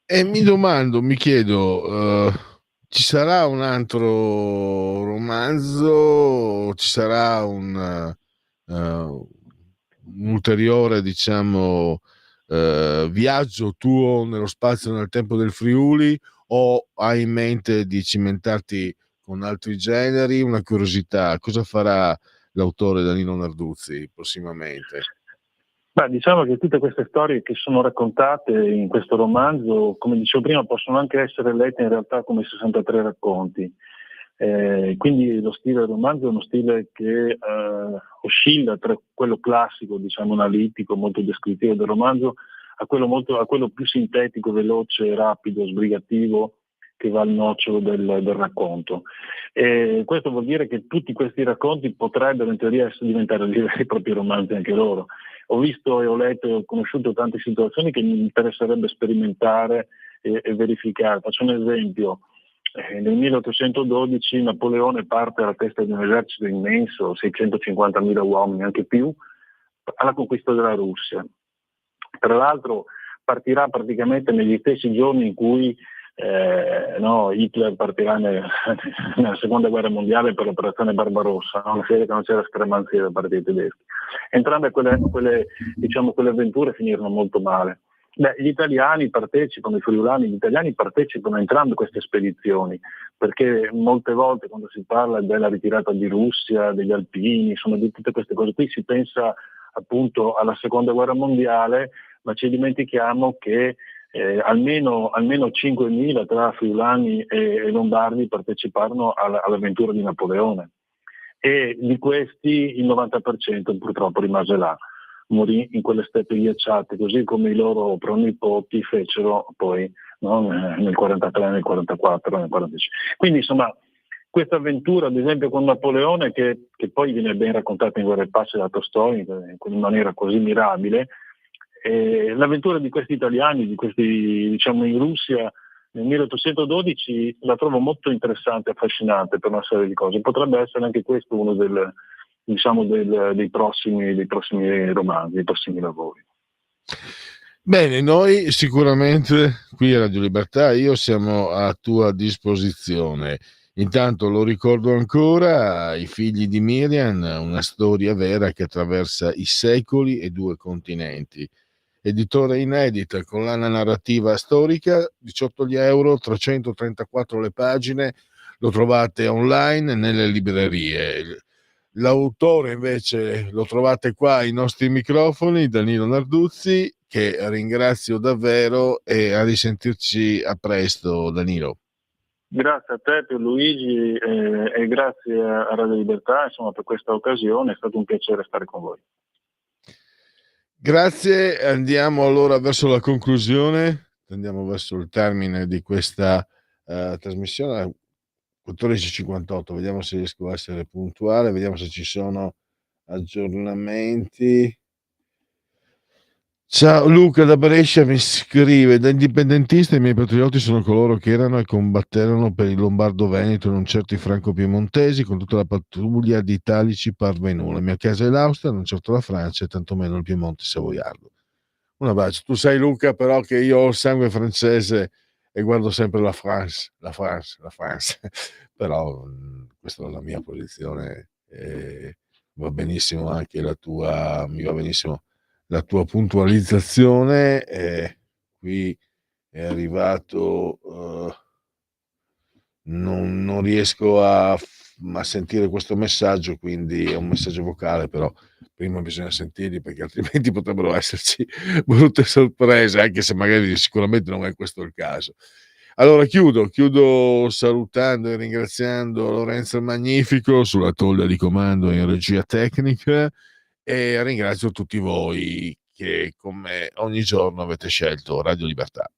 E mi chiedo, ci sarà un altro romanzo, ci sarà un ulteriore, diciamo, viaggio tuo nello spazio e nel tempo del Friuli, o hai in mente di cimentarti con altri generi? Una curiosità, cosa farà l'autore Danilo Narduzzi prossimamente? Beh, diciamo che tutte queste storie che sono raccontate in questo romanzo, come dicevo prima, possono anche essere lette in realtà come 63 racconti. Quindi lo stile del romanzo è uno stile che oscilla tra quello classico, diciamo analitico, molto descrittivo del romanzo, a quello più sintetico, veloce, rapido, sbrigativo, che va al nocciolo del racconto. Questo vuol dire che tutti questi racconti potrebbero in teoria diventare dei veri e propri romanzi anche loro. Ho visto e ho letto e ho conosciuto tante situazioni che mi interesserebbe sperimentare e verificare. Faccio un esempio. Nel 1812 Napoleone parte alla testa di un esercito immenso, 650.000 uomini, anche più, alla conquista della Russia. Tra l'altro partirà praticamente negli stessi giorni in cui no, Hitler partirà nella seconda guerra mondiale per l'operazione Barbarossa, no? Una serie che non c'era scremanzia da parte dei tedeschi. Entrambe quelle avventure finirono molto male. Gli italiani partecipano, i friulani, gli italiani partecipano a entrambe queste spedizioni, perché molte volte quando si parla della ritirata di Russia, degli alpini, insomma di tutte queste cose qui, si pensa appunto alla seconda guerra mondiale, ma ci dimentichiamo che almeno 5.000 tra friulani e lombardi parteciparono all'avventura di Napoleone, e di questi il 90% purtroppo rimase là, morì in quelle steppe ghiacciate, così come i loro pronipoti fecero poi, no? Nel 43, nel 44, nel 45. Quindi insomma questa avventura ad esempio con Napoleone, che poi viene ben raccontata in Guerra e Pace da Tolstoi in maniera così mirabile, l'avventura di questi italiani, di questi, diciamo, in Russia nel 1812 la trovo molto interessante e affascinante per una serie di cose. Potrebbe essere anche questo uno dei prossimi romanzi, dei prossimi lavori. Bene, noi sicuramente qui a Radio Libertà siamo a tua disposizione. Intanto lo ricordo ancora, I figli di Miriam, una storia vera che attraversa i secoli e 2 continenti. Editore inedita, collana narrativa storica, 18 euro, 334 le pagine, lo trovate online nelle librerie. L'autore invece lo trovate qua ai nostri microfoni, Danilo Narduzzi, che ringrazio davvero, e a risentirci a presto, Danilo. Grazie a te Pierluigi e grazie a Radio Libertà, insomma, per questa occasione, è stato un piacere stare con voi. Grazie, andiamo allora verso la conclusione, andiamo verso il termine di questa trasmissione. 14:58, vediamo se riesco a essere puntuale, vediamo se ci sono aggiornamenti. Ciao, Luca da Brescia mi scrive: da indipendentista i miei patrioti sono coloro che erano e combatterono per il Lombardo-Veneto e non certo i franco-piemontesi, con tutta la pattuglia di italici parve nulla. La mia casa è l'Austria, non certo la Francia e tantomeno il Piemonte savoiardo. Un abbraccio. Tu sai, Luca, però, che io ho il sangue francese e guardo sempre la France. Però questa è la mia posizione, va benissimo anche mi va benissimo la tua puntualizzazione. Qui è arrivato, non riesco a sentire questo messaggio, quindi è un messaggio vocale, però prima bisogna sentirli perché altrimenti potrebbero esserci brutte sorprese, anche se magari sicuramente non è questo il caso. Allora chiudo salutando e ringraziando Lorenzo il Magnifico sulla tolda di comando in regia tecnica, e ringrazio tutti voi che come ogni giorno avete scelto Radio Libertà.